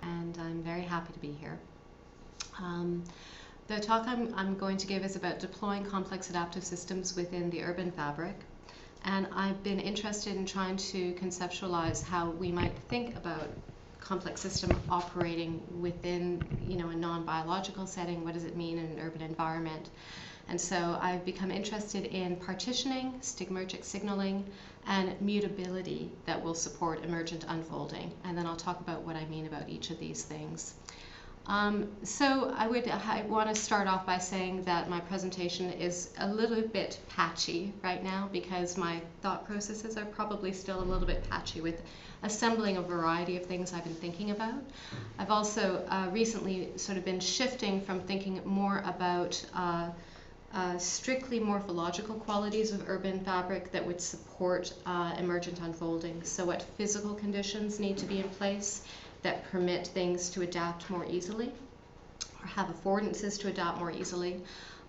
And I'm very happy to be here. The talk I'm going to give is about deploying complex adaptive systems within the urban fabric. And I've been interested in trying to conceptualize how we might think about complex system operating within, a non-biological setting. What does it mean in an urban environment? And so I've become interested in partitioning, stigmergic signaling, and mutability that will support emergent unfolding. And then I'll talk about what I mean about each of these things. So I want to start off by saying that my presentation is a little bit patchy right now because my thought processes are probably still a little bit patchy with assembling a variety of things I've been thinking about. I've also recently sort of been shifting from thinking more about strictly morphological qualities of urban fabric that would support emergent unfolding. So what physical conditions need to be in place that permit things to adapt more easily or have affordances to adapt more easily.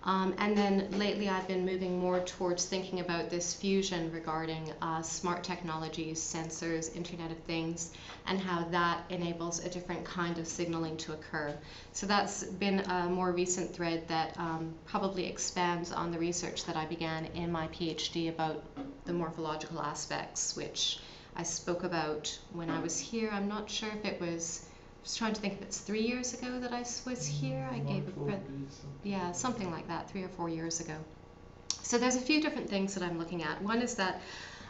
And then lately I've been moving more towards thinking about this fusion regarding smart technologies, sensors, Internet of Things, and how that enables a different kind of signaling to occur. So that's been a more recent thread that probably expands on the research that I began in my PhD about the morphological aspects, which I spoke about when I was here. I'm not sure if it was, I was trying to think if it's 3 years ago that I was here. I gave a something like that, 3 or 4 years ago. So there's a few different things that I'm looking at. One is that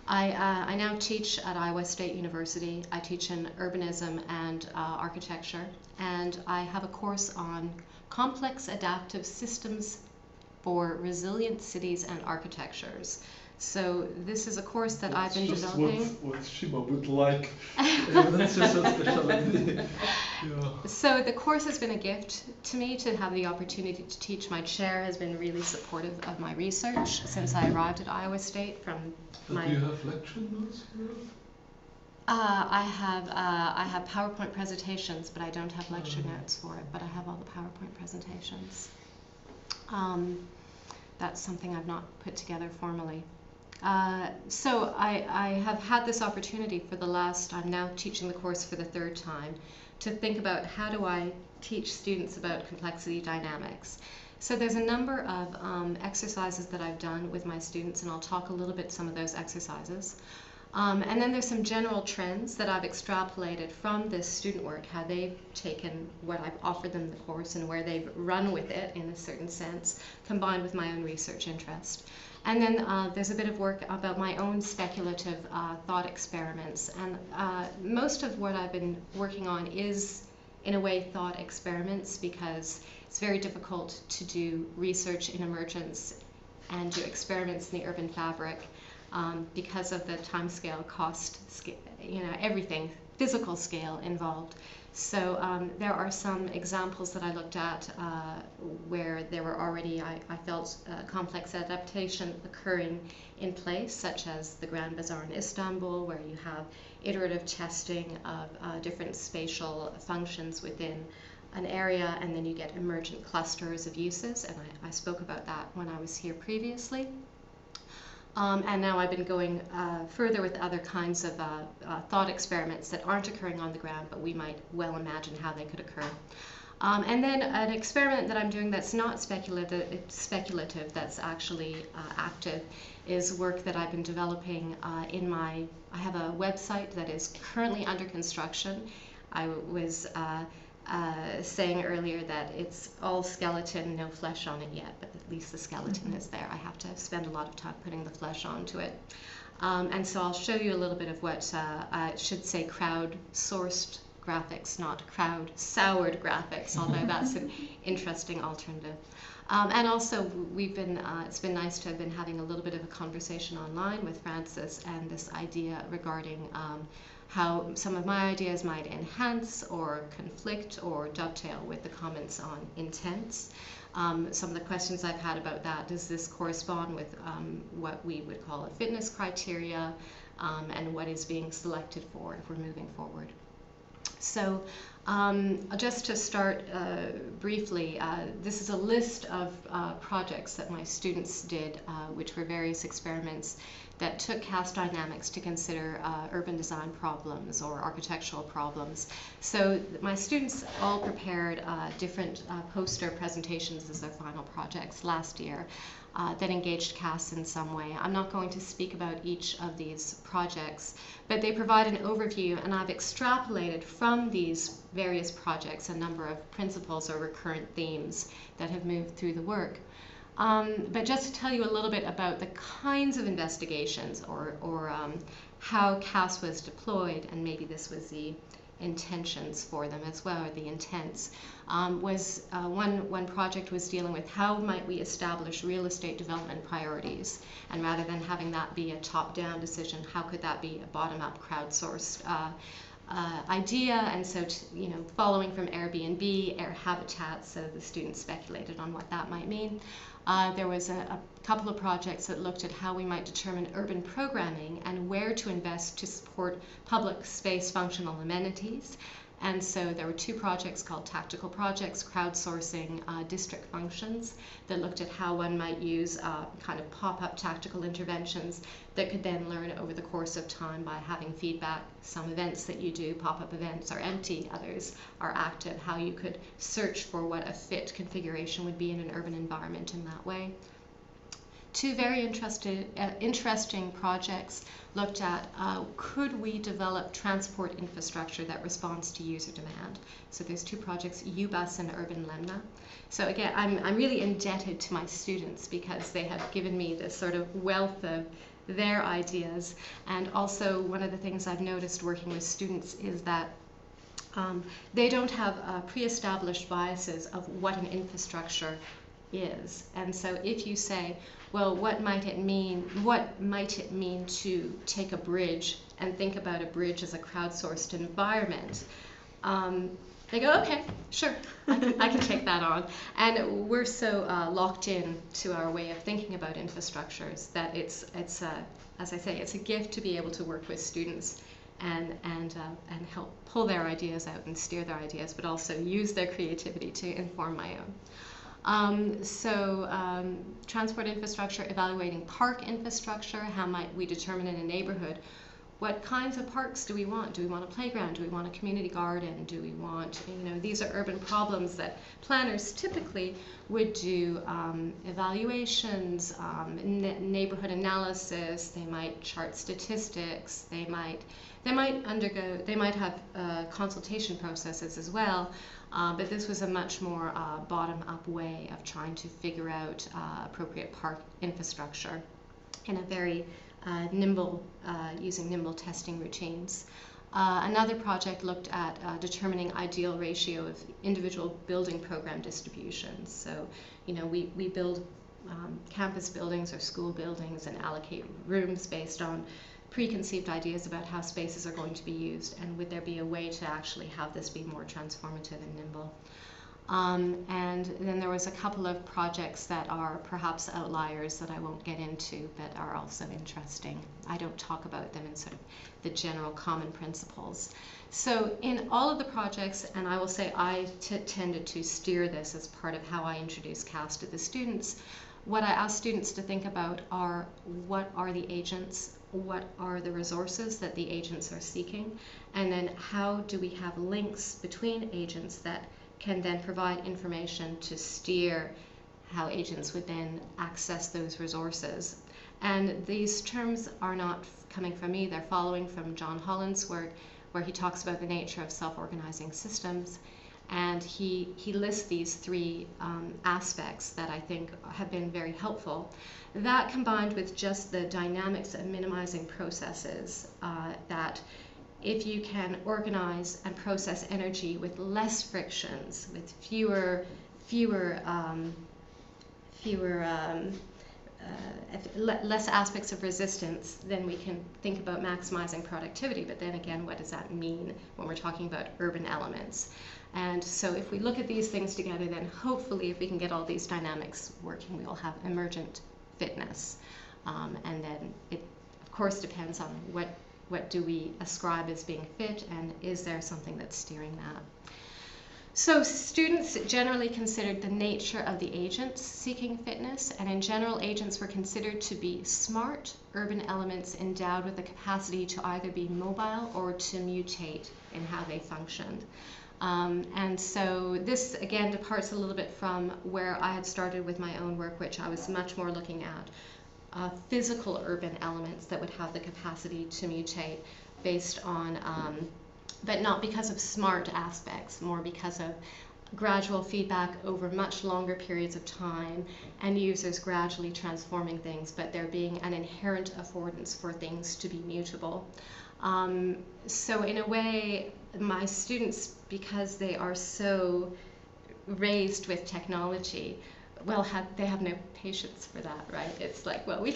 I now teach at Iowa State University. I teach in urbanism and architecture, and I have a course on complex adaptive systems for resilient cities and architectures. So this is a course that I've been developing. What Shima would like. That's just a specialty. Yeah. So the course has been a gift to me to have the opportunity to teach. My chair has been really supportive of my research since I arrived at Iowa State. Do you have lecture notes for it? I have PowerPoint presentations, but I don't have lecture notes for it. But I have all the PowerPoint presentations. That's something I've not put together formally. So I have had this opportunity for the last, I'm now teaching the course for the 3rd time, to think about how do I teach students about complexity dynamics. So there's a number of exercises that I've done with my students, and I'll talk a little bit some of those exercises. And then there's some general trends that I've extrapolated from this student work, how they've taken what I've offered them in the course and where they've run with it in a certain sense, combined with my own research interest. And then there's a bit of work about my own speculative thought experiments. And most of what I've been working on is, in a way, thought experiments, because it's very difficult to do research in emergence and do experiments in the urban fabric because of the time scale, cost, everything, physical scale involved. So there are some examples that I looked at where there were already, I felt, complex adaptation occurring in place, such as the Grand Bazaar in Istanbul, where you have iterative testing of different spatial functions within an area, and then you get emergent clusters of uses, and I spoke about that when I was here previously. And now I've been going further with other kinds of thought experiments that aren't occurring on the ground, but we might well imagine how they could occur. And then an experiment that I'm doing that's not speculative, that's actually active, is work that I've been developing I have a website that is currently under construction. I was saying earlier that it's all skeleton, no flesh on it yet, but at least the skeleton is there. I have to spend a lot of time putting the flesh onto it. And so I'll show you a little bit of what I should say crowd-sourced graphics, not crowd-soured graphics, although that's an interesting alternative. And also, it's been nice to have been having a little bit of a conversation online with Francis, and this idea regarding how some of my ideas might enhance or conflict or dovetail with the comments on intents. Some of the questions I've had about that, does this correspond with what we would call a fitness criteria, and what is being selected for if we're moving forward. So just to start briefly, this is a list of projects that my students did, which were various experiments that took CAS dynamics to consider urban design problems or architectural problems. So my students all prepared different poster presentations as their final projects last year that engaged CAS in some way. I'm not going to speak about each of these projects, but they provide an overview, and I've extrapolated from these various projects a number of principles or recurrent themes that have moved through the work. But just to tell you a little bit about the kinds of investigations or how CAS was deployed, and maybe this was the intentions for them as well, or the intents, one project was dealing with how might we establish real estate development priorities, and rather than having that be a top-down decision, how could that be a bottom-up crowdsourced idea? And so, following from Airbnb, air habitat, so the students speculated on what that might mean. There was a couple of projects that looked at how we might determine urban programming and where to invest to support public space functional amenities. And so there were two projects called Tactical Projects, Crowdsourcing, District Functions, that looked at how one might use kind of pop-up tactical interventions that could then learn over the course of time by having feedback. Some events that you do, pop-up events, are empty, others are active, how you could search for what a fit configuration would be in an urban environment in that way. Two very interesting projects looked at could we develop transport infrastructure that responds to user demand. So there's two projects, UBus and Urban Lemna. So again, I'm really indebted to my students because they have given me this sort of wealth of their ideas. And also one of the things I've noticed working with students is that they don't have pre-established biases of what an infrastructure is. And so if you say, well, what might it mean to take a bridge and think about a bridge as a crowdsourced environment? They go, okay, sure, I can take that on. And we're so locked in to our way of thinking about infrastructures that it's as I say, it's a gift to be able to work with students and help pull their ideas out and steer their ideas, but also use their creativity to inform my own. Transport infrastructure, evaluating park infrastructure, how might we determine in a neighborhood what kinds of parks do we want? Do we want a playground? Do we want a community garden? Do we want, these are urban problems that planners typically would do evaluations, neighborhood analysis, they might chart statistics, they might have consultation processes as well. But this was a much more bottom-up way of trying to figure out appropriate park infrastructure in a very using nimble testing routines. Another project looked at determining ideal ratio of individual building program distributions. So, we build campus buildings or school buildings and allocate rooms based on preconceived ideas about how spaces are going to be used, and would there be a way to actually have this be more transformative and nimble. And then there was a couple of projects that are perhaps outliers that I won't get into, but are also interesting. I don't talk about them in sort of the general common principles. So in all of the projects, and I will say I tended to steer this as part of how I introduce CAS to the students, what I ask students to think about are what are the agents, what are the resources that the agents are seeking, and then how do we have links between agents that can then provide information to steer how agents would then access those resources. And these terms are not coming from me, they're following from John Holland's work, where he talks about the nature of self-organizing systems. And he lists these three aspects that I think have been very helpful. That combined with just the dynamics of minimizing processes, that if you can organize and process energy with less frictions, with less aspects of resistance, then we can think about maximizing productivity. But then again, what does that mean when we're talking about urban elements? And so if we look at these things together, then hopefully if we can get all these dynamics working, we will have emergent fitness. And then it, of course, depends on what do we ascribe as being fit, and is there something that's steering that. So students generally considered the nature of the agents seeking fitness, and in general, agents were considered to be smart urban elements endowed with the capacity to either be mobile or to mutate in how they functioned. And so this again departs a little bit from where I had started with my own work, which I was much more looking at physical urban elements that would have the capacity to mutate based on but not because of smart aspects, more because of gradual feedback over much longer periods of time and users gradually transforming things, but there being an inherent affordance for things to be mutable. So in a way, my students, because they are so raised with technology, well, they have no patience for that, right? It's like, well, we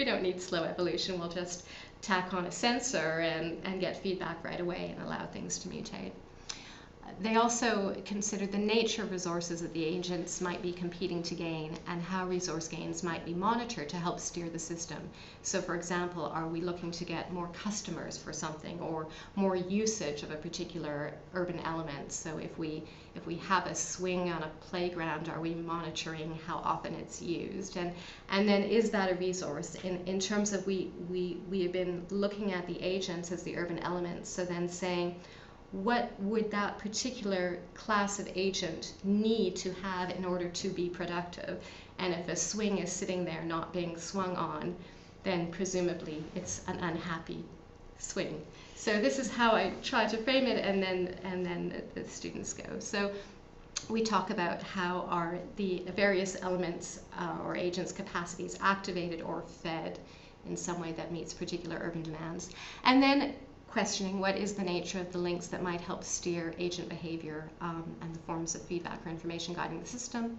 don't need slow evolution. We'll just tack on a sensor and get feedback right away and allow things to mutate. They also considered the nature of resources that the agents might be competing to gain and how resource gains might be monitored to help steer the system. So for example, are we looking to get more customers for something or more usage of a particular urban element? So if we have a swing on a playground, are we monitoring how often it's used? And then is that a resource? In terms of we have been looking at the agents as the urban elements, so then saying, what would that particular class of agent need to have in order to be productive? And if a swing is sitting there not being swung on, then presumably it's an unhappy swing. So this is how I try to frame it, and then the students go. So we talk about how are the various elements or agents' capacities activated or fed in some way that meets particular urban demands. And then questioning what is the nature of the links that might help steer agent behavior and the forms of feedback or information guiding the system.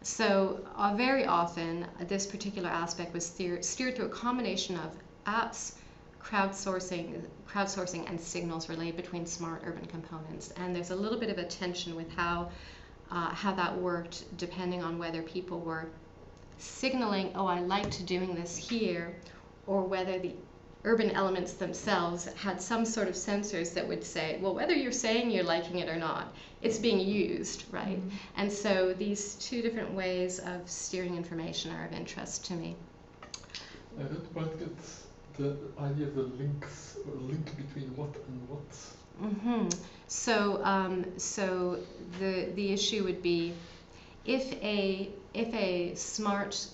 So very often this particular aspect was steered through a combination of apps, crowdsourcing and signals relayed between smart urban components. And there's a little bit of a tension with how that worked depending on whether people were signaling, oh, I liked doing this here, or whether the urban elements themselves had some sort of sensors that would say, well, whether you're saying you're liking it or not, it's being used, right? Mm-hmm. And so these two different ways of steering information are of interest to me. I don't quite get the idea of the links, or link between what and what. Mm-hmm. So the issue would be if a smart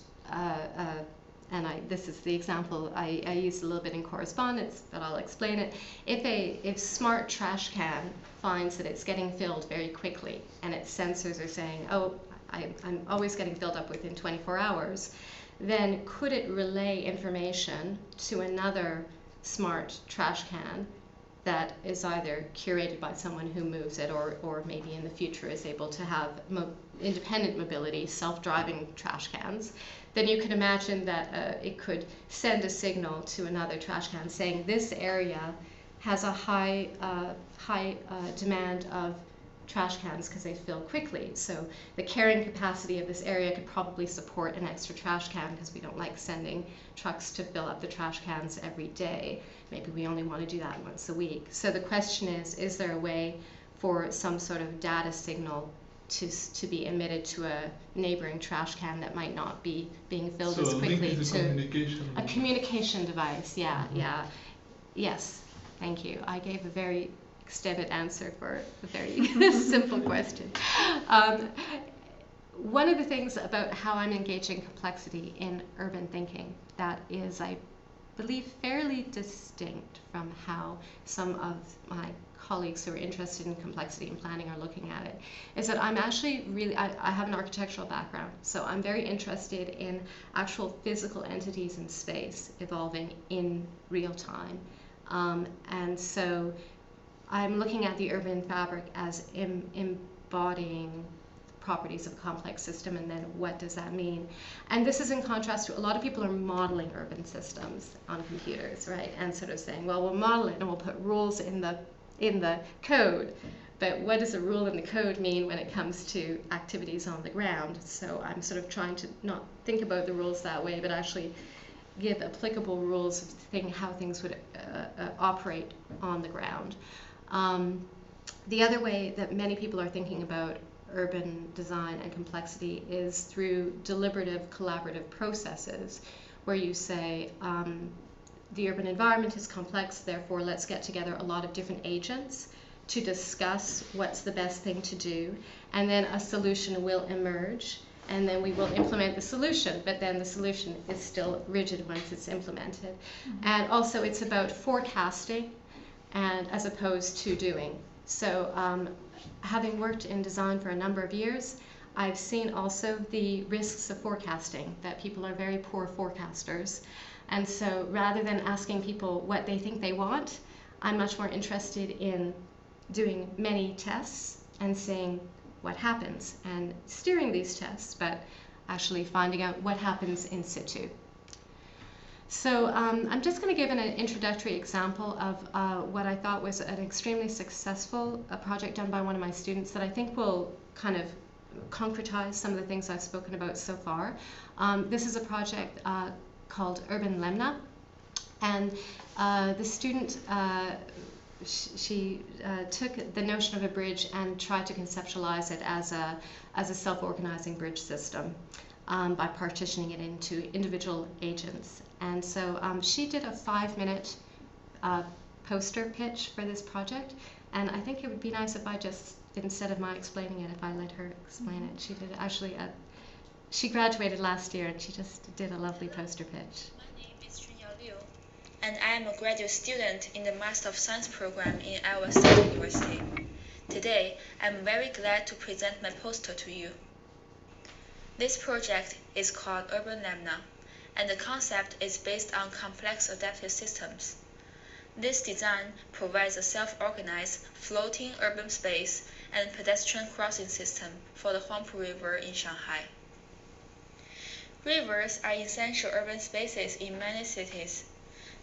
and this is the example I used a little bit in correspondence, but I'll explain it. If smart trash can finds that it's getting filled very quickly and its sensors are saying, oh, I'm always getting filled up within 24 hours, then could it relay information to another smart trash can that is either curated by someone who moves it or maybe in the future is able to have independent mobility, self-driving trash cans? Then you can imagine that it could send a signal to another trash can saying this area has a high demand of trash cans because they fill quickly. So the carrying capacity of this area could probably support an extra trash can because we don't like sending trucks to fill up the trash cans every day. Maybe we only want to do that once a week. So the question is there a way for some sort of data signal to be emitted to a neighboring trash can that might not be being filled as quickly? So a communication device, yeah, mm-hmm. Yeah. Yes, thank you. I gave a very extended answer for a very simple question. One of the things about how I'm engaging complexity in urban thinking that is, I believe, fairly distinct from how some of my colleagues who are interested in complexity and planning are looking at it, is that I'm actually really, I have an architectural background, so I'm very interested in actual physical entities in space evolving in real time. And so I'm looking at the urban fabric as embodying properties of a complex system, and then what does that mean? And this is in contrast to a lot of people are modeling urban systems on computers, right? And sort of saying, well, we'll model it and we'll put rules in the code. But what does a rule in the code mean when it comes to activities on the ground? So I'm sort of trying to not think about the rules that way, but actually give applicable rules of how things would operate on the ground. The other way that many people are thinking about urban design and complexity is through deliberative collaborative processes, where you say, the urban environment is complex, therefore let's get together a lot of different agents to discuss what's the best thing to do, and then a solution will emerge, and then we will implement the solution, but then the solution is still rigid once it's implemented. And also it's about forecasting and as opposed to doing. So having worked in design for a number of years, I've seen also the risks of forecasting, that people are very poor forecasters. And so rather than asking people what they think they want, I'm much more interested in doing many tests and seeing what happens and steering these tests, but actually finding out what happens in situ. So I'm just going to give an introductory example of what I thought was an extremely successful project done by one of my students that I think will kind of concretize some of the things I've spoken about so far. This is a project called Urban Lemna, and the student she took the notion of a bridge and tried to conceptualize it as a self-organizing bridge system by partitioning it into individual agents. And so she did a 5-minute poster pitch for this project, and I think it would be nice if I just, instead of my explaining it, if I let her explain it. She did actually she graduated last year and she just did a lovely poster pitch. My name is Liu, and I am a graduate student in the Master of Science program in Iowa State University. Today, I'm very glad to present my poster to you. This project is called Urban Lemna, and the concept is based on complex adaptive systems. This design provides a self-organized, floating urban space and pedestrian crossing system for the Huangpu River in Shanghai. Rivers are essential urban spaces in many cities,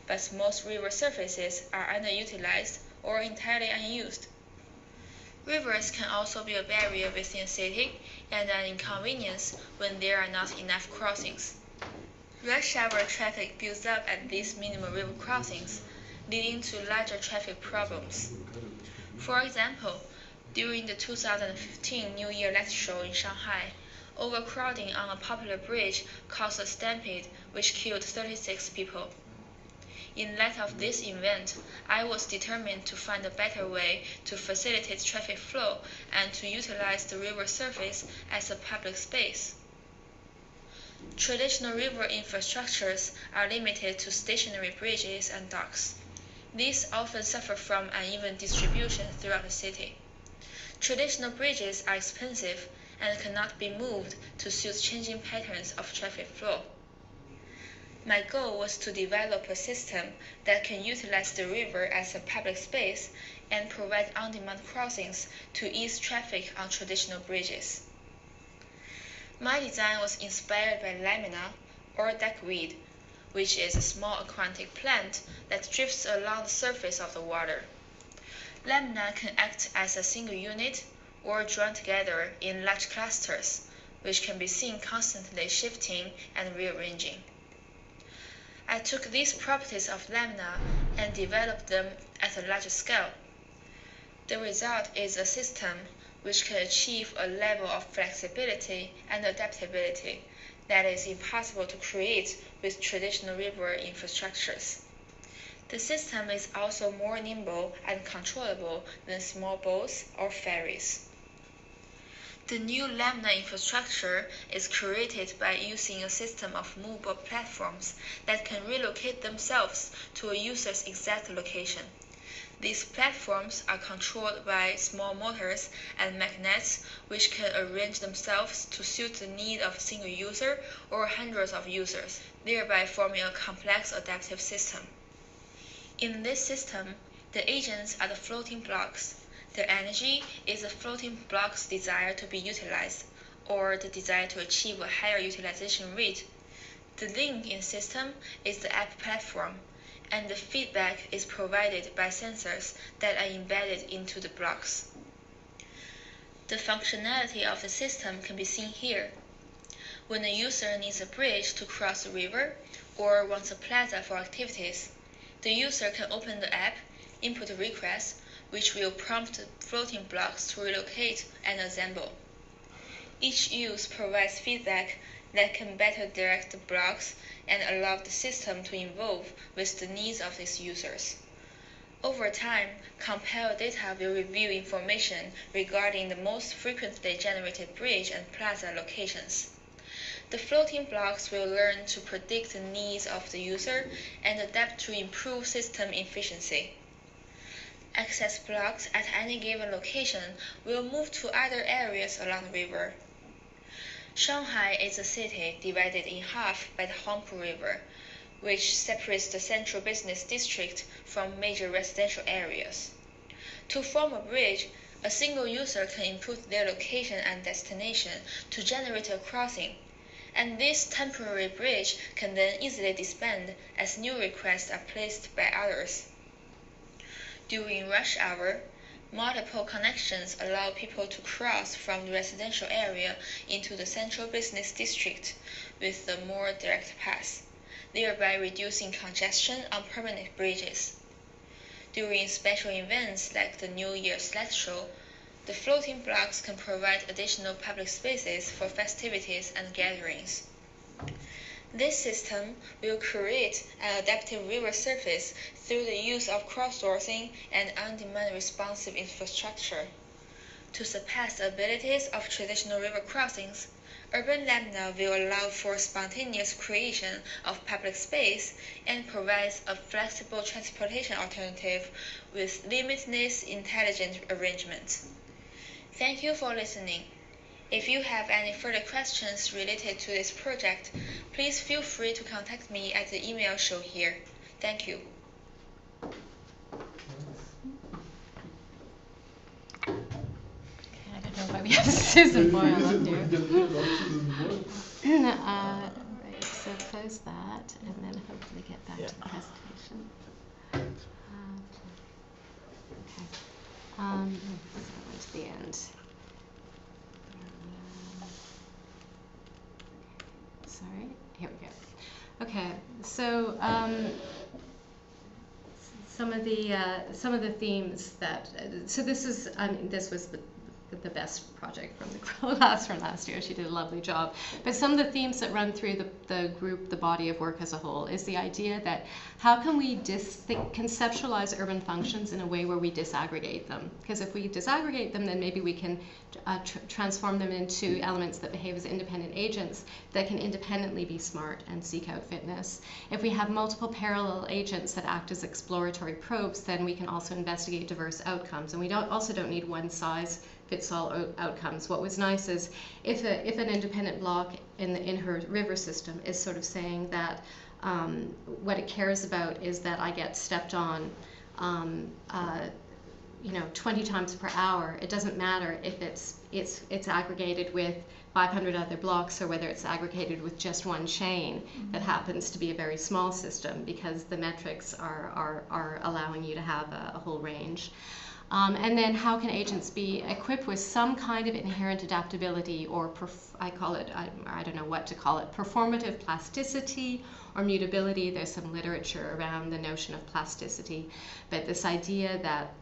but most river surfaces are underutilized or entirely unused. Rivers can also be a barrier within a city and an inconvenience when there are not enough crossings. Rush hour traffic builds up at these minimal river crossings, leading to larger traffic problems. For example, during the 2015 New Year light show in Shanghai, overcrowding on a popular bridge caused a stampede which killed 36 people. In light of this event, I was determined to find a better way to facilitate traffic flow and to utilize the river surface as a public space. Traditional river infrastructures are limited to stationary bridges and docks. These often suffer from uneven distribution throughout the city. Traditional bridges are expensive and cannot be moved to suit changing patterns of traffic flow. My goal was to develop a system that can utilize the river as a public space and provide on-demand crossings to ease traffic on traditional bridges. My design was inspired by lamina, or duckweed, which is a small aquatic plant that drifts along the surface of the water. Lamina can act as a single unit or join together in large clusters, which can be seen constantly shifting and rearranging. I took these properties of lamina and developed them at a larger scale. The result is a system which can achieve a level of flexibility and adaptability that is impossible to create with traditional river infrastructures. The system is also more nimble and controllable than small boats or ferries. The new lamina infrastructure is created by using a system of movable platforms that can relocate themselves to a user's exact location. These platforms are controlled by small motors and magnets which can arrange themselves to suit the need of a single user or hundreds of users, thereby forming a complex adaptive system. In this system, the agents are the floating blocks. Their energy is the floating block's desire to be utilized, or the desire to achieve a higher utilization rate. The link in system is the app platform, and the feedback is provided by sensors that are embedded into the blocks. The functionality of the system can be seen here. When a user needs a bridge to cross a river or wants a plaza for activities, the user can open the app, input a request, which will prompt floating blocks to relocate and assemble. Each use provides feedback that can better direct the blocks and allow the system to evolve with the needs of its users. Over time, compiled data will reveal information regarding the most frequently generated bridge and plaza locations. The floating blocks will learn to predict the needs of the user and adapt to improve system efficiency. Access blocks at any given location will move to other areas along the river. Shanghai is a city divided in half by the Huangpu River, which separates the central business district from major residential areas. To form a bridge, a single user can input their location and destination to generate a crossing, and this temporary bridge can then easily disband as new requests are placed by others. During rush hour, multiple connections allow people to cross from the residential area into the central business district with a more direct path, thereby reducing congestion on permanent bridges. During special events like the New Year sled show, the floating blocks can provide additional public spaces for festivities and gatherings. This system will create an adaptive river surface through the use of crowdsourcing and on-demand responsive infrastructure. To surpass the abilities of traditional river crossings, Urban Lambda will allow for spontaneous creation of public space and provides a flexible transportation alternative with limitless intelligent arrangement. Thank you for listening. If you have any further questions related to this project, please feel free to contact me at the email shown here. Thank you. Okay, I don't know why we have Susan Boyle up here. Right, so close that and then hopefully get back to the presentation. Okay. So to the end. Sorry, here we go. Okay, so some of the themes that so this is this was the best project from the class from last year. She did a lovely job. But some of the themes that run through the group, the body of work as a whole, is the idea that how can we conceptualize urban functions in a way where we disaggregate them? Because if we disaggregate them, then maybe we can transform them into elements that behave as independent agents that can independently be smart and seek out fitness. If we have multiple parallel agents that act as exploratory probes, then we can also investigate diverse outcomes. And we also don't need one size fits all outcomes. What was nice is if an independent block in her river system is sort of saying that what it cares about is that I get stepped on 20 times per hour. It doesn't matter if it's aggregated with 500 other blocks or whether it's aggregated with just one chain that happens to be a very small system, because the metrics are allowing you to have a whole range. And then how can agents be equipped with some kind of inherent adaptability, or I call it, I don't know what to call it, performative plasticity or mutability. There's some literature around the notion of plasticity, but this idea that,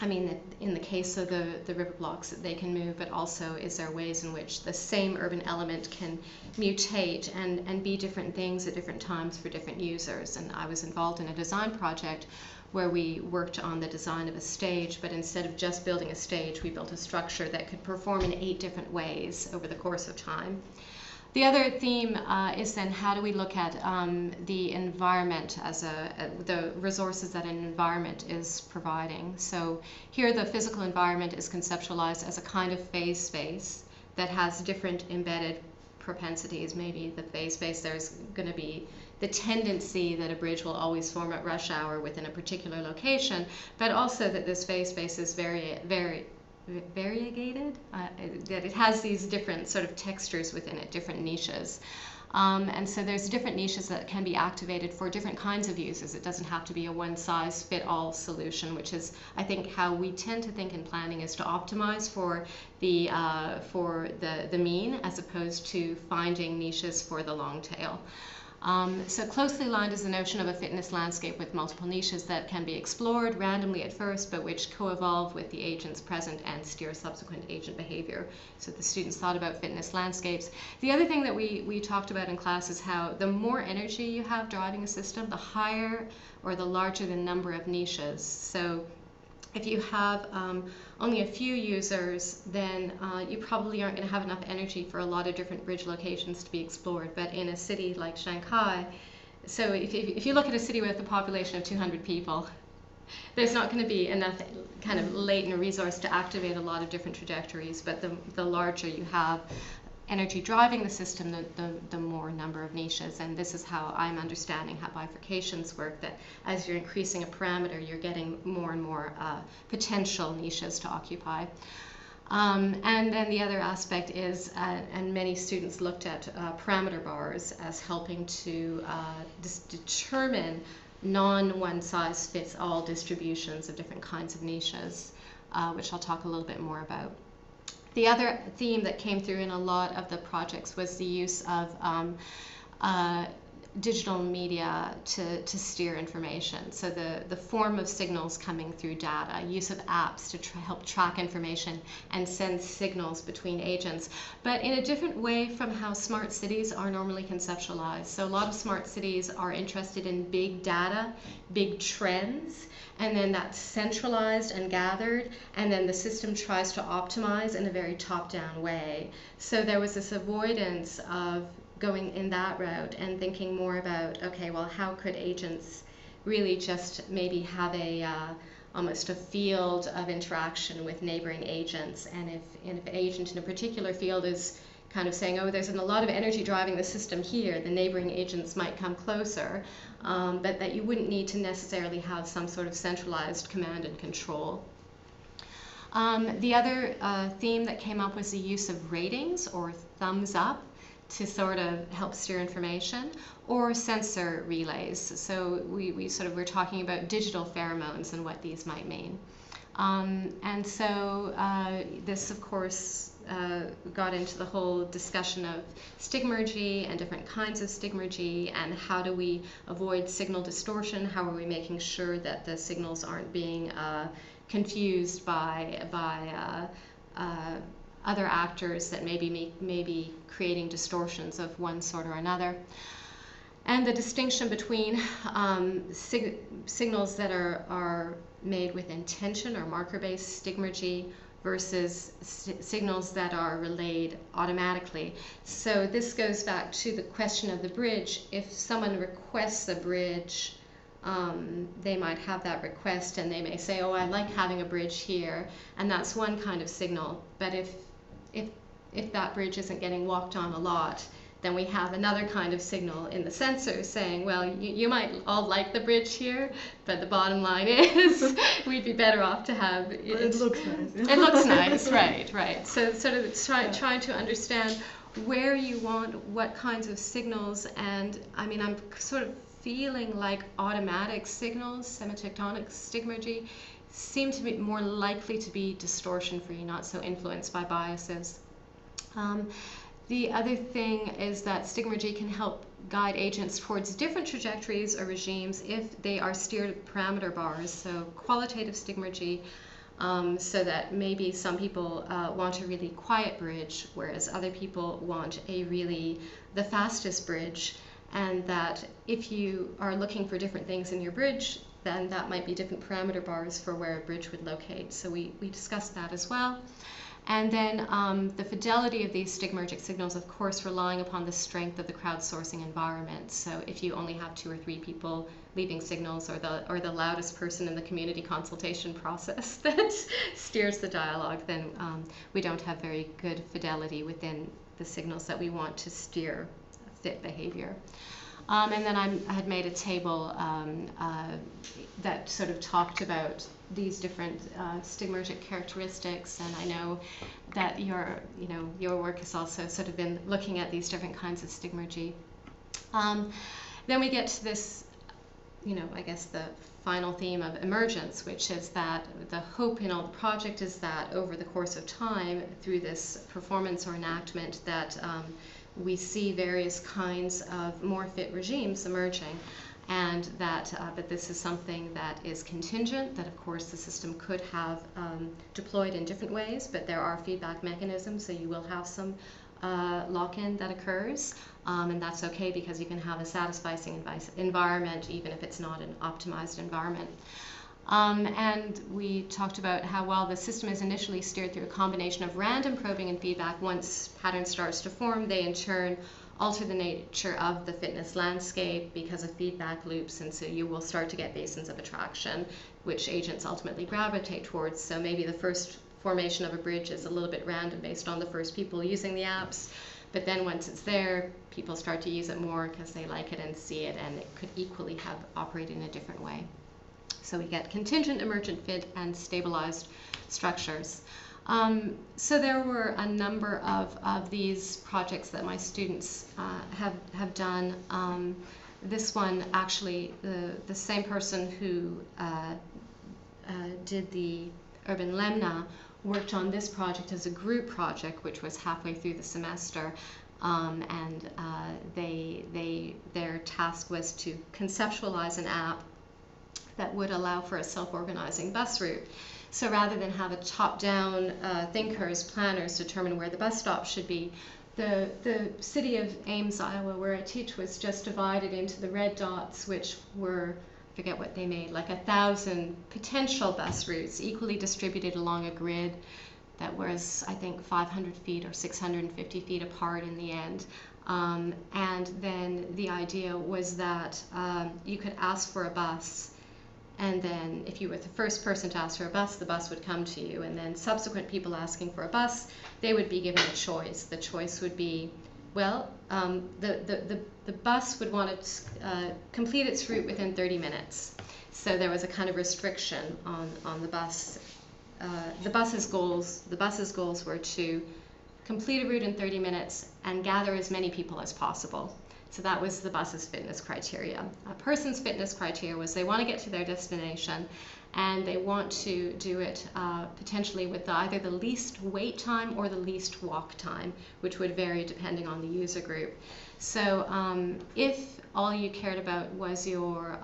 I mean, in the case of the river blocks, that they can move, but also is there ways in which the same urban element can mutate and be different things at different times for different users. And I was involved in a design project where we worked on the design of a stage, but instead of just building a stage, we built a structure that could perform in 8 different ways over the course of time. The other theme is then how do we look at the environment as the resources that an environment is providing. So here the physical environment is conceptualized as a kind of phase space that has different embedded propensities. Maybe the phase space, there's going to be the tendency that a bridge will always form at rush hour within a particular location, but also that this phase space is variegated, that it has these different sort of textures within it, different niches. And so there's different niches that can be activated for different kinds of uses. It doesn't have to be a one-size-fit-all solution, which is, I think, how we tend to think in planning, is to optimize for the mean as opposed to finding niches for the long tail. So closely aligned is the notion of a fitness landscape with multiple niches that can be explored randomly at first, but which co-evolve with the agents present and steer subsequent agent behavior. So the students thought about fitness landscapes. The other thing that we talked about in class is how the more energy you have driving a system, the higher or the larger the number of niches. So if you have only a few users, then you probably aren't going to have enough energy for a lot of different bridge locations to be explored. But in a city like Shanghai, so if you look at a city with a population of 200 people, there's not going to be enough kind of latent resource to activate a lot of different trajectories. But the larger you have energy driving the system, the more number of niches. And this is how I'm understanding how bifurcations work, that as you're increasing a parameter, you're getting more and more potential niches to occupy. And then the other aspect is, and many students looked at parameter bars as helping to determine non-one-size-fits-all distributions of different kinds of niches, which I'll talk a little bit more about. The other theme that came through in a lot of the projects was the use of digital media to steer information. So the form of signals coming through data, use of apps to help track information and send signals between agents, but in a different way from how smart cities are normally conceptualized. So a lot of smart cities are interested in big data, big trends, and then that's centralized and gathered, and then the system tries to optimize in a very top-down way. So there was this avoidance of going in that route and thinking more about, okay, well, how could agents really just maybe have a almost a field of interaction with neighboring agents, and if an agent in a particular field is kind of saying, oh, there's a lot of energy driving the system here, the neighboring agents might come closer, but that you wouldn't need to necessarily have some sort of centralized command and control. The other theme that came up was the use of ratings or thumbs up to sort of help steer information, or sensor relays. So we sort of were talking about digital pheromones and what these might mean. And so this, of course, got into the whole discussion of stigmergy and different kinds of stigmergy, and how do we avoid signal distortion? How are we making sure that the signals aren't being confused by other actors that may be creating distortions of one sort or another? And the distinction between signals that are made with intention or marker-based stigmergy versus signals that are relayed automatically. So this goes back to the question of the bridge. If someone requests a bridge, they might have that request and they may say, oh, I like having a bridge here, and that's one kind of signal. But if that bridge isn't getting walked on a lot, then we have another kind of signal in the sensor saying, well, you might all like the bridge here, but the bottom line is we'd be better off to have it. It looks nice. It looks nice, right. So sort of trying to understand where you want what kinds of signals, and I mean, I'm sort of feeling like automatic signals, semitectonic stigmergy, seem to be more likely to be distortion-free, not so influenced by biases. The other thing is that stigmergy can help guide agents towards different trajectories or regimes if they are steered at parameter bars. So qualitative stigmergy, so that maybe some people want a really quiet bridge, whereas other people want the fastest bridge, and that if you are looking for different things in your bridge, then that might be different parameter bars for where a bridge would locate. So we discussed that as well. And then the fidelity of these stigmergic signals, of course, relying upon the strength of the crowdsourcing environment. So if you only have 2 or 3 people leaving signals, or the loudest person in the community consultation process that steers the dialogue, then we don't have very good fidelity within the signals that we want to steer fit behavior. And then I had made a table that sort of talked about these different stigmergic characteristics, and I know that your work has also sort of been looking at these different kinds of stigmergy. Then we get to this, I guess the final theme of emergence, which is that the hope in all the project is that over the course of time, through this performance or enactment, that we see various kinds of more fit regimes emerging, and that but this is something that is contingent, that of course the system could have deployed in different ways, but there are feedback mechanisms, so you will have some lock-in that occurs, and that's okay because you can have a satisfying environment even if it's not an optimized environment. And we talked about how while the system is initially steered through a combination of random probing and feedback, once pattern starts to form, they in turn alter the nature of the fitness landscape because of feedback loops, and so you will start to get basins of attraction, which agents ultimately gravitate towards. So maybe the first formation of a bridge is a little bit random based on the first people using the apps, but then once it's there, people start to use it more because they like it and see it, and it could equally have operated in a different way. So we get contingent, emergent, fit, and stabilized structures. So there were a number of these projects that my students have done. This one, actually, the same person who did the Urban Lemna worked on this project as a group project, which was halfway through the semester. And their task was to conceptualize an app that would allow for a self-organizing bus route. So rather than have a top-down thinkers, planners determine where the bus stop should be, the city of Ames, Iowa, where I teach, was just divided into the red dots, which were, I forget what they made, like 1,000 potential bus routes equally distributed along a grid that was, I think, 500 feet or 650 feet apart in the end. And then the idea was that you could ask for a bus, and then if you were the first person to ask for a bus, the bus would come to you, and then subsequent people asking for a bus, they would be given a choice. The choice would be, well, the bus would want to complete its route within 30 minutes. So there was a kind of restriction on the bus. The bus's goals were to complete a route in 30 minutes and gather as many people as possible. So that was the bus's fitness criteria. A person's fitness criteria was they want to get to their destination, and they want to do it potentially with either the least wait time or the least walk time, which would vary depending on the user group. So if all you cared about was your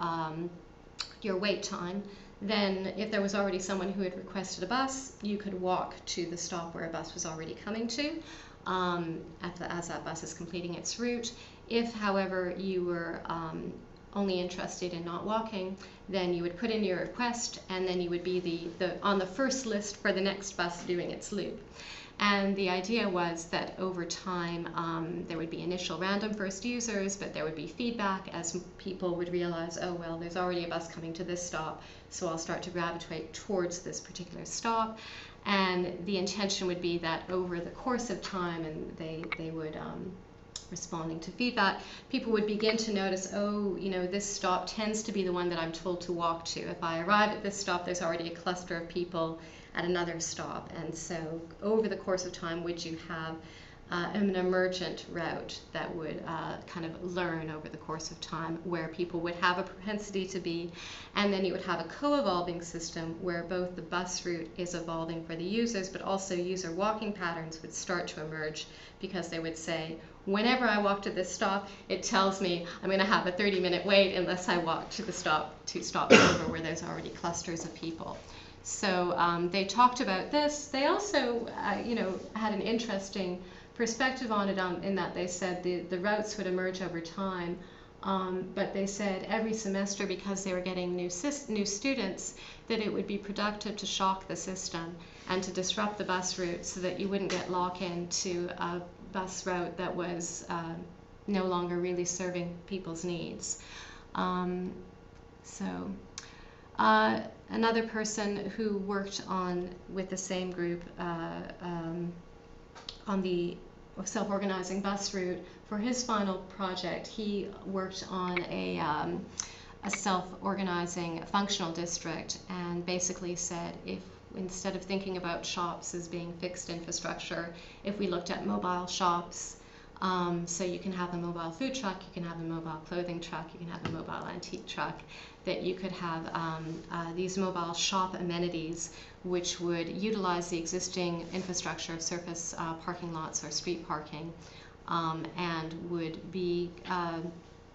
wait time, then if there was already someone who had requested a bus, you could walk to the stop where a bus was already coming to as that bus is completing its route. If, however, you were only interested in not walking, then you would put in your request, and then you would be on the first list for the next bus doing its loop. And the idea was that over time there would be initial random first users, but there would be feedback as people would realize, oh well, there's already a bus coming to this stop, so I'll start to gravitate towards this particular stop. And the intention would be that over the course of time, and they would responding to feedback, people would begin to notice, oh, you know, this stop tends to be the one that I'm told to walk to. If I arrive at this stop, there's already a cluster of people at another stop. And so over the course of time, would you have an emergent route that would kind of learn over the course of time where people would have a propensity to be, and then you would have a co-evolving system where both the bus route is evolving for the users, but also user walking patterns would start to emerge, because they would say, whenever I walk to this stop, it tells me I'm going to have a 30-minute wait unless I walk to the stop 2 stops over where there's already clusters of people. So they talked about this. They also, had an interesting perspective on it in that they said the routes would emerge over time, but they said every semester, because they were getting new students, that it would be productive to shock the system and to disrupt the bus route so that you wouldn't get lock-in to a bus route that was no longer really serving people's needs. Another person who worked with the same group on the self-organizing bus route, for his final project, he worked on a self-organizing functional district, and basically said, if instead of thinking about shops as being fixed infrastructure, if we looked at mobile shops, so you can have a mobile food truck, you can have a mobile clothing truck, you can have a mobile antique truck, that you could have these mobile shop amenities which would utilize the existing infrastructure of surface parking lots or street parking, and would be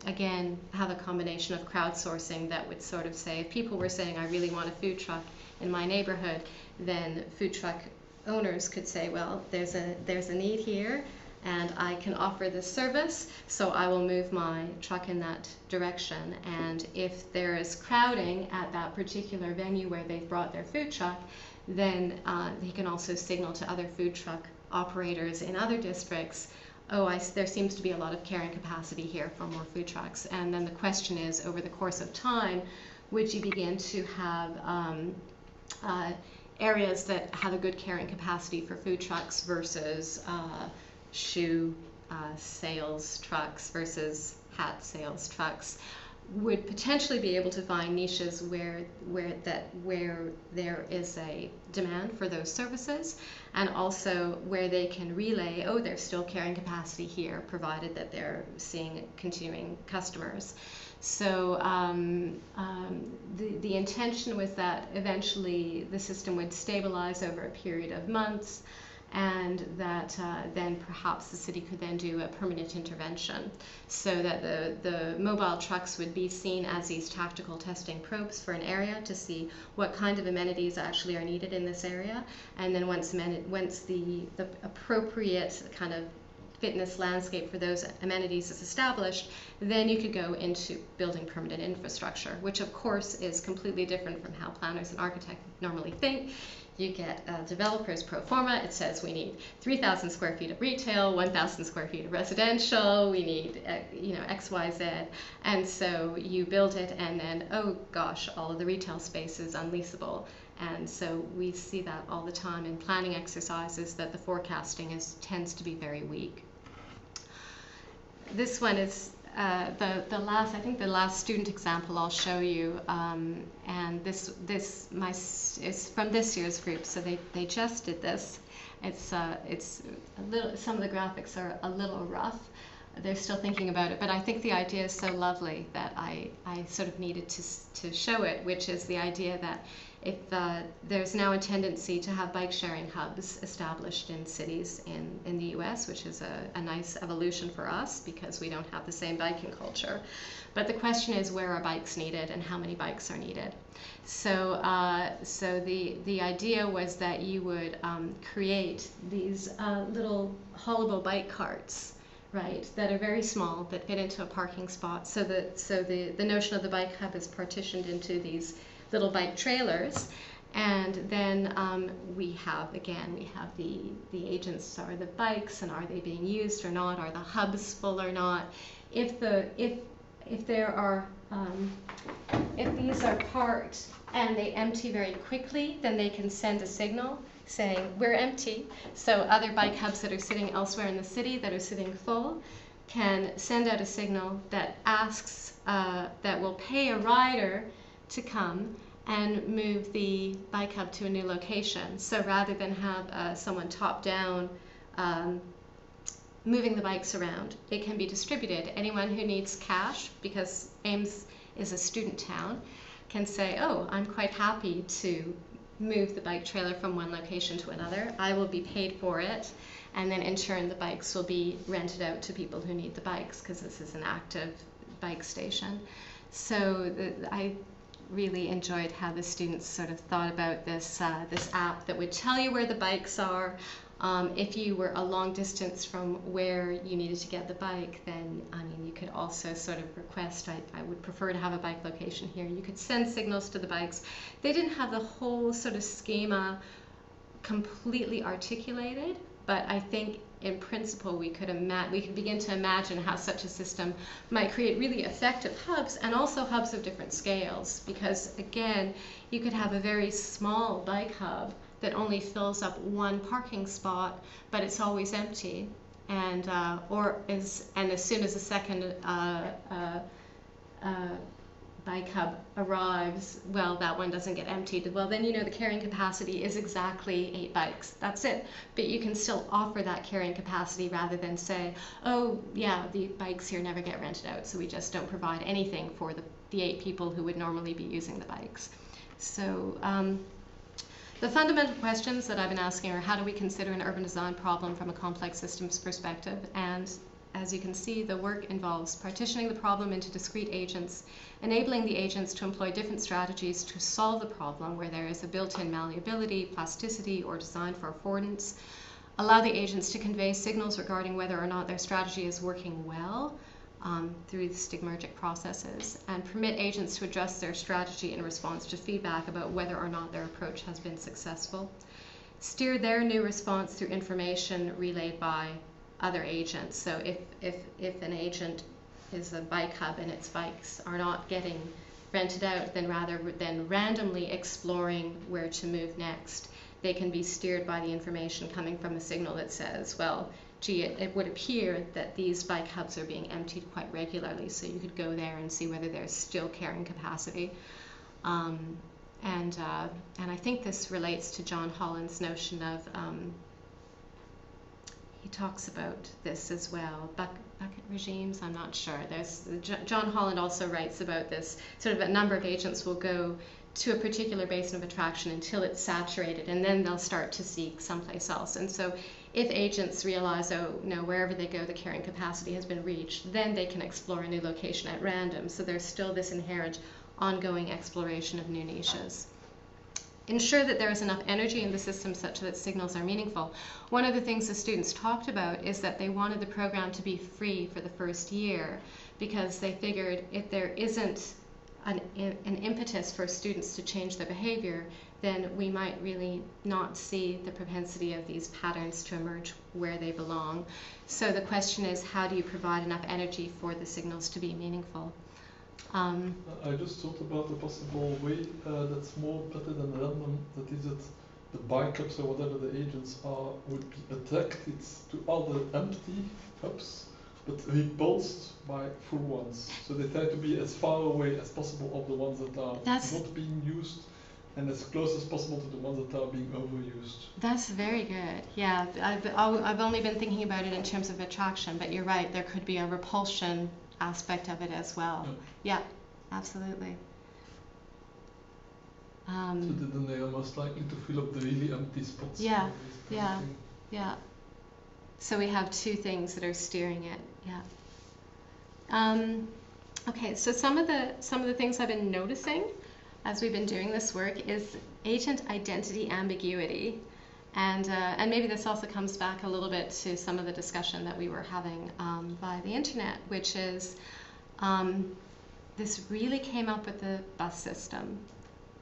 again, have a combination of crowdsourcing that would sort of say, if people were saying, I really want a food truck in my neighborhood, then food truck owners could say, well, there's a need here, and I can offer this service, so I will move my truck in that direction. And if there is crowding at that particular venue where they've brought their food truck, then they can also signal to other food truck operators in other districts, oh, there seems to be a lot of carrying capacity here for more food trucks. And then the question is, over the course of time, would you begin to have areas that have a good carrying capacity for food trucks versus shoe sales trucks versus hat sales trucks? Would potentially be able to find niches where there is a demand for those services, and also where they can relay, oh, there's still carrying capacity here, provided that they're seeing continuing customers. So the intention was that eventually the system would stabilize over a period of months, and that then perhaps the city could then do a permanent intervention, so that the mobile trucks would be seen as these tactical testing probes for an area to see what kind of amenities actually are needed in this area. And then once the appropriate kind of fitness landscape for those amenities is established, then you could go into building permanent infrastructure, which of course is completely different from how planners and architects normally think. You get developers pro forma. It says we need 3,000 square feet of retail, 1,000 square feet of residential. We need X, Y, Z, and so you build it, and then oh gosh, all of the retail space is unleasable. And so we see that all the time in planning exercises, that the forecasting tends to be very weak. This one is the last student example I'll show you, and this is from this year's group. So they just did this. It's a little. Some of the graphics are a little rough. They're still thinking about it, but I think the idea is so lovely that I sort of needed to show it, which is the idea that if there's now a tendency to have bike sharing hubs established in cities in the US, which is a nice evolution for us because we don't have the same biking culture. But the question is, where are bikes needed and how many bikes are needed? So the idea was that you would create these little haulable bike carts, right, that are very small, that fit into a parking spot. So the notion of the bike hub is partitioned into these little bike trailers, and then we have the agents, are the bikes, and are they being used or not? Are the hubs full or not? If these are parked and they empty very quickly, then they can send a signal saying we're empty. So other bike hubs that are sitting elsewhere in the city that are sitting full can send out a signal that asks, that will pay a rider to come and move the bike hub to a new location. So rather than have someone top down moving the bikes around, it can be distributed. Anyone who needs cash, because Ames is a student town, can say, oh, I'm quite happy to move the bike trailer from one location to another. I will be paid for it, and then in turn the bikes will be rented out to people who need the bikes, because this is an active bike station. So I really enjoyed how the students sort of thought about this app that would tell you where the bikes are. If you were a long distance from where you needed to get the bike, then you could also sort of request, I would prefer to have a bike location here. You could send signals to the bikes. They didn't have the whole sort of schema completely articulated, but I think in principle we could begin to imagine how such a system might create really effective hubs, and also hubs of different scales, because again, you could have a very small bike hub that only fills up one parking spot, but it's always empty, and as soon as the second bike hub arrives, well, that one doesn't get emptied. Well, then the carrying capacity is exactly 8 bikes. That's it. But you can still offer that carrying capacity rather than say, oh yeah, the bikes here never get rented out, so we just don't provide anything for the 8 people who would normally be using the bikes. So The fundamental questions that I've been asking are, how do we consider an urban design problem from a complex systems perspective? And as you can see, the work involves partitioning the problem into discrete agents, enabling the agents to employ different strategies to solve the problem where there is a built-in malleability, plasticity, or design for affordance, allow the agents to convey signals regarding whether or not their strategy is working well through the stigmergic processes, and permit agents to adjust their strategy in response to feedback about whether or not their approach has been successful, steer their new response through information relayed by other agents. So if an agent is a bike hub and its bikes are not getting rented out, then rather than randomly exploring where to move next, they can be steered by the information coming from a signal that says, well, gee, it would appear that these bike hubs are being emptied quite regularly, so you could go there and see whether there's still carrying capacity. And I think this relates to John Holland's notion of, he talks about this as well, bucket regimes, I'm not sure. John Holland also writes about this, sort of a number of agents will go to a particular basin of attraction until it's saturated, and then they'll start to seek someplace else. And so if agents realize, oh no, wherever they go the carrying capacity has been reached, then they can explore a new location at random. So there's still this inherent ongoing exploration of new niches. Ensure that there is enough energy in the system such that signals are meaningful. One of the things the students talked about is that they wanted the program to be free for the first year, because they figured if there isn't an impetus for students to change their behavior, then we might really not see the propensity of these patterns to emerge where they belong. So the question is, how do you provide enough energy for the signals to be meaningful? I just thought about a possible way that's more better than random, that is that the bike hubs or whatever the agents are would be attracted to all the empty hubs, but repulsed by full ones. So they try to be as far away as possible of the ones that are not being used, and as close as possible to the ones that are being overused. That's very good. Yeah, I've only been thinking about it in terms of attraction, but you're right, there could be a repulsion aspect of it as well. Yeah, absolutely. So then they are most likely to fill up the really empty spots. Yeah, yeah. So we have two things that are steering it. Yeah. Okay, so some of the things I've been noticing as we've been doing this work is agent identity ambiguity, and maybe this also comes back a little bit to some of the discussion that we were having via the internet, which is this really came up with the bus system,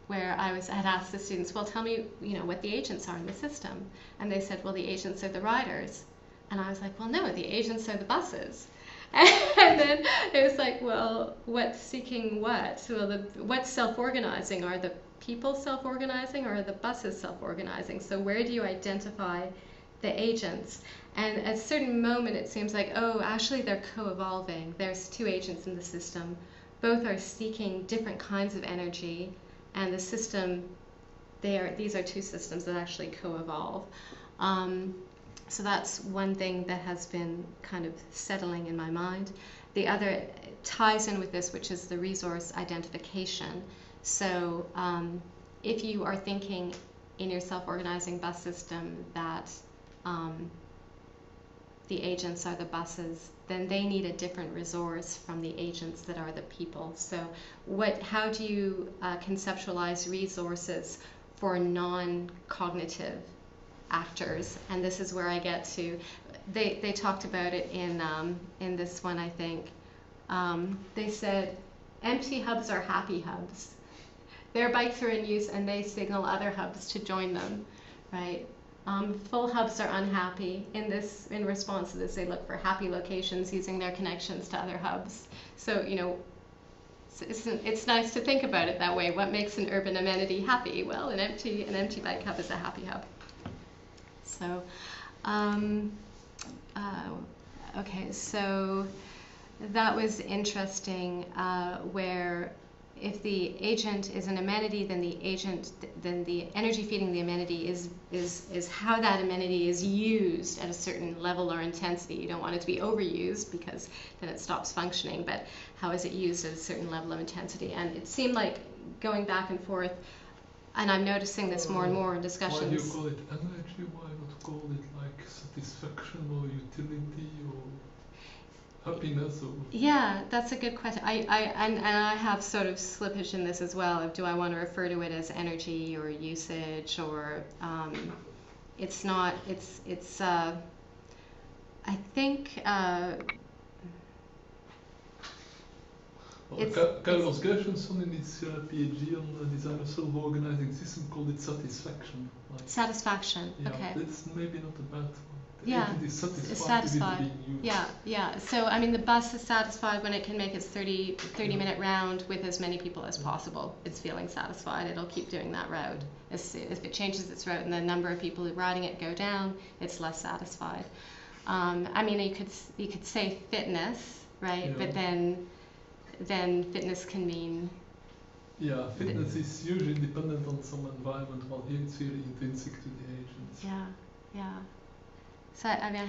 where I had asked the students, well, tell me, what the agents are in the system, and they said, well, the agents are the riders, and I was like, well, no, the agents are the buses. And then it was like, well, what's seeking what? Well, what's self-organizing? Are the people self-organizing, or are the buses self-organizing? So where do you identify the agents? And at a certain moment, it seems like, oh, actually they're co-evolving. There's two agents in the system. Both are seeking different kinds of energy, and the system, these are two systems that actually co-evolve. So that's one thing that has been kind of settling in my mind. The other ties in with this, which is the resource identification. So if you are thinking in your self-organizing bus system that the agents are the buses, then they need a different resource from the agents that are the people. So how do you conceptualize resources for non-cognitive actors? And this is where I get to, they talked about it in this one, I think. They said empty hubs are happy hubs. Their bikes are in use and they signal other hubs to join them, right? Full hubs are unhappy. In response to this, they look for happy locations using their connections to other hubs. So, it's nice to think about it that way. What makes an urban amenity happy? Well, an empty bike hub is a happy hub. So, okay, so that was interesting, where if the agent is an amenity, then the energy feeding the amenity is how that amenity is used at a certain level or intensity. You don't want it to be overused because then it stops functioning, but how is it used at a certain level of intensity? And it seemed like going back and forth, And I'm noticing this more and more in Why do discussions. you call it energy? Why not call it like satisfaction or utility or happiness? Or Yeah, that's a good question. And I have sort of slippage in this as well. Of do I want to refer to it as energy or usage or it's not. It's. I think. Carlos Gershenson in his PhD on the design of self-organizing system called it satisfaction. Like, satisfaction. yeah, Okay. that's maybe not a bad one. The Yeah, agent is satisfied, it's satisfied. With it being used. Yeah. So I mean, the bus is satisfied when it can make its 30-minute round with as many people as possible. It's feeling satisfied. It'll keep doing that route. If it changes its route and the number of people riding it go down, it's less satisfied. I mean, you could say fitness, right? Yeah. But then fitness can mean. Yeah, fitness is usually dependent on some environment, while here it's really intrinsic to the agents. Yeah. So I mean,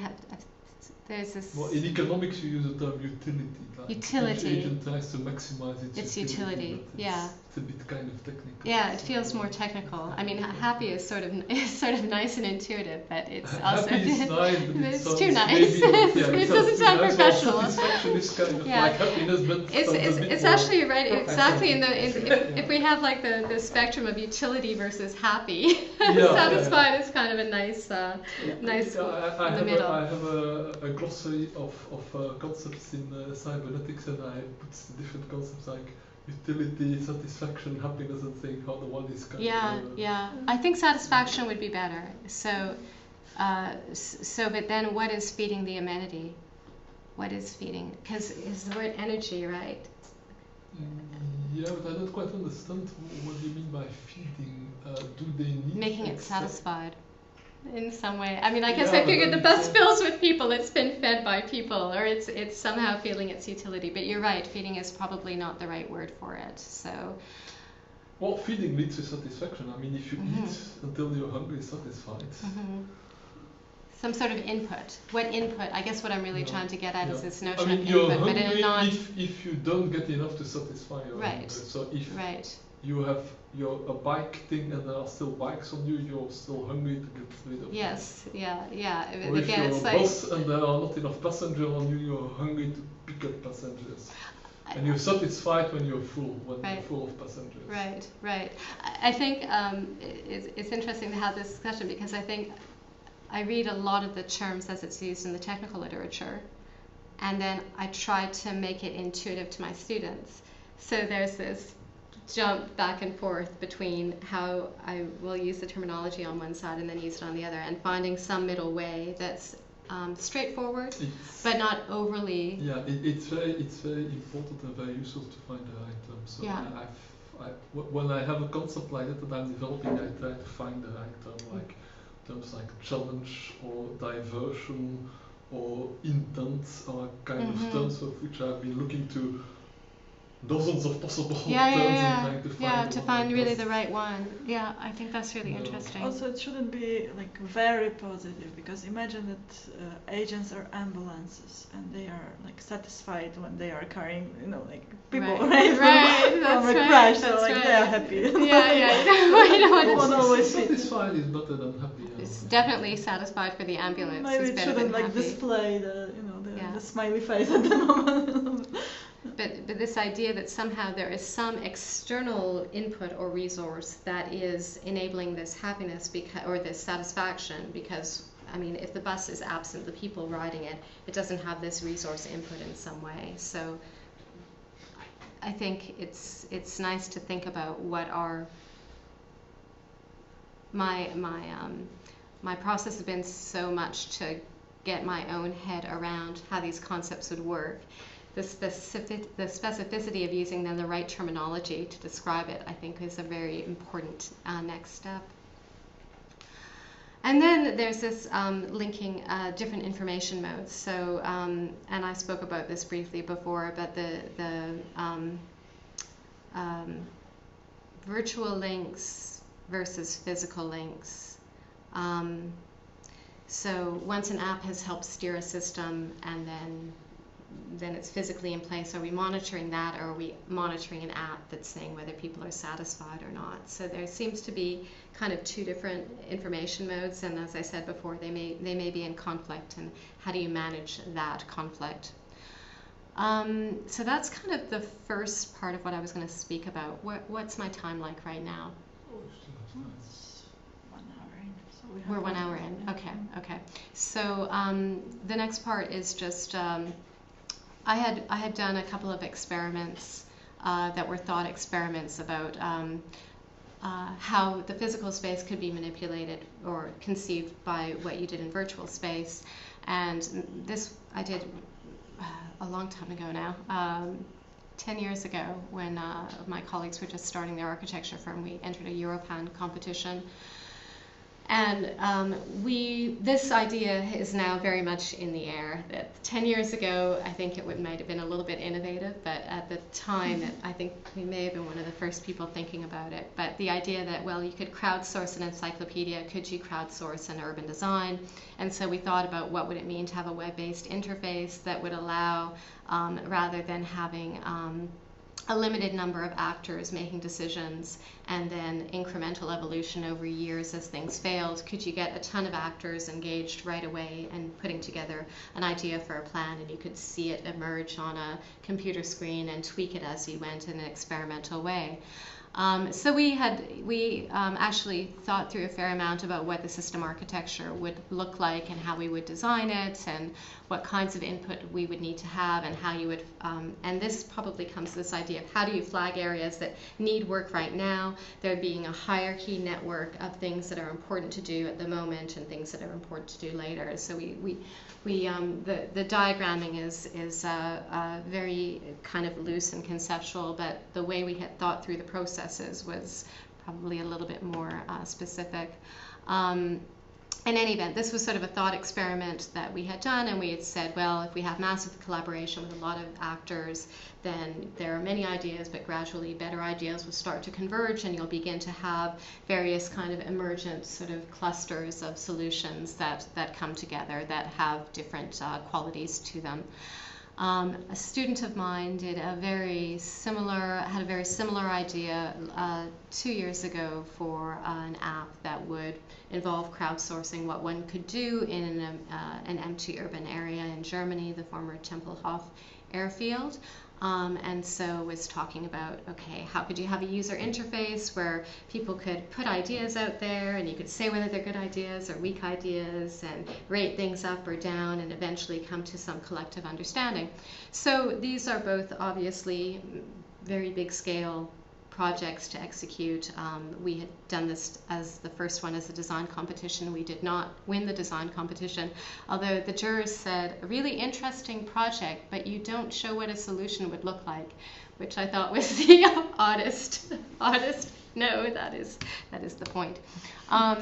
there's this. Well, in economics, you use the term utility. Like Utility. Each agent tries to maximize its utility. but Yeah. It's a bit kind of technical. Yeah, it feels more technical. I mean, happy is sort of nice and intuitive, but it's also happy is nice, but it's too nice. It doesn't sound professional. Well, satisfaction is kind of Yeah. like happiness, but It's actually right exactly professional. if we have like the spectrum of utility versus happy, Yeah, satisfied is kind of a nice nice I in the have middle. I have a glossary of concepts in cybernetics, and I put the different concepts like utility, satisfaction, happiness, and saying how the one is kind of. Yeah. I think satisfaction would be better. So, but then what is feeding the amenity? What is feeding? Because it's the word energy, right? Yeah, but I don't quite understand what you mean by feeding. Do they need Making it except- satisfied in some way. I mean, I guess Yeah, I figured but the bus fills with people. It's been fed by people, or it's somehow feeling its utility. But you're right, feeding is probably not the right word for it. So. Well, feeding leads to satisfaction. I mean, if you eat until you're hungry, satisfied. Some sort of input. What input? I guess what I'm really trying to get at is this notion I mean, of you're input, but in a hungry non. if you don't get enough to satisfy your hunger. So if you have a bike thing and there are still bikes on you, you're still hungry to get rid of Yes, them. yeah. Or if Again, you're it's a like. bus and there are not enough passengers on you, you're hungry to pick up passengers. And you're satisfied when you're full, when you're full of passengers. Right. I think it's interesting to have this discussion because I think I read a lot of the terms as it's used in the technical literature, and then I try to make it intuitive to my students. So there's this jump back and forth between how I will use the terminology on one side and then use it on the other, and finding some middle way that's straightforward, but not overly. Yeah, it's very important and very useful to find the right term. So when I have a concept like that I'm developing, I try to find the right term, like terms like challenge or diversion or intent are kind of terms of which I've been looking to dozens of possible terms and trying to find really the right one. Yeah, I think that's really interesting. Also, it shouldn't be like very positive, because imagine that agents are ambulances and they are like satisfied when they are carrying, like people from a crash, so like they are happy. Yeah. You don't want to always satisfied is better than happy. It's definitely satisfied for the ambulance. Maybe it shouldn't like display the smiley face at the moment. But this idea that somehow there is some external input or resource that is enabling this happiness or this satisfaction, because I mean, if the bus is absent, the people riding it, it doesn't have this resource input in some way. So I think it's nice to think about what are my process has been so much to get my own head around how these concepts would work. The specificity of using then the right terminology to describe it, I think, is a very important next step. And then there's this linking different information modes. So, and I spoke about this briefly before, but the virtual links versus physical links. So once an app has helped steer a system, and then then it's physically in place. Are we monitoring that, or are we monitoring an app that's saying whether people are satisfied or not? So there seems to be kind of two different information modes, and as I said before, they may be in conflict, and how do you manage that conflict? So that's kind of the first part of what I was going to speak about. What's my time like right now? It's 1 hour in. So We're 1 hour in. Okay. So the next part is just I had done a couple of experiments that were thought experiments about how the physical space could be manipulated or conceived by what you did in virtual space, and this I did a long time ago now. 10 years ago, when my colleagues were just starting their architecture firm, we entered a Europan competition. And this idea is now very much in the air. That 10 years ago, I think it might have been a little bit innovative, but at the time, I think we may have been one of the first people thinking about it. But the idea that, well, you could crowdsource an encyclopedia, could you crowdsource an urban design? And so we thought about what would it mean to have a web-based interface that would allow, rather than having a limited number of actors making decisions and then incremental evolution over years as things failed, could you get a ton of actors engaged right away and putting together an idea for a plan, and you could see it emerge on a computer screen and tweak it as you went in an experimental way. So we actually thought through a fair amount about what the system architecture would look like and how we would design it and what kinds of input we would need to have and how you would, and this probably comes to this idea of how do you flag areas that need work right now, there being a hierarchy network of things that are important to do at the moment and things that are important to do later. So the diagramming is very kind of loose and conceptual, but the way we had thought through the processes was probably a little bit more specific. In any event, this was sort of a thought experiment that we had done, and we had said, well, if we have massive collaboration with a lot of actors, then there are many ideas, but gradually better ideas will start to converge, and you'll begin to have various kind of emergent sort of clusters of solutions that come together that have different qualities to them. A student of mine had a very similar idea 2 years ago for an app that would involve crowdsourcing what one could do in an empty urban area in Germany, the former Tempelhof airfield. And so was talking about, okay, how could you have a user interface where people could put ideas out there and you could say whether they're good ideas or weak ideas and rate things up or down and eventually come to some collective understanding. So these are both obviously very big scale projects to execute. We had done this as the first one as a design competition. We did not win the design competition, although the jurors said, a really interesting project, but you don't show what a solution would look like, which I thought was the oddest. No, that is the point. I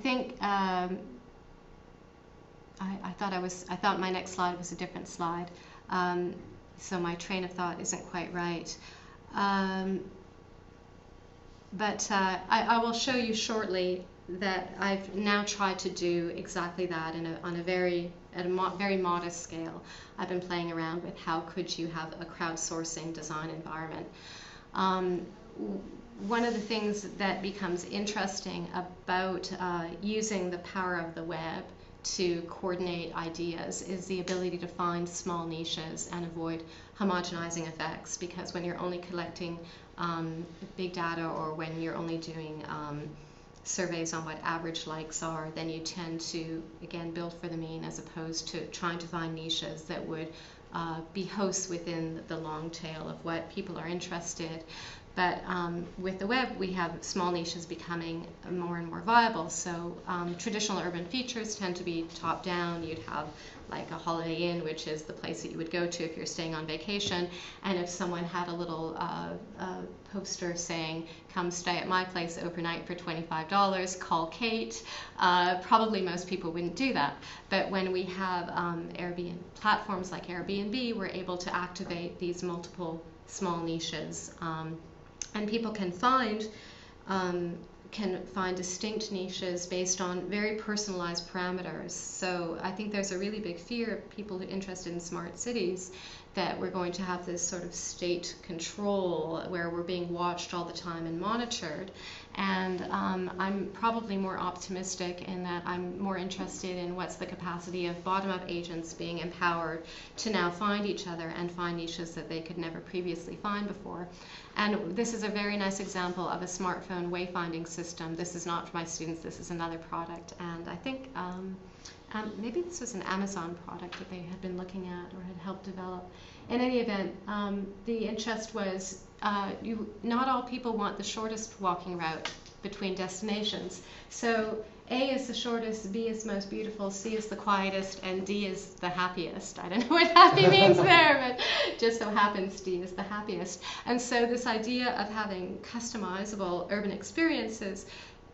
think I thought my next slide was a different slide. So my train of thought isn't quite right. But I will show you shortly that I've now tried to do exactly that on a very modest scale. I've been playing around with how could you have a crowdsourcing design environment. One of the things that becomes interesting about using the power of the web to coordinate ideas is the ability to find small niches and avoid homogenizing effects, because when you're only collecting big data or when you're only doing surveys on what average likes are, then you tend to, again, build for the mean as opposed to trying to find niches that would be hosts within the long tail of what people are interested. But with the web, we have small niches becoming more and more viable. So traditional urban features tend to be top-down. You'd have like a Holiday Inn, which is the place that you would go to if you're staying on vacation. And if someone had a little poster saying, come stay at my place overnight for $25, call Kate, probably most people wouldn't do that. But when we have Airbnb platforms like Airbnb, we're able to activate these multiple small niches. And people can find can find distinct niches based on very personalized parameters. So I think there's a really big fear of people who are interested in smart cities that we're going to have this sort of state control where we're being watched all the time and monitored. And I'm probably more optimistic in that I'm more interested in what's the capacity of bottom-up agents being empowered to now find each other and find niches that they could never previously find before. And this is a very nice example of a smartphone wayfinding system. This is not for my students, this is another product. And I think maybe this was an Amazon product that they had been looking at or had helped develop. In any event, the interest was not all people want the shortest walking route between destinations. So A is the shortest, B is the most beautiful, C is the quietest, and D is the happiest. I don't know what happy means there, but just so happens D is the happiest. And so this idea of having customizable urban experiences,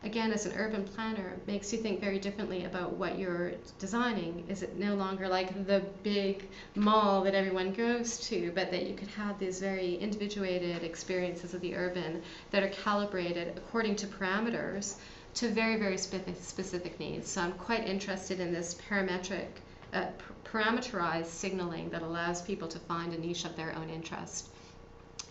again, as an urban planner, makes you think very differently about what you're designing. Is it no longer like the big mall that everyone goes to, but that you could have these very individuated experiences of the urban that are calibrated according to parameters to very, very specific needs. So I'm quite interested in this parameterized signaling that allows people to find a niche of their own interest.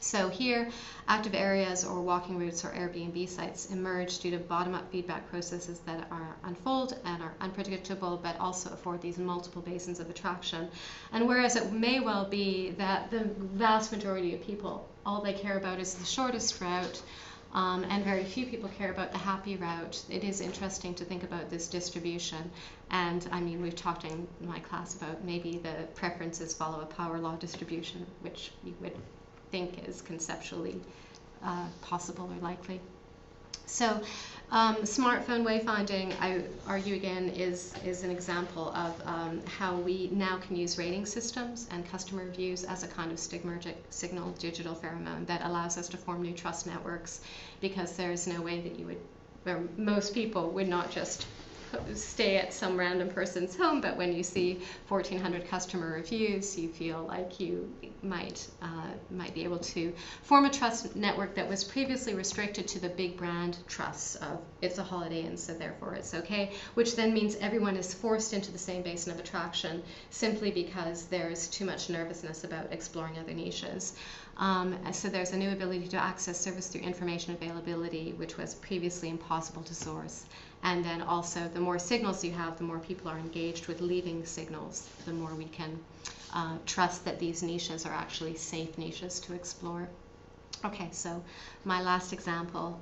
So here, active areas or walking routes or Airbnb sites emerge due to bottom-up feedback processes that are unfold and are unpredictable, but also afford these multiple basins of attraction. And whereas it may well be that the vast majority of people, all they care about is the shortest route, and very few people care about the happy route, it is interesting to think about this distribution. And I mean, we've talked in my class about maybe the preferences follow a power law distribution, which you would think is conceptually possible or likely. So smartphone wayfinding, I argue again, is an example of how we now can use rating systems and customer reviews as a kind of stigmergic signal digital pheromone that allows us to form new trust networks, because there's no way that you would, or most people would not just stay at some random person's home, but when you see 1,400 customer reviews, you feel like you might be able to form a trust network that was previously restricted to the big brand trusts of it's a Holiday Inn, so therefore it's okay, which then means everyone is forced into the same basin of attraction simply because there's too much nervousness about exploring other niches. So there's a new ability to access service through information availability, which was previously impossible to source. And then also, the more signals you have, the more people are engaged with leaving signals, the more we can trust that these niches are actually safe niches to explore. Okay, so my last example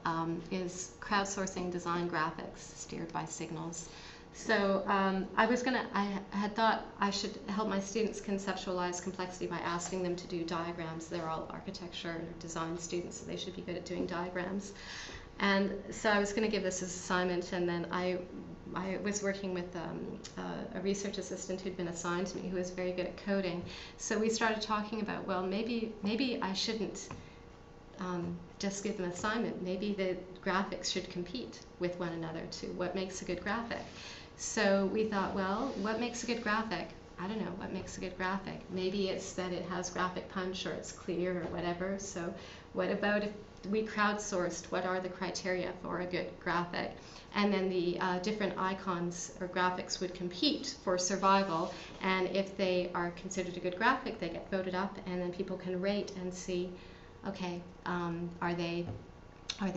is crowdsourcing design graphics steered by signals. So I had thought I should help my students conceptualize complexity by asking them to do diagrams. They're all architecture or design students, so they should be good at doing diagrams. And so I was going to give this as an assignment, and then I was working with a research assistant who'd been assigned to me who was very good at coding. So we started talking about, well, maybe I shouldn't just give them an assignment. Maybe the graphics should compete with one another to what makes a good graphic. So we thought, well, what makes a good graphic? I don't know, what makes a good graphic? Maybe it's that it has graphic punch or it's clear or whatever. So what about if we crowdsourced what are the criteria for a good graphic? And then the different icons or graphics would compete for survival. And if they are considered a good graphic, they get voted up, and then people can rate and see, okay, are they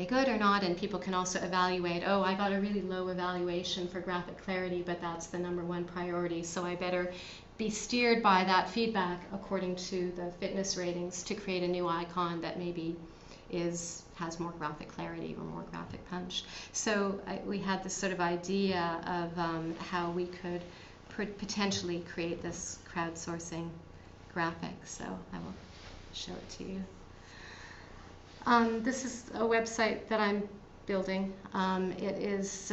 good or not? And people can also evaluate, oh, I got a really low evaluation for graphic clarity, but that's the #1 priority, so I better be steered by that feedback according to the fitness ratings to create a new icon that maybe has more graphic clarity or more graphic punch. So we had this sort of idea of how we could potentially create this crowdsourcing graphic. So I will show it to you. This is a website that I'm building. It is,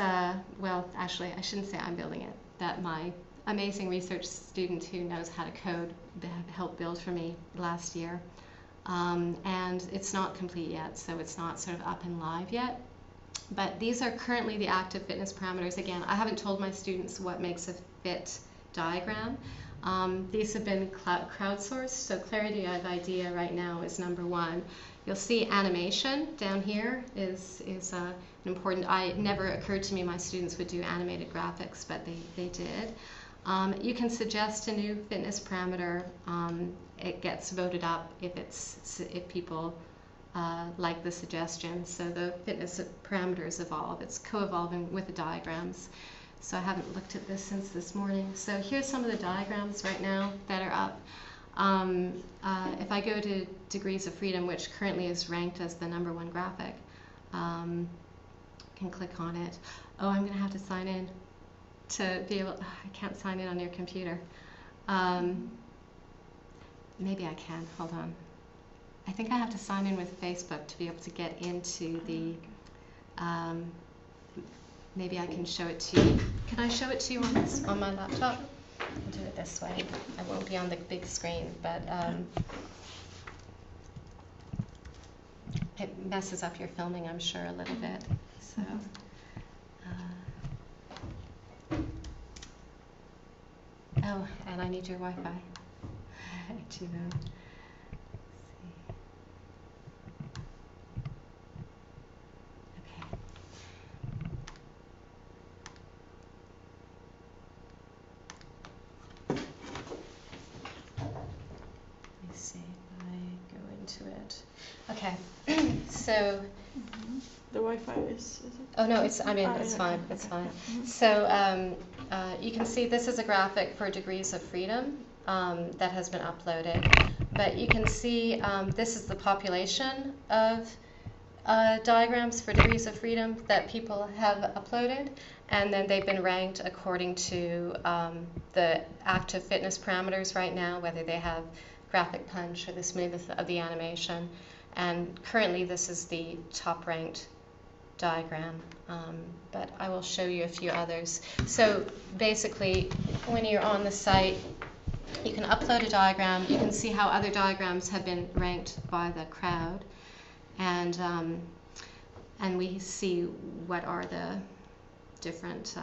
well, actually, I shouldn't say I'm building it, that my amazing research student who knows how to code helped build for me last year. And it's not complete yet, so it's not sort of up and live yet. But these are currently the active fitness parameters. Again, I haven't told my students what makes a fit diagram. These have been crowdsourced, so clarity of idea right now is number one. You'll see animation down here is an important. It never occurred to me my students would do animated graphics, but they did. You can suggest a new fitness parameter. It gets voted up if people like the suggestion. So the fitness parameters evolve. It's co-evolving with the diagrams. So I haven't looked at this since this morning. So here's some of the diagrams right now that are up. If I go to degrees of freedom, which currently is ranked as the number one graphic, can click on it. Oh, I'm going to have to sign in to be able. I can't sign in on your computer. Maybe I can. Hold on. I think I have to sign in with Facebook to be able to get into the. Maybe I can show it to you. Can I show it to you on my laptop? I'll do it this way. I won't be on the big screen, but it messes up your filming, I'm sure, a little bit. So, oh, and I need your Wi-Fi to see. Okay, so the Wi-Fi is it? Oh no, it's fine. It's fine. So you can see this is a graphic for degrees of freedom that has been uploaded, but you can see this is the population of diagrams for degrees of freedom that people have uploaded, and then they've been ranked according to the active fitness parameters right now, whether they have graphic punch or the smoothness of the animation. And currently this is the top ranked diagram, but I will show you a few others. So basically when you're on the site, you can upload a diagram, you can see how other diagrams have been ranked by the crowd, and we see what are the different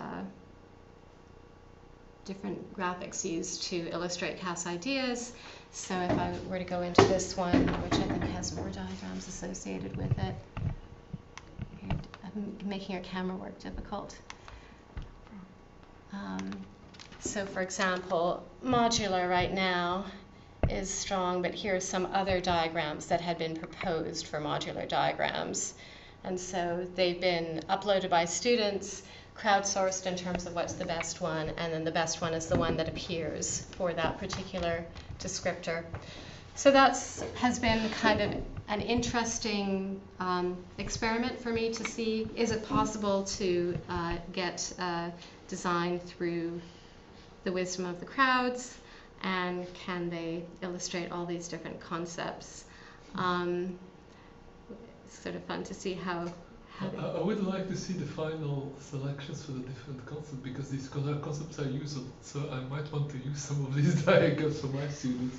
graphics used to illustrate CAS ideas. So if I were to go into this one, which I think has more diagrams associated with it, I'm making your camera work difficult. So for example, modular right now is strong, but here are some other diagrams that had been proposed for modular diagrams. And so they've been uploaded by students, crowdsourced in terms of what's the best one, and then the best one is the one that appears for that particular descriptor. So has been kind of an interesting experiment for me to see, is it possible to get design through the wisdom of the crowds, and can they illustrate all these different concepts? It's sort of fun to see how I would like to see the final selections for the different concepts, because these concepts are useful, so I might want to use some of these diagrams for my students.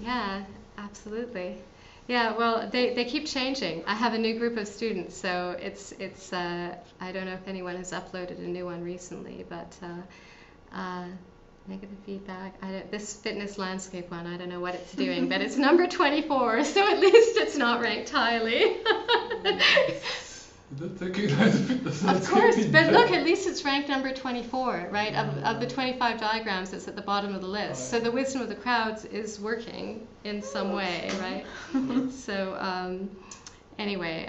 Yeah, absolutely. Yeah, well, they keep changing. I have a new group of students, so it's I don't know if anyone has uploaded a new one recently, but negative feedback. This fitness landscape one, I don't know what it's doing, but it's number 24, so at least it's not ranked highly. Of course, but look, at least it's ranked number 24, right? Of the 25 diagrams, it's at the bottom of the list. So the wisdom of the crowds is working in some way, right? So anyway,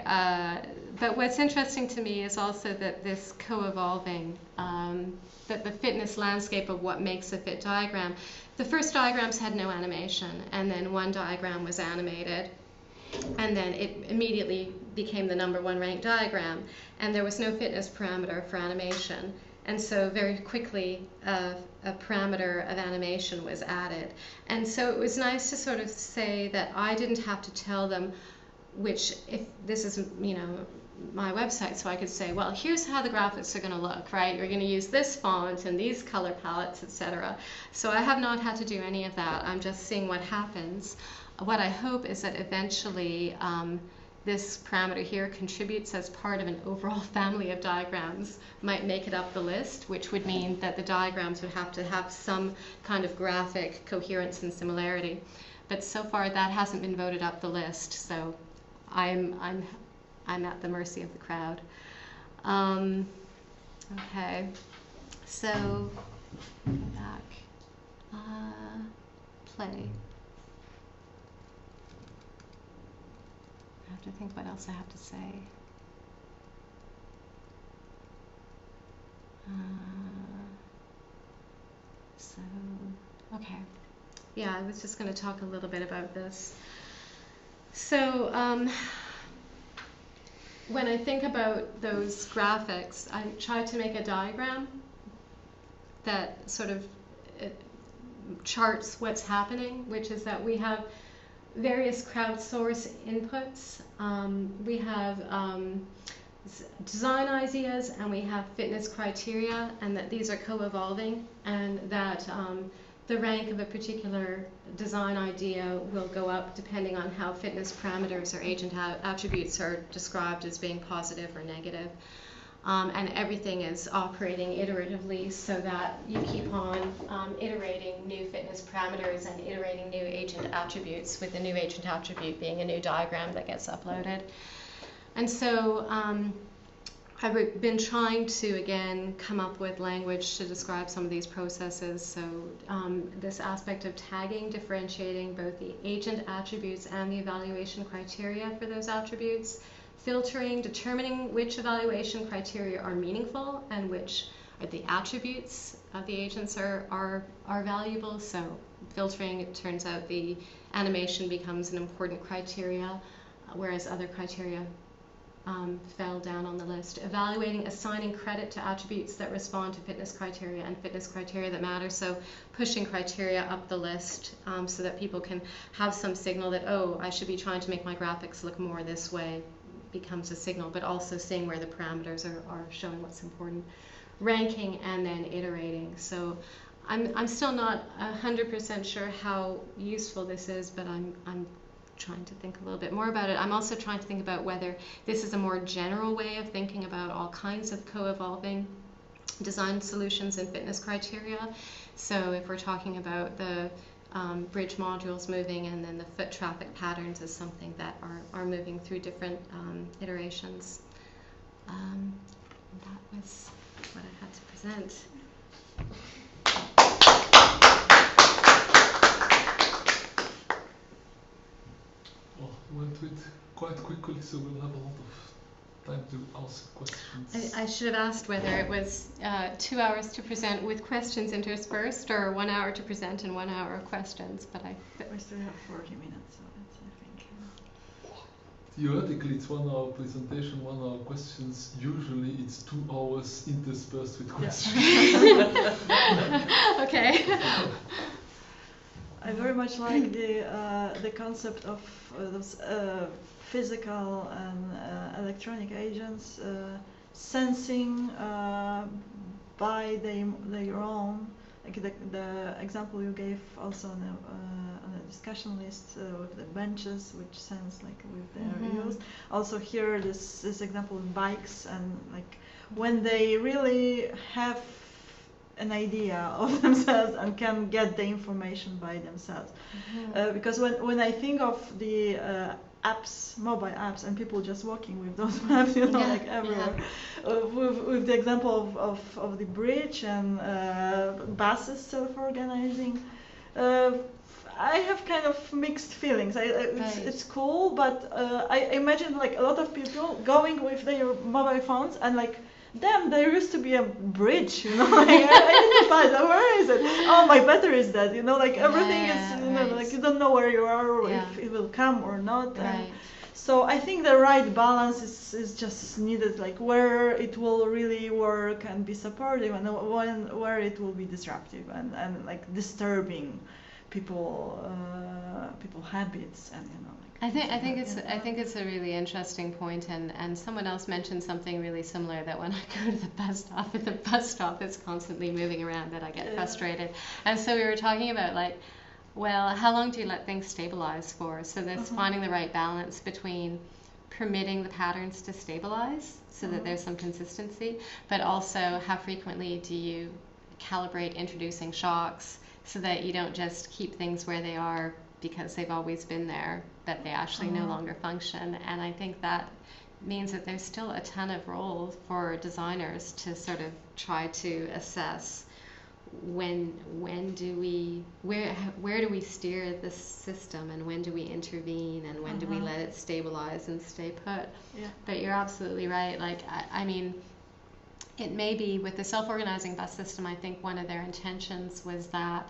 but what's interesting to me is also that this co-evolving, that the fitness landscape of what makes a fit diagram. The first diagrams had no animation, and then one diagram was animated, and then it immediately became the number one ranked diagram, and there was no fitness parameter for animation, and so very quickly a parameter of animation was added. And so it was nice to sort of say that I didn't have to tell them which, if this is, you know, my website, so I could say, well, here's how the graphics are going to look, right? You're going to use this font and these color palettes, etc. So I have not had to do any of that. I'm just seeing what happens. What I hope is that eventually this parameter here contributes as part of an overall family of diagrams might make it up the list, which would mean that the diagrams would have to have some kind of graphic coherence and similarity. But so far that hasn't been voted up the list, so I'm at the mercy of the crowd. Okay, so go back. Play. I have to think what else I have to say. Okay. Yeah, I was just going to talk a little bit about this. So, when I think about those graphics, I try to make a diagram that sort of charts what's happening, which is that we have various crowdsource inputs. We have design ideas and we have fitness criteria, and that these are co-evolving, and that the rank of a particular design idea will go up depending on how fitness parameters or agent attributes are described as being positive or negative. And everything is operating iteratively so that you keep on iterating new fitness parameters and iterating new agent attributes, with the new agent attribute being a new diagram that gets uploaded. And so I've been trying to, again, come up with language to describe some of these processes. So this aspect of tagging, differentiating both the agent attributes and the evaluation criteria for those attributes, filtering, determining which evaluation criteria are meaningful and which are the attributes of the agents are valuable. So filtering, it turns out the animation becomes an important criteria, whereas other criteria fell down on the list. Evaluating, assigning credit to attributes that respond to fitness criteria and fitness criteria that matter. So pushing criteria up the list so that people can have some signal that, oh, I should be trying to make my graphics look more this way, becomes a signal, but also seeing where the parameters are showing what's important. Ranking and then iterating. So I'm still not 100% sure how useful this is, but I'm trying to think a little bit more about it. I'm also trying to think about whether this is a more general way of thinking about all kinds of co-evolving design solutions and fitness criteria. So if we're talking about the bridge modules moving, and then the foot traffic patterns is something that are moving through different iterations. That was what I had to present. Well, we went through it quite quickly, so we'll have a lot of time to ask questions. I should have asked whether it was 2 hours to present with questions interspersed, or 1 hour to present and 1 hour of questions, but we still have 40 minutes, so that's, I think. Theoretically, it's 1 hour presentation, 1 hour questions. Usually, it's 2 hours interspersed with questions. Okay. I very much like the concept of those physical and electronic agents sensing by their own. Like the example you gave also on a discussion list with the benches, which sense like with their use. Also here, this example with bikes, and like when they really have an idea of themselves and can get the information by themselves. Because when I think of the apps, mobile apps, and people just walking with those maps, you know, like everywhere. With the example of the bridge and buses self-organizing, I have kind of mixed feelings. It's cool, but I imagine like a lot of people going with their mobile phones and like, damn, there used to be a bridge, you know, like, I didn't find it, where is it? Oh, my battery is dead, you know, like everything is, you know, like you don't know where you are, or if it will come or not. And so I think the right balance is just needed, like where it will really work and be supportive, and where it will be disruptive and like disturbing people habits, and you know. I think it's a really interesting point, and someone else mentioned something really similar, that when I go to the bus stop is constantly moving around, that I get frustrated. And so we were talking about like, well, how long do you let things stabilize for? So that's finding the right balance between permitting the patterns to stabilize so that there's some consistency, but also how frequently do you calibrate introducing shocks so that you don't just keep things where they are because they've always been there, but they actually no longer function. And I think that means that there's still a ton of role for designers to sort of try to assess when do we where do we steer the system, and when do we intervene, and when do we let it stabilize and stay put. But you're absolutely right. Like I mean, it may be with the self-organizing bus system, I think one of their intentions was that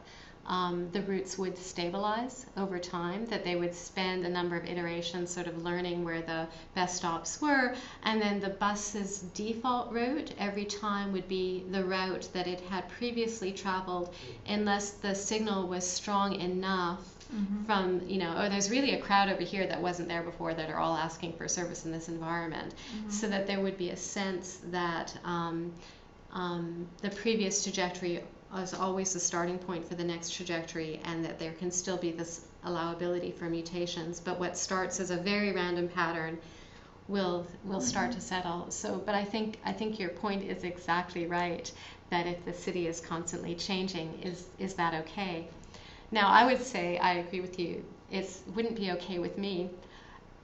the routes would stabilize over time, that they would spend a number of iterations sort of learning where the best stops were, and then the bus's default route every time would be the route that it had previously traveled, unless the signal was strong enough from, you know, oh, there's really a crowd over here that wasn't there before that are all asking for service in this environment, so that there would be a sense that the previous trajectory is always the starting point for the next trajectory, and that there can still be this allowability for mutations, but what starts as a very random pattern will start to settle. So, but I think your point is exactly right, that if the city is constantly changing, is that okay? Now, I would say I agree with you. It wouldn't be okay with me.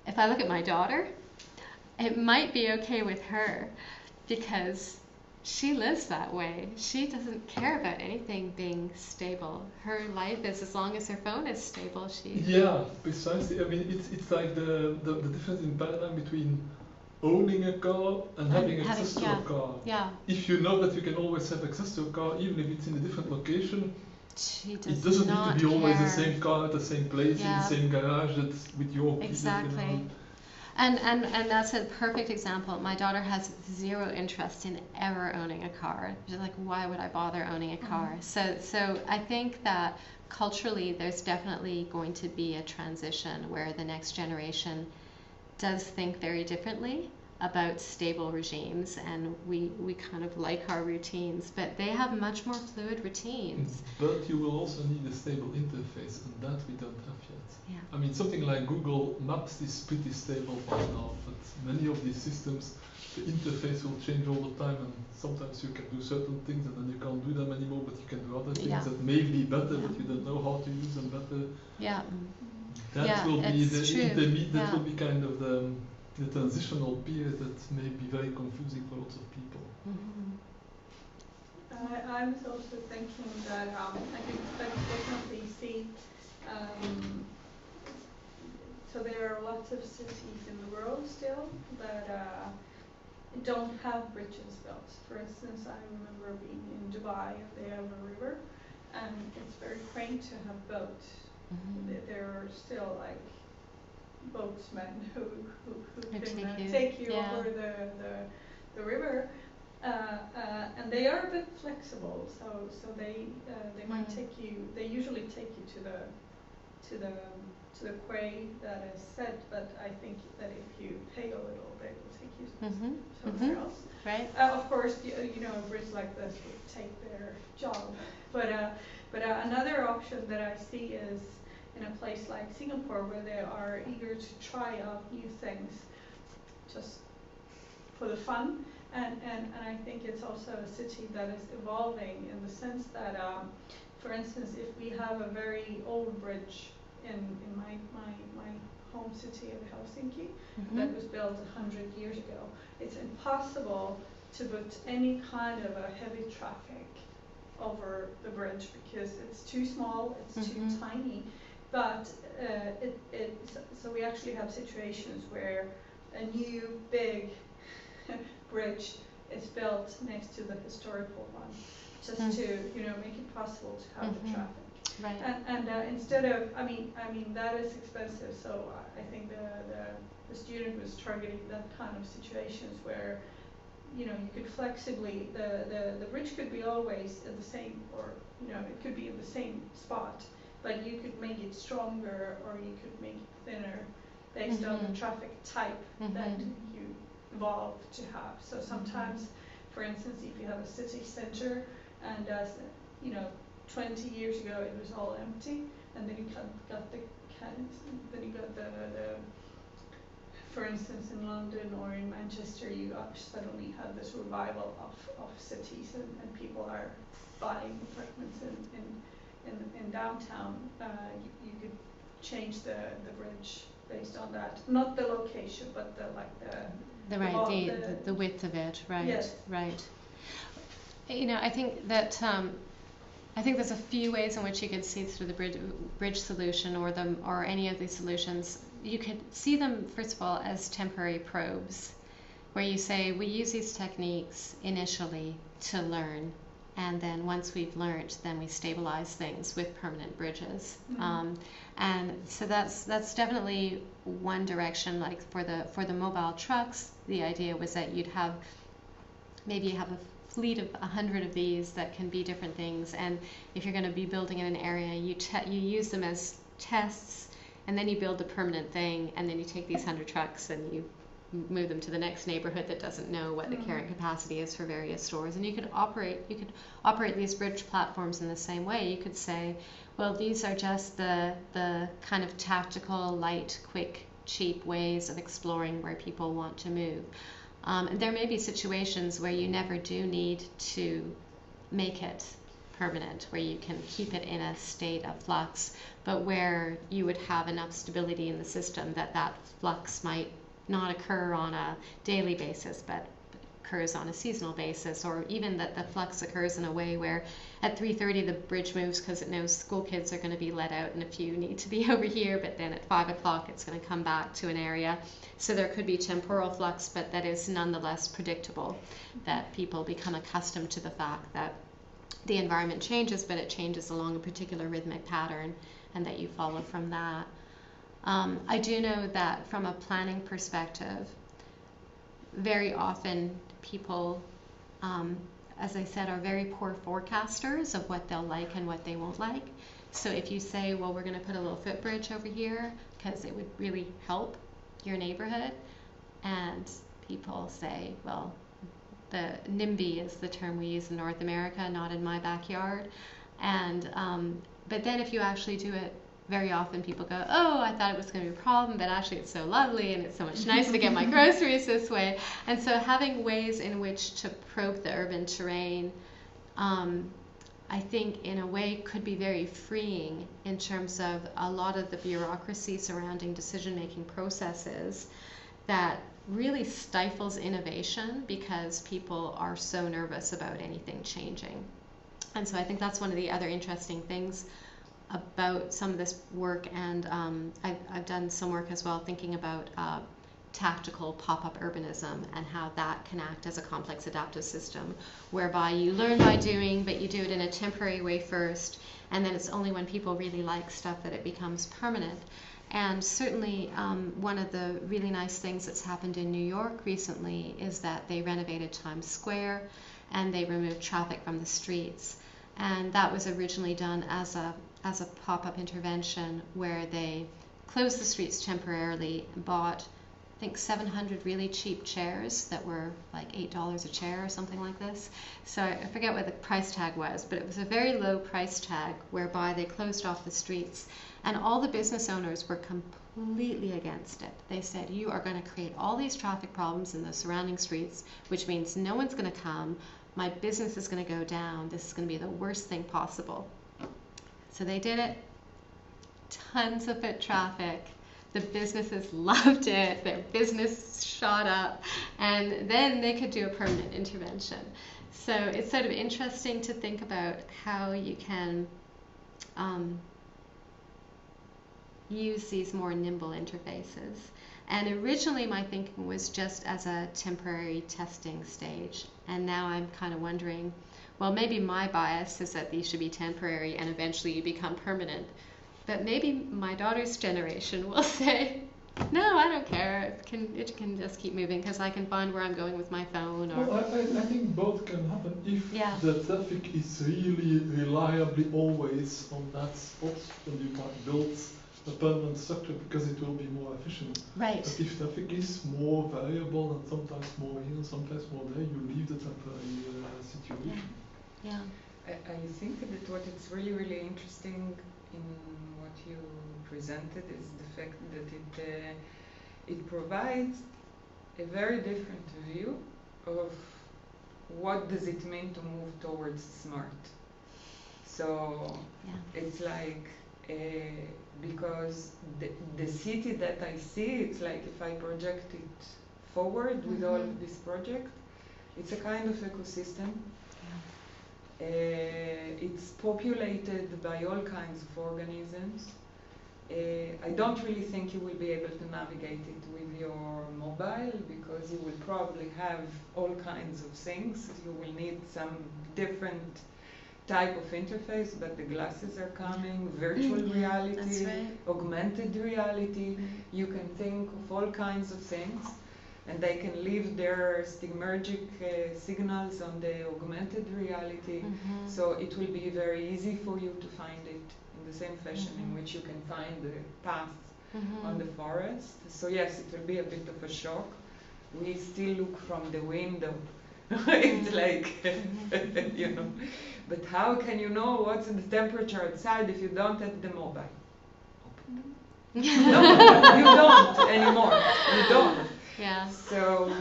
If I look at my daughter, it might be okay with her because she lives that way. She doesn't care about anything being stable. Her life is, as long as her phone is stable, she... Yeah, precisely. I mean, it's like the difference in paradigm between owning a car and having access to a car. Yeah. If you know that you can always have access to a car, even if it's in a different location, it doesn't need to be always the same car at the same place, in the same garage, that's with your people. Exactly. You know. And that's a perfect example. My daughter has zero interest in ever owning a car. She's like, why would I bother owning a car? So I think that culturally there's definitely going to be a transition where the next generation does think very differently about stable regimes, and we kind of like our routines, but they have much more fluid routines. But you will also need a stable interface, and that we don't have yet. Yeah. I mean, something like Google Maps is pretty stable by now, but many of these systems, the interface will change all the time, and sometimes you can do certain things and then you can't do them anymore, but you can do other things that may be better, but you don't know how to use them better. Yeah. That will be the intermediate, that will be kind of the transitional period that may be very confusing for lots of people. I was also thinking that I could definitely see, so there are lots of cities in the world still that don't have bridges built. For instance, I remember being in Dubai, and they have a river, and it's very quaint to have boats. There are still like boatsmen who can take you over the river, and they are a bit flexible. So they might take you. They usually take you to the quay that is set. But I think that if you pay a little, they will take you somewhere else. Right. Of course, you know, a bridge like this would take their job. But another option that I see is in a place like Singapore, where they are eager to try out new things just for the fun, and I think it's also a city that is evolving in the sense that, for instance, if we have a very old bridge in my home city of Helsinki that was built 100 years ago, it's impossible to put any kind of a heavy traffic over the bridge because it's too small, it's too tiny. But so we actually have situations where a new big bridge is built next to the historical one, just to make it possible to have the traffic. Right. And instead of, I mean that is expensive. So I think the student was targeting that kind of situations where you could flexibly the bridge could be always in the same, or it could be in the same spot. But you could make it stronger, or you could make it thinner based on the traffic type that you evolve to have. So sometimes, for instance, if you have a city center and 20 years ago it was all empty, and then you got the for instance, in London or in Manchester, you suddenly have this revival of cities, and people are buying apartments in downtown. You could change the bridge based on that, not the location, but the width of it, right? Yes. Right. You know, I think that I think there's a few ways in which you could see through the bridge solution or any of these solutions. You could see them, first of all, as temporary probes, where you say, we use these techniques initially to learn, and then once we've learned, then we stabilize things with permanent bridges. Mm-hmm. And so that's definitely one direction. Like for the mobile trucks, the idea was that you'd have maybe a fleet of 100 of these that can be different things, and if you're going to be building in an area, you use them as tests, and then you build the permanent thing, and then you take these 100 trucks and you move them to the next neighborhood that doesn't know what the carrying capacity is for various stores. And you could operate these bridge platforms in the same way. You could say, well, these are just the kind of tactical, light, quick, cheap ways of exploring where people want to move. There may be situations where you never do need to make it permanent, where you can keep it in a state of flux, but where you would have enough stability in the system that flux might not occur on a daily basis, but occurs on a seasonal basis, or even that the flux occurs in a way where at 3:30 the bridge moves because it knows school kids are going to be let out and a few need to be over here, but then at 5 o'clock it's going to come back to an area. So there could be temporal flux, but that is nonetheless predictable, that people become accustomed to the fact that the environment changes, but it changes along a particular rhythmic pattern, and that you follow from that. I do know that from a planning perspective, very often people, as I said, are very poor forecasters of what they'll like and what they won't like. So if you say, well, we're going to put a little footbridge over here because it would really help your neighborhood, and people say, well, the NIMBY is the term we use in North America, not in my backyard. And but then if you actually do it, very often people go, oh, I thought it was going to be a problem, but actually it's so lovely and it's so much nicer to get my groceries this way. And so having ways in which to probe the urban terrain, I think in a way could be very freeing in terms of a lot of the bureaucracy surrounding decision-making processes that really stifles innovation because people are so nervous about anything changing. And so I think that's one of the other interesting things about some of this work, and I've done some work as well thinking about tactical pop-up urbanism and how that can act as a complex adaptive system, whereby you learn by doing, but you do it in a temporary way first, and then it's only when people really like stuff that it becomes permanent. And certainly one of the really nice things that's happened in New York recently is that they renovated Times Square and they removed traffic from the streets. And that was originally done as a pop-up intervention where they closed the streets temporarily and bought, I think, 700 really cheap chairs that were like $8 a chair or something like this. So I forget what the price tag was, but it was a very low price tag whereby they closed off the streets. And all the business owners were completely against it. They said, you are going to create all these traffic problems in the surrounding streets, which means no one's going to come. My business is going to go down. This is going to be the worst thing possible. So they did it. Tons of foot traffic. The businesses loved it. Their business shot up. And then they could do a permanent intervention. So it's sort of interesting to think about how you can use these more nimble interfaces. And originally my thinking was just as a temporary testing stage. And now I'm kind of wondering, well, maybe my bias is that these should be temporary and eventually you become permanent. But maybe my daughter's generation will say, no, I don't care. It can just keep moving because I can find where I'm going with my phone. Or... Well, I think both can happen if the traffic is really reliably always on that spot, then you can build a permanent structure because it will be more efficient. Right. But if traffic is more variable and sometimes more here, sometimes more there, you leave the temporary situation. Yeah. I think that what is really, really interesting in what you presented is the fact that it provides a very different view of what does it mean to move towards smart. So it's like, because the city that I see, it's like if I project it forward with all of this project, it's a kind of ecosystem. It's populated by all kinds of organisms. I don't really think you will be able to navigate it with your mobile, because you will probably have all kinds of things. You will need some different type of interface, but the glasses are coming, virtual reality, augmented reality. You can think of all kinds of things, and they can leave their stigmergic signals on the augmented reality. So it will be very easy for you to find it in the same fashion in which you can find the path on the forest. So yes, it will be a bit of a shock. We still look from the window. It's like, you know, but how can you know what's in the temperature outside if you don't have the mobile? No, you don't anymore. You don't. Yeah. So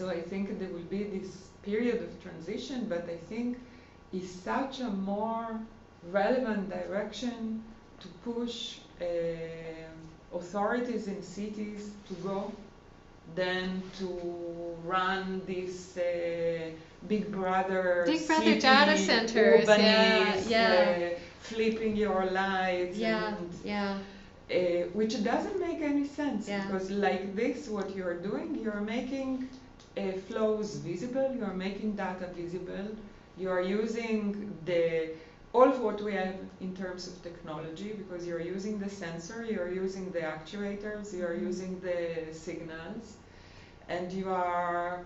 I think there will be this period of transition, but I think it's such a more relevant direction to push authorities in cities to go than to run this big brother city data centers, flipping your lights, which doesn't make any sense, because like this, what you're doing, you're making flows visible, you're making data visible, you are using all of what we have in terms of technology, because you're using the sensor, you're using the actuators, you're using the signals, and you are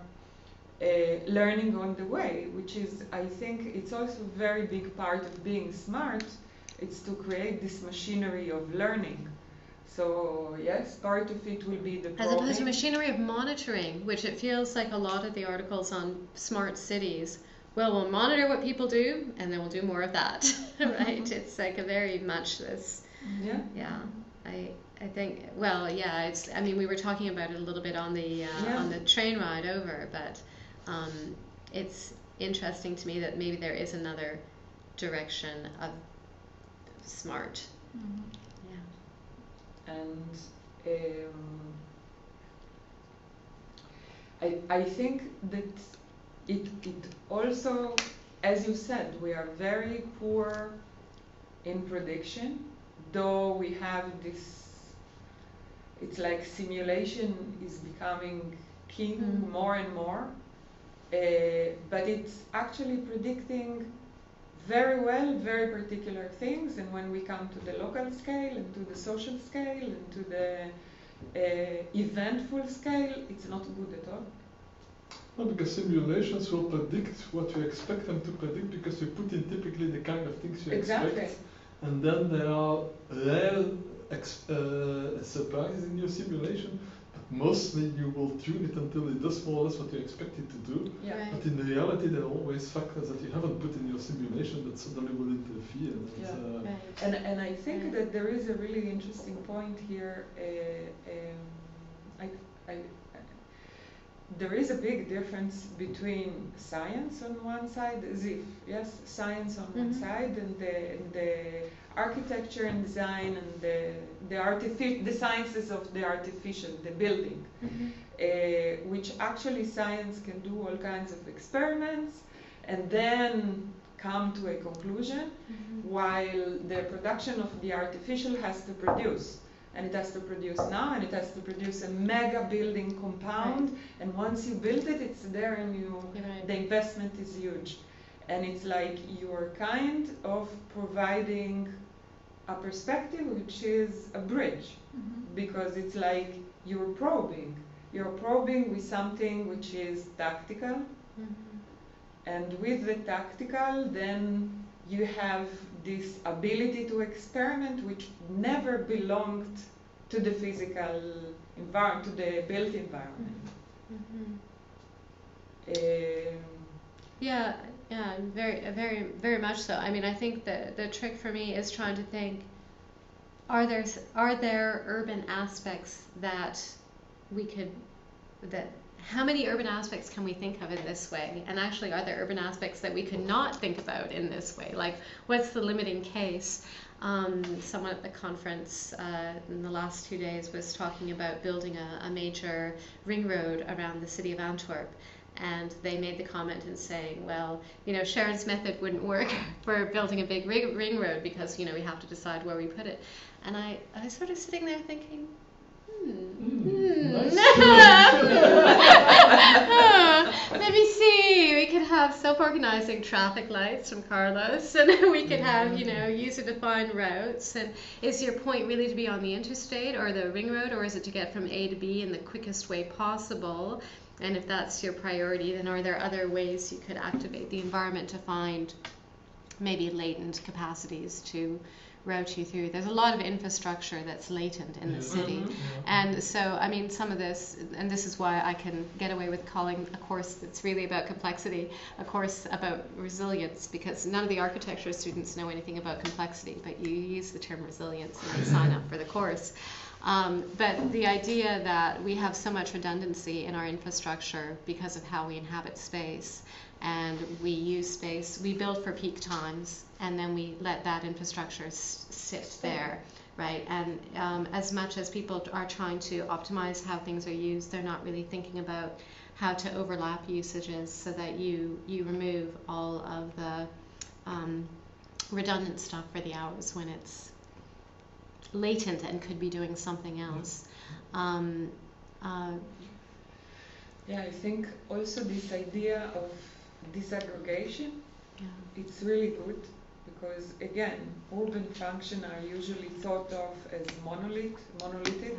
learning on the way, which is, I think, it's also a very big part of being smart. It's to create this machinery of learning. So yes, part of it will be the as opposed to machinery of monitoring, which it feels like a lot of the articles on smart cities. Well, we'll monitor what people do, and then we'll do more of that, right? It's like a very much this. Yeah. I think. Well, yeah. It's. I mean, we were talking about it a little bit on the train ride over, but it's interesting to me that maybe there is another direction of smart. And I think that it also, as you said, we are very poor in prediction, though we have this, it's like simulation is becoming king more and more, but it's actually predicting very well, very particular things, and when we come to the local scale and to the social scale and to the eventful scale, it's not good at all. No, because simulations will predict what you expect them to predict, because you put in typically the kind of things you expect, and then there are rare surprises in your simulation. Mostly you will tune it until it does more or less what you expect it to do. But in reality there are always factors that you haven't put in your simulation that suddenly will interfere. And I think that there is a really interesting point here. There is a big difference between science on one side, science on one side, and the architecture and design and the sciences of the artificial, the building, which actually science can do all kinds of experiments and then come to a conclusion, while the production of the artificial has to produce. And it has to produce now, and it has to produce a mega building compound, and once you build it, it's there, and the investment is huge. And it's like you're kind of providing a perspective which is a bridge, because it's like you're probing with something which is tactical, and with the tactical, then you have this ability to experiment which never belonged to the physical environment, to the built environment. Very much so. I mean, I think the trick for me is trying to think, are there urban aspects that we could, that how many urban aspects can we think of in this way? And actually, are there urban aspects that we could not think about in this way? Like, what's the limiting case? Someone at the conference in the last 2 days was talking about building a major ring road around the city of Antwerp. And they made the comment in saying, well, you know, Sharon's method wouldn't work for building a big ring road because, you know, we have to decide where we put it. And I was sort of sitting there thinking, let me see, we could have self-organizing traffic lights from Carlos, and we could have, you know, user-defined routes. And is your point really to be on the interstate or the ring road, or is it to get from A to B in the quickest way possible? And if that's your priority, then are there other ways you could activate the environment to find maybe latent capacities to route you through? There's a lot of infrastructure that's latent in the city. And so, I mean, some of this, and this is why I can get away with calling a course that's really about complexity a course about resilience, because none of the architecture students know anything about complexity, but you use the term resilience and you sign up for the course. But the idea that we have so much redundancy in our infrastructure because of how we inhabit space, and we use space, we build for peak times, and then we let that infrastructure sit there, right? And as much as people are trying to optimize how things are used, they're not really thinking about how to overlap usages so that you remove all of the redundant stuff for the hours when it's latent and could be doing something else. Yeah, I think also this idea of disaggregation, it's really good, because again, urban functions are usually thought of as monolithic,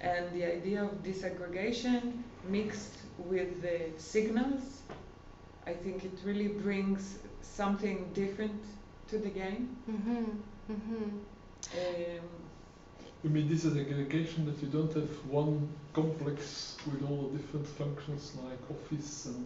and the idea of disaggregation mixed with the signals, I think it really brings something different to the game. You mean this is aggregation, that you don't have one complex with all the different functions like office and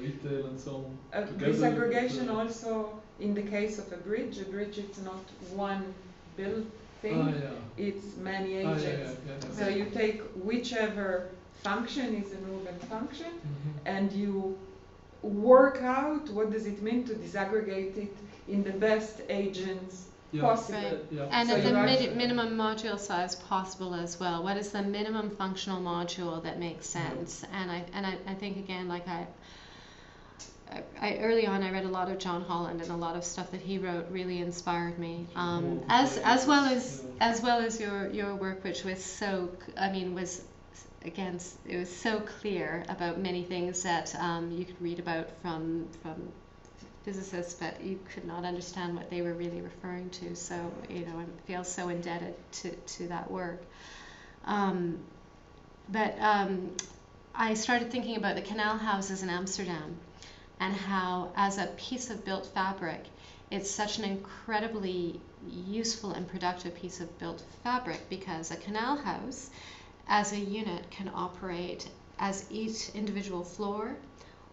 retail and so on together? Disaggregation also in the case of a bridge is not one built thing, it's many agents. So you take whichever function is an urban function and you work out what does it mean to disaggregate it in the best agents possible. Right. And so at the minimum module size possible as well. What is the minimum functional module that makes sense? And I think again, like I early on I read a lot of John Holland, and a lot of stuff that he wrote really inspired me. As well as your work, which was so, I mean, was again, it was so clear about many things that you could read about from physicists, but you could not understand what they were really referring to. So, you know, I feel so indebted to that work. But I started thinking about the canal houses in Amsterdam, and how, as a piece of built fabric, it's such an incredibly useful and productive piece of built fabric, because a canal house as a unit can operate as each individual floor,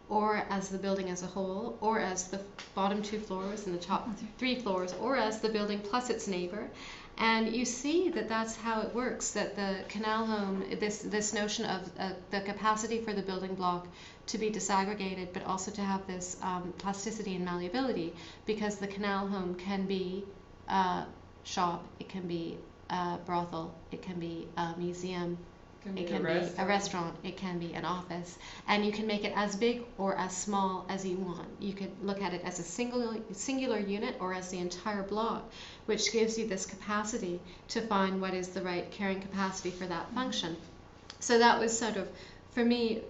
or as the building as a whole, or as the bottom 2 floors and the top 3 floors, or as the building plus its neighbor. And you see that that's how it works, that the canal home, this notion of the capacity for the building block to be disaggregated, but also to have this plasticity and malleability, because the canal home can be a shop, it can be a brothel, it can be a museum, it can be a restaurant, it can be an office, and you can make it as big or as small as you want. You could look at it as a singular unit or as the entire block, which gives you this capacity to find what is the right carrying capacity for that function. So that was sort of, for me,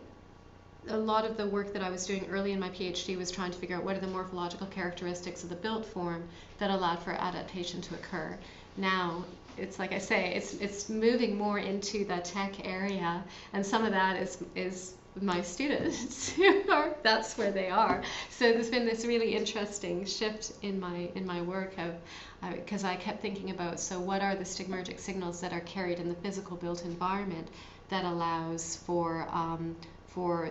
a lot of the work that I was doing early in my PhD was trying to figure out what are the morphological characteristics of the built form that allowed for adaptation to occur. Now, it's like I say, it's moving more into the tech area, and some of that is my students that's where they are. So there's been this really interesting shift in my work of because I kept thinking about, so what are the stigmergic signals that are carried in the physical built environment that allows for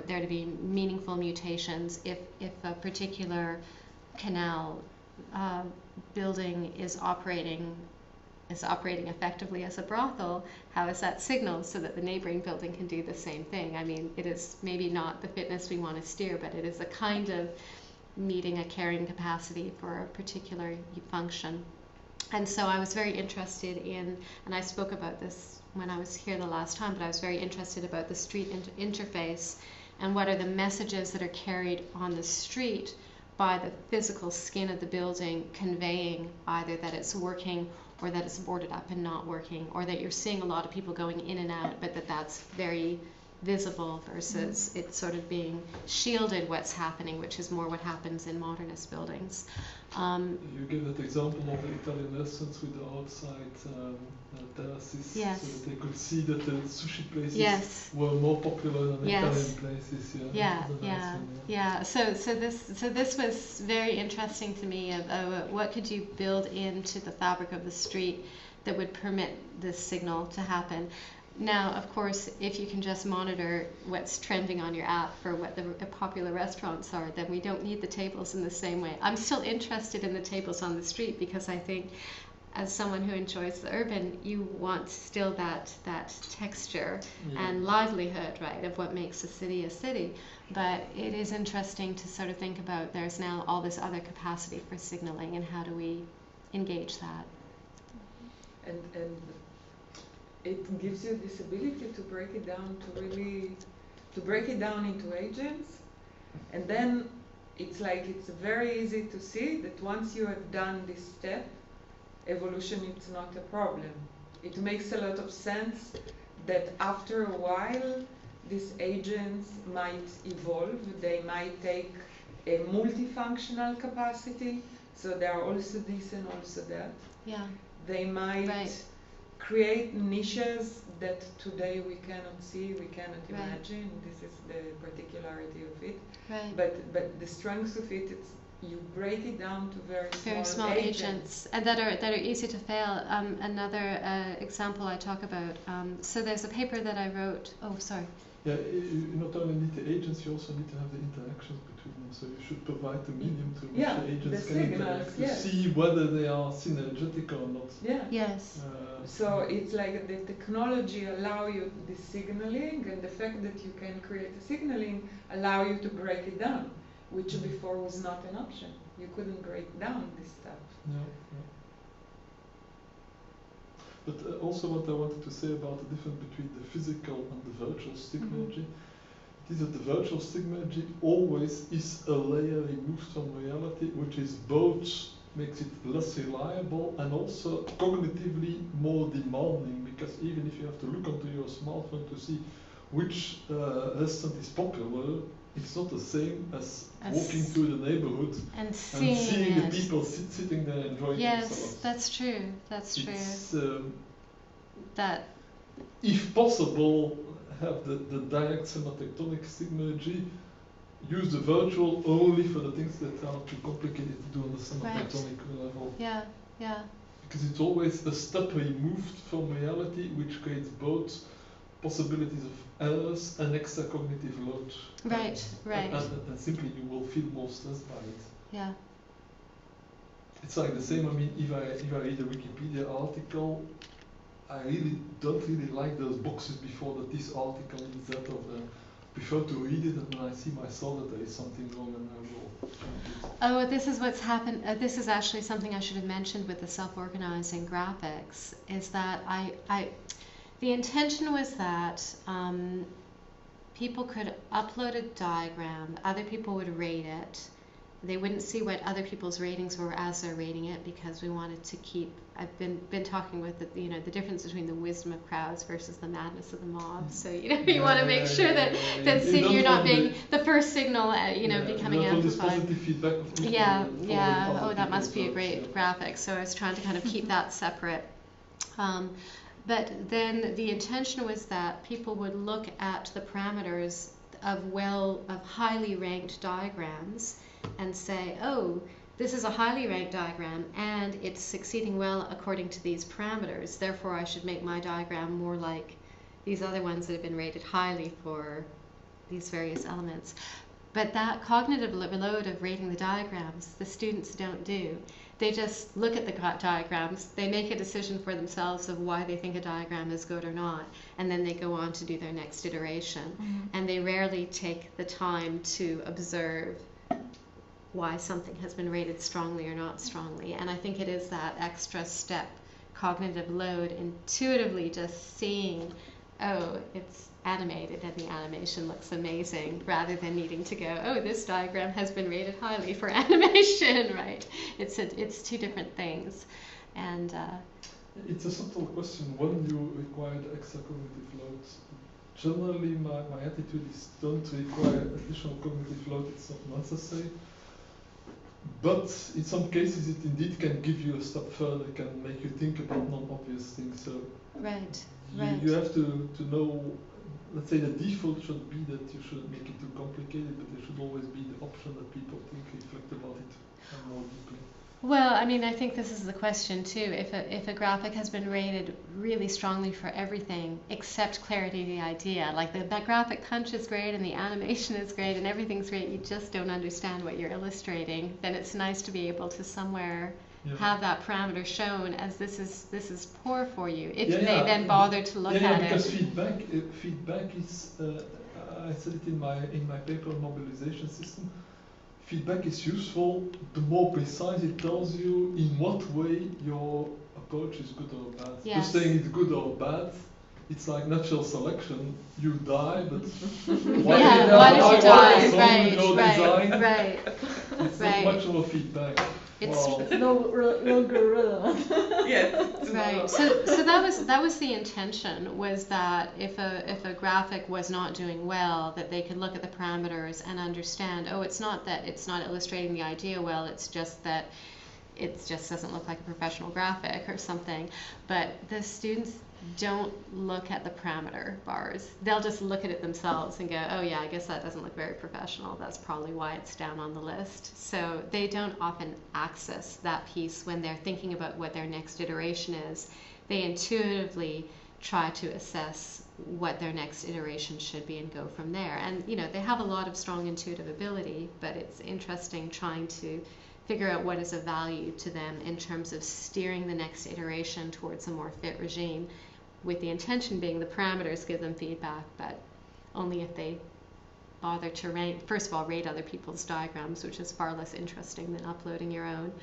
there to be meaningful mutations if a particular canal building is operating is operating effectively as a brothel, how is that signaled so that the neighboring building can do the same thing? I mean, it is maybe not the fitness we want to steer, but it is a kind of meeting a carrying capacity for a particular function. And so I was very interested in, and I spoke about this when I was here the last time, but I was very interested about the street interface and what are the messages that are carried on the street by the physical skin of the building, conveying either that it's working or that it's boarded up and not working, or that you're seeing a lot of people going in and out, but that's very visible versus it sort of being shielded what's happening, which is more what happens in modernist buildings. You gave that example of the Italian restaurants with the outside terraces, Yes. so that they could see that the sushi places Yes. were more popular than Yes. Italian places. Yeah, That was a nice yeah, one, yeah. So this was very interesting to me of what could you build into the fabric of the street that would permit this signal to happen. Now, of course, if you can just monitor what's trending on your app for what the popular restaurants are, then we don't need the tables in the same way. I'm still interested in the tables on the street because I think, as someone who enjoys the urban, you want still that texture and livelihood, right, of what makes a city a city. But it is interesting to sort of think about there's now all this other capacity for signaling, and how do we engage that? And it gives you this ability to break it down into agents, and then it's very easy to see that once you have done this step, evolution is not a problem. It makes a lot of sense that after a while these agents might evolve. They might take a multifunctional capacity, so there are also this and also that. Yeah. They might create niches that today we cannot see, we cannot imagine. This is the particularity of it. Right. But the strength of it is you break it down to very small agents. And that are easy to fail. Another example I talk about. So there's a paper that I wrote. Oh, sorry. Yeah, you not only need the agents, you also need to have the interactions between them. So you should provide the medium to which the agents can interact to see whether they are synergetic or not. Yeah. Yes. So it's like the technology allow you the signaling, and the fact that you can create the signaling allow you to break it down, which before was not an option. You couldn't break down this stuff. Yeah. But also what I wanted to say about the difference between the physical and the virtual stigmergy is that the virtual stigmergy always is a layer removed from reality, which is both makes it less reliable and also cognitively more demanding, because even if you have to look onto your smartphone to see which restaurant is popular, it's not the same as walking through the neighborhood and seeing the people sitting there enjoying themselves. Yes, that's true. That's true. It's, that, if possible, have the direct sematectonic stigmergy. Use the virtual only for the things that are too complicated to do on the sematectonic level. Yeah, yeah. Because it's always a step removed from reality, which creates both possibilities of errors and extra cognitive load. Right. And simply you will feel more stressed by it. Yeah. It's like the same, I mean, if I read a Wikipedia article, I don't really like those boxes before that this article is that, or prefer to read it, and when I see myself that there is something wrong, and I will change it. Oh, this is what's happened. This is actually something I should have mentioned with the self-organizing graphics, is that the intention was that people could upload a diagram, other people would rate it. They wouldn't see what other people's ratings were as they're rating it, because we wanted to keep. I've been talking with the difference between the wisdom of crowds versus the madness of the mob. So you want to make sure that you're not being the first signal, becoming amplified. This positive feedback of yeah. Oh, that must be a great graphic. So I was trying to kind of keep that separate. But then the intention was that people would look at the parameters of highly ranked diagrams and say, oh, this is a highly ranked diagram and it's succeeding well according to these parameters, therefore I should make my diagram more like these other ones that have been rated highly for these various elements. But that cognitive load of rating the diagrams, the students don't do. They just look at the diagrams, they make a decision for themselves of why they think a diagram is good or not, and then they go on to do their next iteration. And they rarely take the time to observe why something has been rated strongly or not strongly. And I think it is that extra step, cognitive load, intuitively just seeing, oh, it's animated and the animation looks amazing, rather than needing to go, oh, this diagram has been rated highly for animation, right? It's two different things. And it's a subtle question. When you require the extra cognitive load, generally my attitude is don't require additional cognitive load, it's not necessary. But in some cases it indeed can give you a step further, can make you think about non-obvious things. So you have to know, let's say the default should be that you shouldn't make it too complicated, but there should always be the option that people think, reflect about it more deeply. well, I mean, I think this is the question too. If a graphic has been rated really strongly for everything except clarity of the idea, like that graphic punch is great and the animation is great and everything's great, you just don't understand what you're illustrating, then it's nice to be able to somewhere have that parameter shown as this is poor for you, if they then bother to look at it. Because feedback is, I said it in my paper on mobilization system. Feedback is useful the more precise it tells you in what way your approach is good or bad. Yes. Just saying it's good or bad, it's like natural selection. You die, but why did you die? Right. It's not much of a feedback. It's no longer relevant. Yes. Right. So that was the intention, was that if a graphic was not doing well, that they could look at the parameters and understand, oh, it's not that it's not illustrating the idea well, it's just that it just doesn't look like a professional graphic or something. But the students don't look at the parameter bars. They'll just look at it themselves and go, oh yeah, I guess that doesn't look very professional. That's probably why it's down on the list. So they don't often access that piece when they're thinking about what their next iteration is. They intuitively try to assess what their next iteration should be and go from there. And they have a lot of strong intuitive ability, but it's interesting trying to figure out what is of value to them in terms of steering the next iteration towards a more fit regime, with the intention being the parameters give them feedback, but only if they bother to first of all rate other people's diagrams, which is far less interesting than uploading your own,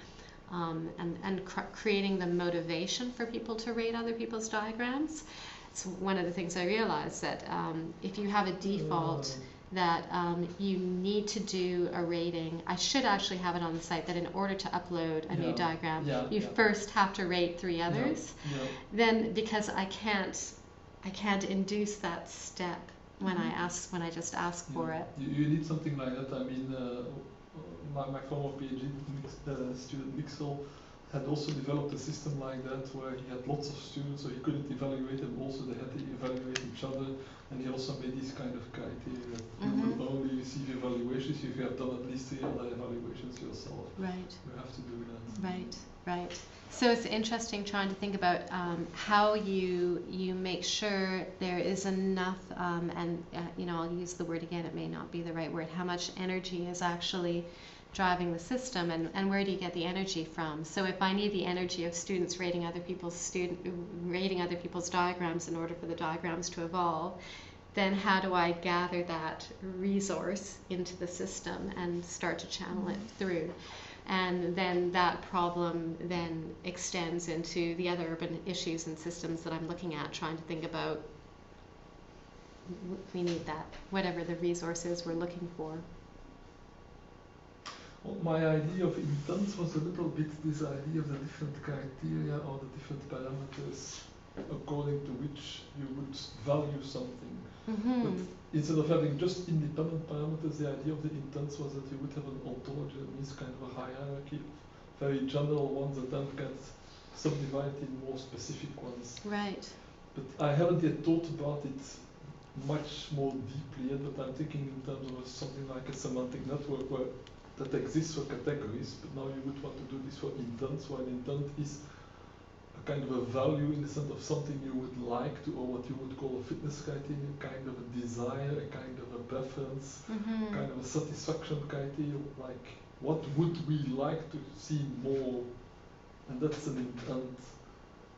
and creating the motivation for people to rate other people's diagrams. It's one of the things I realized, that if you have a default that you need to do a rating. I should actually have it on the site that in order to upload a new diagram, you first have to rate 3 others. Then, because I can't induce that step when I just ask for it. You need something like that. I mean, my former PhD student Mixel had also developed a system like that, where he had lots of students, so he couldn't evaluate them. Also, they had to evaluate each other, and he also made this kind of criteria. You will only receive evaluations if you have done at least 3 other evaluations yourself. Right. You have to do that. Right. So it's interesting trying to think about how you make sure there is enough, and I'll use the word again, it may not be the right word, how much energy is actually driving the system, and where do you get the energy from? So if I need the energy of students rating other people's diagrams in order for the diagrams to evolve, then how do I gather that resource into the system and start to channel it through? And then that problem then extends into the other urban issues and systems that I'm looking at, trying to think about, we need that, whatever the resource is we're looking for. Well, my idea of intent was a little bit this idea of the different criteria or the different parameters according to which you would value something. But instead of having just independent parameters, the idea of the intent was that you would have an ontology, that means kind of a hierarchy of very general ones that then get subdivided in more specific ones. Right. But I haven't yet thought about it much more deeply yet, but I'm thinking in terms of something like a semantic network that exists for categories, but now you would want to do this for intents, while intent is a kind of a value in the sense of something you would like to, or what you would call a fitness criteria, kind of a desire, a kind of a preference, kind of a satisfaction criteria, like what would we like to see more, and that's an intent.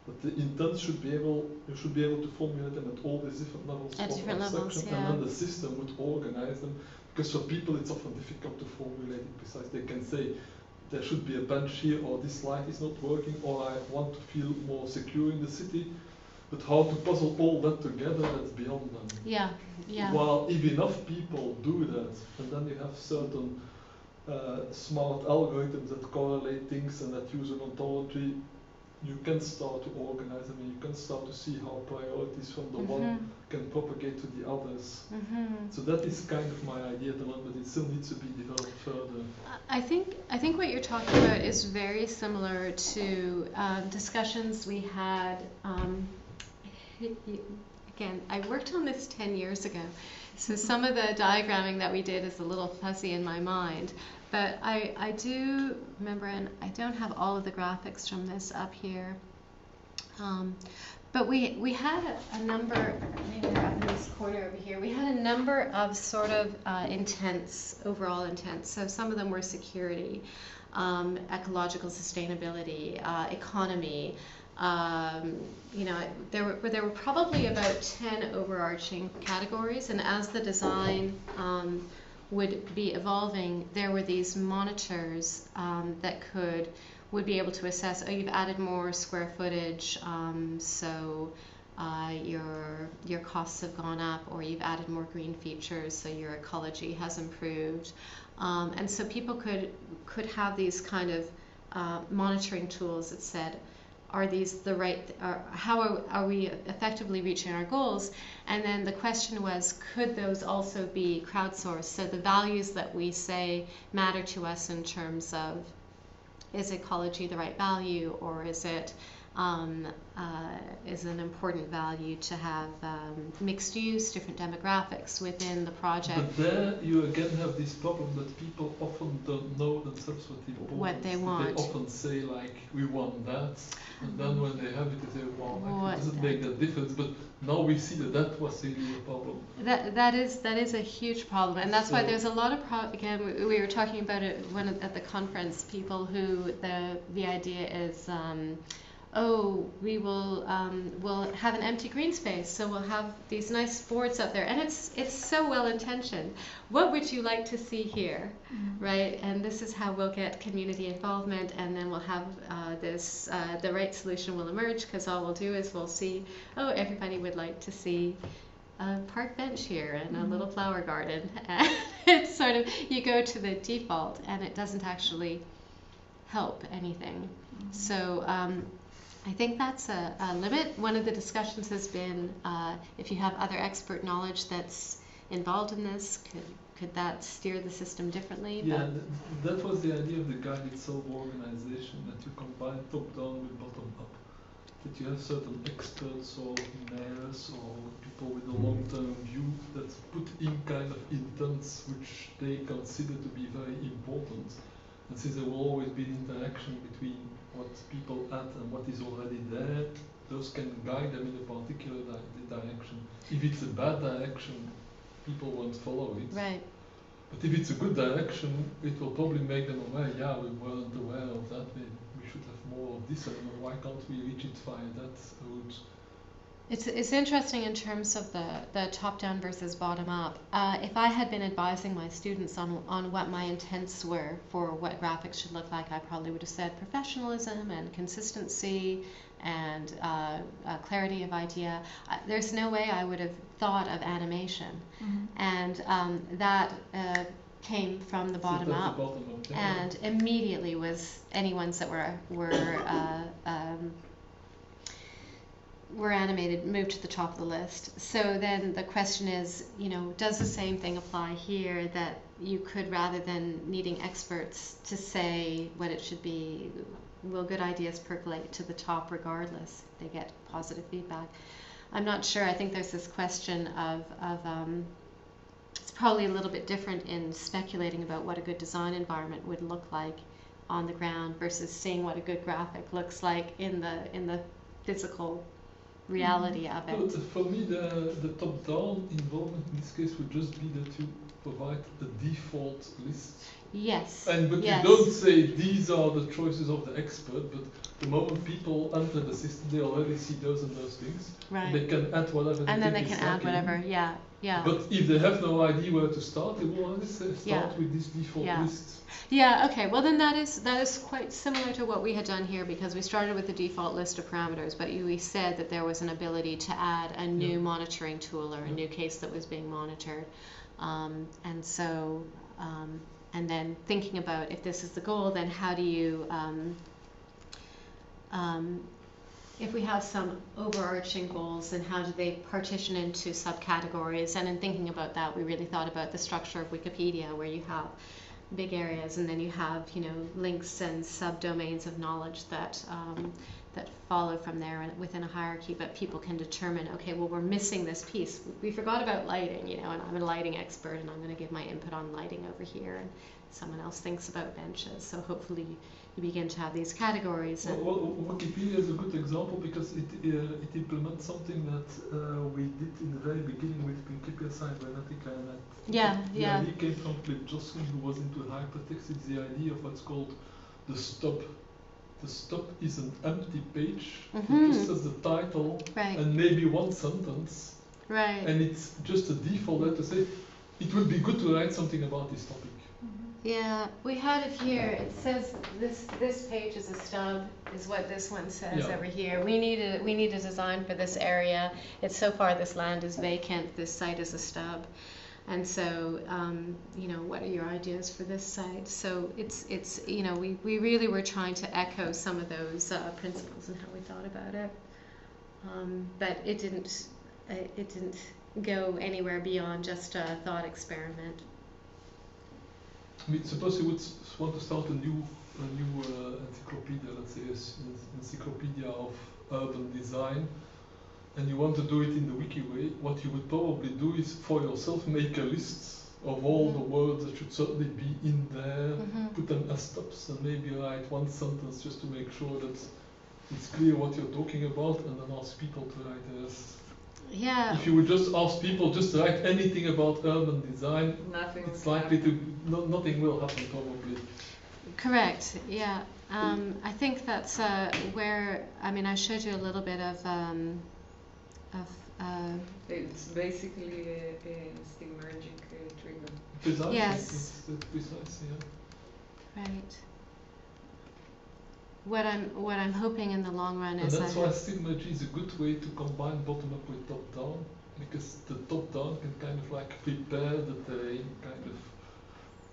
But the intent should be able, you should be able to formulate them at all these different levels of abstraction, and then the system would organize them. Because for people it's often difficult to formulate it precisely. They can say there should be a bench here, or this light is not working, or I want to feel more secure in the city. But how to puzzle all that together, that's beyond them. Yeah, yeah. Well, if enough people do that, and then you have certain smart algorithms that correlate things and that use an ontology, you can start to organize them, and you can start to see how priorities from the one can propagate to the others. So that is kind of my idea at the moment, but it still needs to be developed further. I think what you're talking about is very similar to discussions we had. Again, I worked on this 10 years ago, so some of the diagramming that we did is a little fuzzy in my mind. But I do remember, and I don't have all of the graphics from this up here, but we had a number, maybe they're up in this corner over here, we had a number of sort of intents, overall intents. So some of them were security, ecological sustainability, economy. You know, there were probably about 10 overarching categories, and as the design would be evolving, there were these monitors that would be able to assess, oh, you've added more square footage, so your costs have gone up, or you've added more green features, so your ecology has improved. And so people could have these kind of monitoring tools that said, are these the right, how are we effectively reaching our goals? And then the question was, could those also be crowdsourced? So the values that we say matter to us in terms of, is ecology the right value, or is it is an important value to have mixed use, different demographics within the project? But there you again have this problem that people often don't know themselves what they want. They often say like, we want that, and then when they have it, they say, wow, it doesn't make that difference. But now we see that that was really a problem. That is a huge problem, and that's why there's a lot of again, we were talking about it when at the conference. People who the idea is. Oh, we will we'll have an empty green space, so we'll have these nice boards up there, and it's so well intentioned. What would you like to see here, right? And this is how we'll get community involvement, and then we'll have this. The right solution will emerge, because all we'll do is we'll see. Oh, everybody would like to see a park bench here and a little flower garden. And it's sort of, you go to the default, and it doesn't actually help anything. So. I think that's a limit. One of the discussions has been if you have other expert knowledge that's involved in this, could that steer the system differently? Yeah, that was the idea of the guided self-organization, that you combine top-down with bottom-up. That you have certain experts or mayors or people with a long-term view that put in kind of intents which they consider to be very important. And since there will always be an interaction between what people add and what is already there, those can guide them in a particular direction. If it's a bad direction, people won't follow it. Right. But if it's a good direction, it will probably make them aware, yeah, we weren't aware of that, we should have more of this, and why can't we reach it via that route? It's interesting in terms of the top-down versus bottom-up. If I had been advising my students on what my intents were for what graphics should look like, I probably would have said professionalism and consistency and clarity of idea. There's no way I would have thought of animation. And that came from the bottom up, and immediately was any ones that were animated moved to the top of the list. So then the question is, you know, does the same thing apply here, that you could, rather than needing experts to say what it should be, will good ideas percolate to the top regardless? They get positive feedback. I'm not sure. I think there's this question of it's probably a little bit different in speculating about what a good design environment would look like on the ground versus seeing what a good graphic looks like in the physical reality of it. For me, the top-down involvement in this case would just be that you provide a default list. Yes. But yes. you don't say these are the choices of the expert, but the moment people enter the system, they already see those and those things. Right. And they can add whatever and then they think can is add lacking. whatever, yeah. But if they have no idea where to start, they will always start with this default list. Yeah, okay, well then that is quite similar to what we had done here, because we started with the default list of parameters, but we said that there was an ability to add a new monitoring tool or a new case that was being monitored. And so, and then thinking about if this is the goal, then how do you, if we have some overarching goals, then how do they partition into subcategories? And in thinking about that, we really thought about the structure of Wikipedia, where you have big areas and then you have, links and subdomains of knowledge that that follow from there and within a hierarchy. But people can determine, okay, well, we're missing this piece. We forgot about lighting, and I'm a lighting expert, and I'm going to give my input on lighting over here, and someone else thinks about benches. So hopefully you begin to have these categories. And Wikipedia is a good example because it implements something that we did in the very beginning with Principia Cybernetica, and the idea came from Cliff Johnson, who was into hypertext. It's the idea of what's called the stub. The stub is an empty page. It just says the title and maybe one sentence. Right. And it's just a default there to say it would be good to write something about this topic. Yeah, we had it here. It says this page is a stub, is what this one says over here. We need a design for this area. It's so far this land is vacant. This site is a stub, and so what are your ideas for this site? So it's we really were trying to echo some of those principles and how we thought about it, but it didn't go anywhere beyond just a thought experiment. I mean, suppose you would want to start a new encyclopedia, let's say an encyclopedia of urban design, and you want to do it in the wiki way. What you would probably do is for yourself make a list of all the words that should certainly be in there, put them as stubs, and maybe write one sentence just to make sure that it's clear what you're talking about, and then ask people to write the rest. Yeah. If you would just ask people just to write anything about urban design, it's likely nothing will happen probably. Correct. Yeah. I think that's where I showed you a little bit of it's basically a stigmergic trigger. Precise. Yes. It's precise. Yeah. Right. What I'm hoping in the long run is that's why stigmergy is a good way to combine bottom up with top down, because the top down can kind of like prepare the terrain,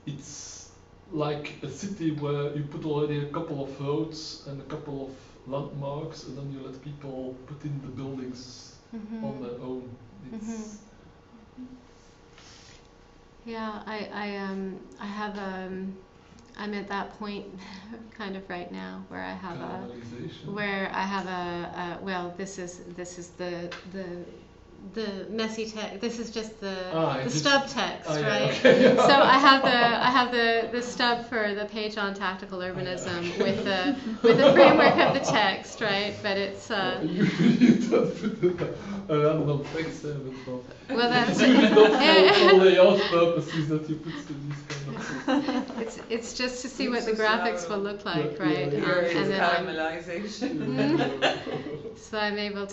it's like a city where you put already a couple of roads and a couple of landmarks, and then you let people put in the buildings on their own. Yeah, I have I'm at that point kind of right now where I have this is the messy text. This is just the stub text, right? Okay. So I have the stub for the page on tactical urbanism with the framework of the text, right? But it's you don't put a random text there, but well, that's for layout purposes that you put to these kind of things. It's just to see what the graphics will look like, right? And then caramelization. So I'm able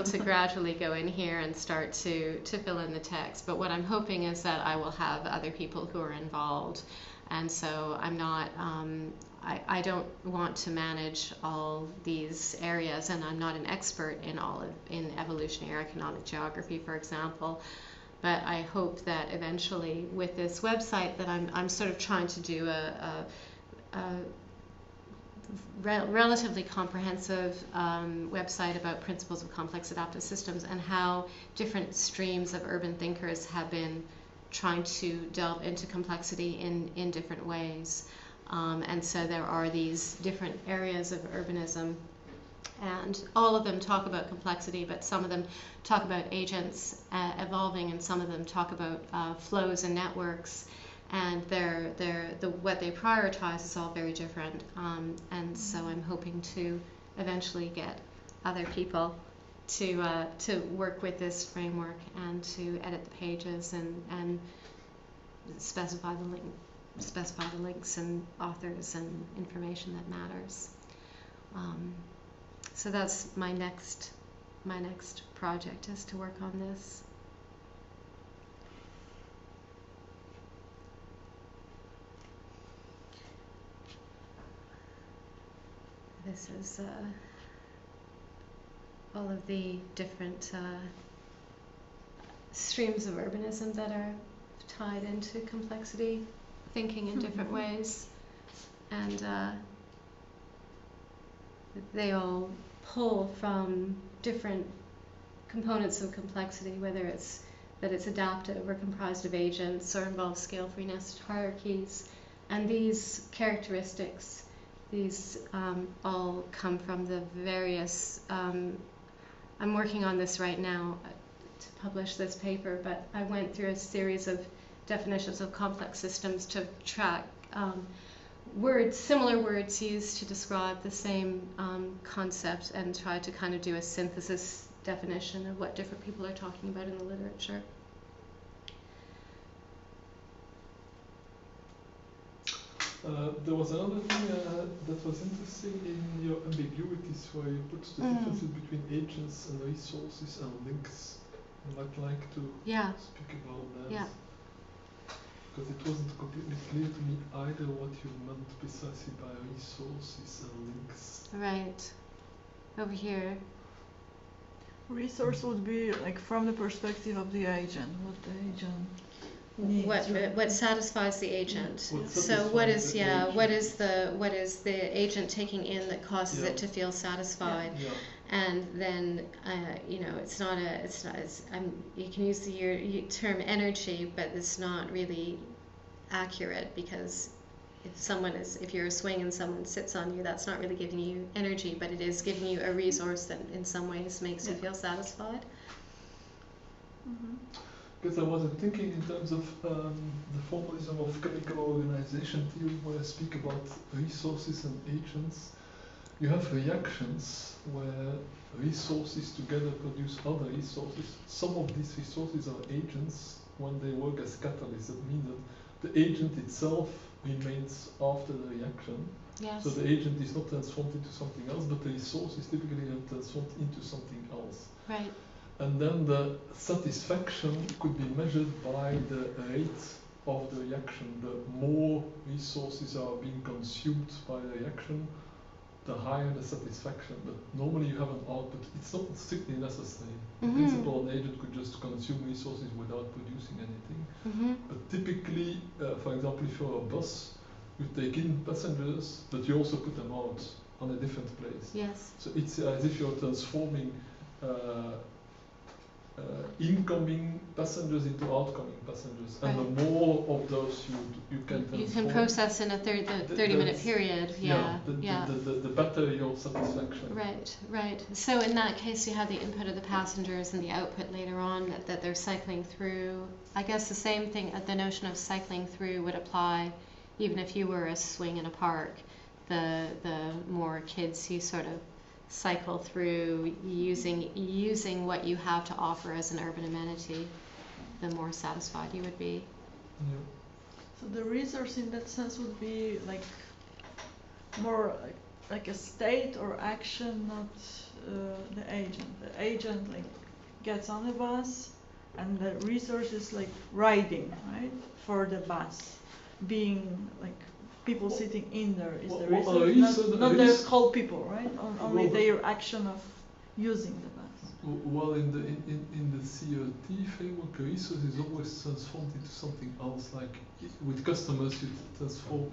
to gradually go in here and start to fill in the text. But what I'm hoping is that I will have other people who are involved, and so I'm not. I don't want to manage all these areas, and I'm not an expert in evolutionary economic geography, for example. But I hope that eventually, with this website, that I'm sort of trying to do a relatively comprehensive website about principles of complex adaptive systems and how different streams of urban thinkers have been trying to delve into complexity in different ways. And so there are these different areas of urbanism, and all of them talk about complexity, but some of them talk about agents evolving, and some of them talk about flows and networks. and what they prioritize is all very different. And so I'm hoping to eventually get other people to work with this framework and to edit the pages and specify the links and authors and information that matters. So that's my next project, is to work on this. This is all of the different streams of urbanism that are tied into complexity thinking in different ways, and they all pull from different components of complexity, whether it's that it's adaptive or comprised of agents or involves scale-free nested hierarchies. And these characteristics, these all come from the various, I'm working on this right now to publish this paper, but I went through a series of definitions of complex systems to track similar words used to describe the same concept, and try to kind of do a synthesis definition of what different people are talking about in the literature. There was another thing that was interesting in your ambiguities, where you put the differences between agents and resources and links. I might like to speak about that. Yeah. Because it wasn't completely clear to me either what you meant precisely by resources and links. Right. Over here. Resource would be like from the perspective of the agent, what the agent needs. What satisfies the agent. What So satisfies what is the agent. what is the agent taking in that causes it to feel satisfied? Yeah. And then you can use the term energy, but it's not really accurate, because if you're a swing and someone sits on you, that's not really giving you energy, but it is giving you a resource that in some ways makes you feel satisfied. Because I was thinking in terms of the formalism of chemical organization theory, where I speak about resources and agents. You have reactions where resources together produce other resources. Some of these resources are agents when they work as catalysts. That means that the agent itself remains after the reaction. Yes. So the agent is not transformed into something else, but the resource is typically transformed into something else. Right. And then the satisfaction could be measured by the rate of the reaction. The more resources are being consumed by the reaction, the higher the satisfaction. But normally you have an output. It's not strictly necessary. In principle, an agent could just consume resources without producing anything. But typically, for example, if you're a bus, you take in passengers, but you also put them out on a different place. Yes. So it's as if you're transforming incoming passengers into outgoing passengers, and the more of those you can transform, you can process in a 30-minute period. The better your satisfaction. Right. So in that case, you have the input of the passengers and the output later on that they're cycling through. I guess the same thing, the notion of cycling through would apply even if you were a swing in a park. The more kids you sort of cycle through using what you have to offer as an urban amenity, the more satisfied you would be. Yeah. So the resource in that sense would be like more like a state or action, not the agent. The agent like gets on the bus, and the resource is like riding, right, for the bus, being like people sitting in there is the resource, not the whole people, right? Only their action of using the bus. Well, in the CRT framework, a resource is always transformed into something else. Like with customers, you transform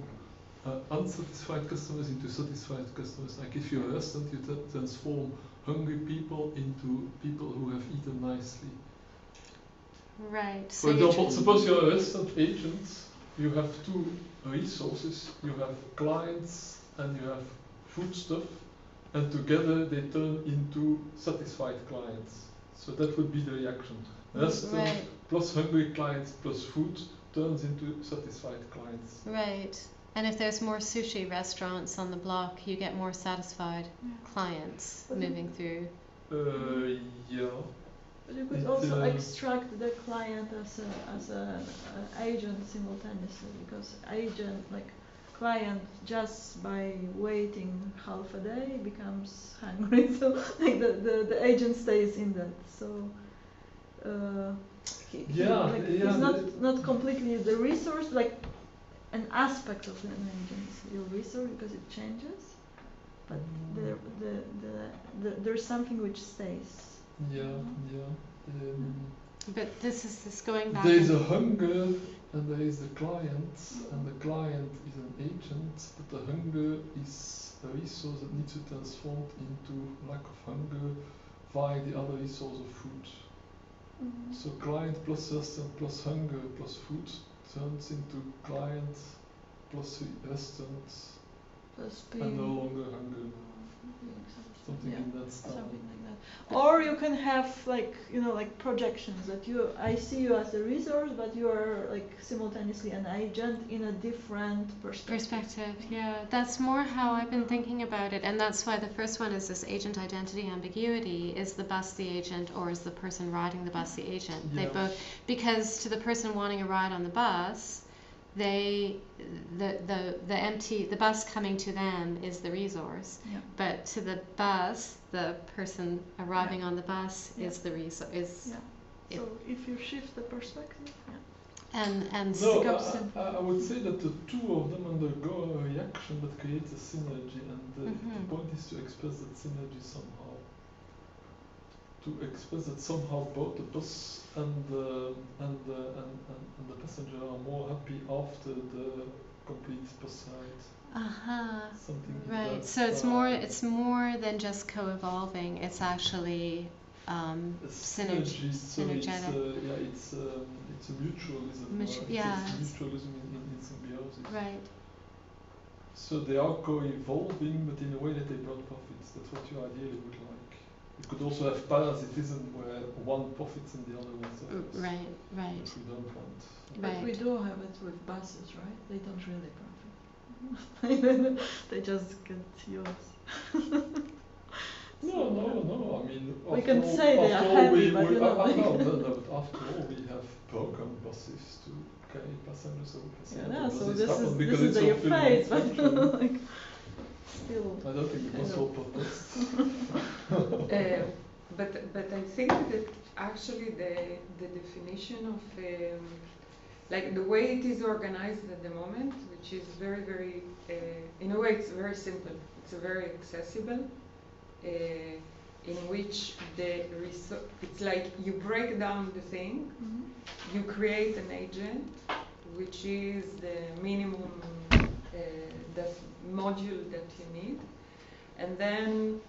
unsatisfied customers into satisfied customers. Like if you're a restaurant, you transform hungry people into people who have eaten nicely. Right. For example, suppose you're a restaurant agent. You have two resources. You have clients and you have food stuff, and together they turn into satisfied clients. So that would be the reaction. Restaurant plus hungry clients plus food turns into satisfied clients. Right. And if there's more sushi restaurants on the block, you get more satisfied clients But moving through. Yeah. But you could It, also extract the client as an agent simultaneously, because agent, like client, just by waiting half a day becomes hungry. So like the agent stays in that. So he's not completely the resource, like an aspect of an agent's real resource, because it changes. But there's something which stays. But this is going back. There is a hunger and there is the client, and the client is an agent, but the hunger is a resource that needs to transform into lack of hunger via the other resource of food. So client plus restaurant plus hunger plus food turns into client plus restaurant Plus and no longer hunger. Something in that style. Something like that. Or you can have like projections that I see you as a resource, but you are like simultaneously an agent in a different perspective. Yeah, that's more how I've been thinking about it, and that's why the first one is this agent identity ambiguity. Is the bus the agent, or is the person riding the bus the agent? Yeah. They both, because to the person wanting a ride on the bus, the bus coming to them is the resource, but to the bus, the person arriving on the bus is the resource. So if you shift the perspective, and I would say that the two of them undergo a reaction that creates a synergy, and the point is to express that synergy somehow. To express that somehow both the bus and the passenger are more happy after the complete bus ride. Something right. like that. So it's more than just co-evolving. It's actually synergetic. So it's a mutualism. It's mutualism in symbiosis. Right. So they are co-evolving, but in a way that they brought profits. That's what you ideally would like. You could also have parasitism where one profits and the other one suffers. Right. Which we don't want. But we do have it with buses, right? They don't really profit. They just get yours. No. I mean, we can say they are happy, but but after all, we have programmed buses to carry passengers. So we can say so this is their fate, but like, still. I don't think the bus will protest. But I think that actually the definition of like the way it is organized at the moment, which is very, very, in a way it's very simple. It's very accessible, in which it's like you break down the thing, you create an agent, which is the minimum the module that you need, and then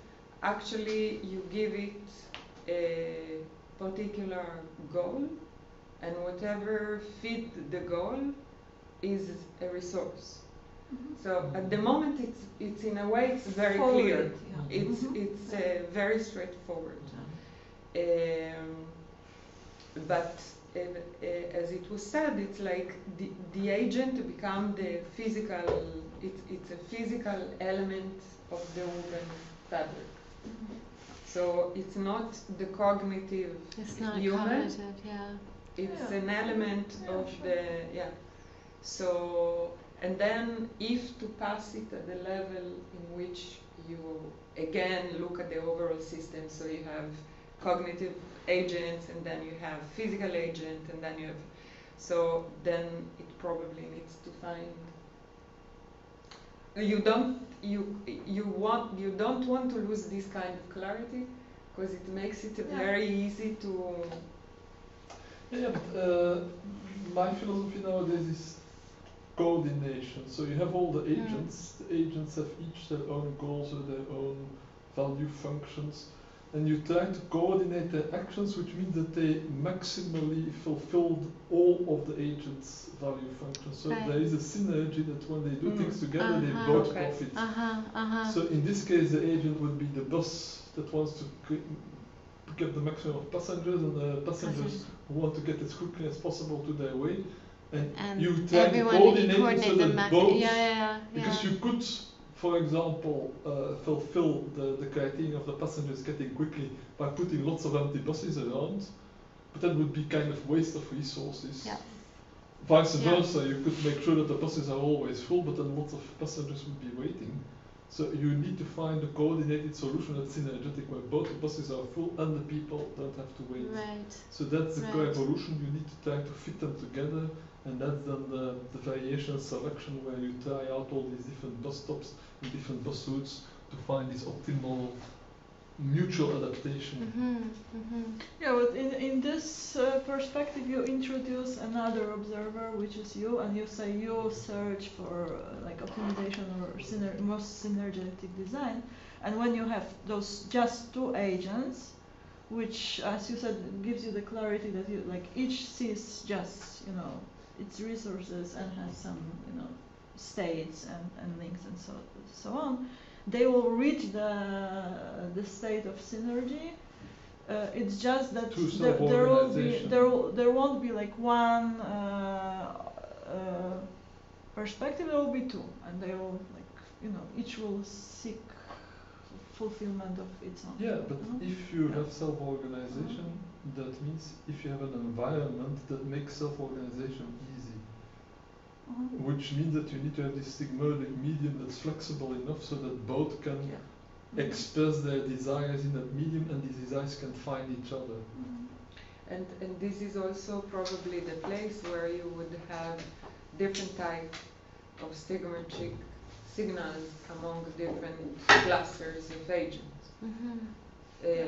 actually you give it a particular goal, and whatever fit the goal is a resource. So at the moment it's in a way it's very clear. It's very straightforward. But as it was said, it's like the agent become the physical. It's a physical element of the urban fabric. So it's not the cognitive human. It's an element of the So, and then if to pass it at the level in which you again look at the overall system, so you have cognitive agents, and then you have physical agent, and then you have, so then it probably needs to find. You don't want to lose this kind of clarity, because it makes it very easy to. Yeah, but my philosophy nowadays is coordination. So you have all the agents. The agents have each their own goals or their own value functions, and you try to coordinate their actions, which means that they maximally fulfilled all of the agents' value functions. So there is a synergy that when they do things together, they both profit. So in this case, the agent would be the bus that wants to get the maximum of passengers, and the passengers who want to get as quickly as possible to their way. and you try to everyone coordinate it so that both, yeah. because you could, for example, fulfill the criteria of the passengers getting quickly by putting lots of empty buses around, but that would be kind of waste of resources. Yeah. Vice versa, you could make sure that the buses are always full, but then lots of passengers would be waiting. So you need to find a coordinated solution that's synergetic, where both the buses are full and the people don't have to wait. Right. So that's the Right. co-evolution. You need to try to fit them together, and that's then the variation selection, where you try out all these different bus stops and different bus routes to find this optimal mutual adaptation. Yeah, but in this perspective, you introduce another observer, which is you, and you say you search for like optimization or most synergetic design. And when you have those just two agents, which, as you said, gives you the clarity that you like each sees just its resources and has some states and links and so on. They will reach the state of synergy. It's just that there won't be like one perspective. There will be two, and they will each will seek fulfillment of its own. Yeah, but if you have self-organization, that means if you have an environment that makes self-organization easy. Which means that you need to have this stigmergic medium that's flexible enough so that both can express their desires in that medium, and these desires can find each other. And this is also probably the place where you would have different types of stigmergic signals among different clusters of agents.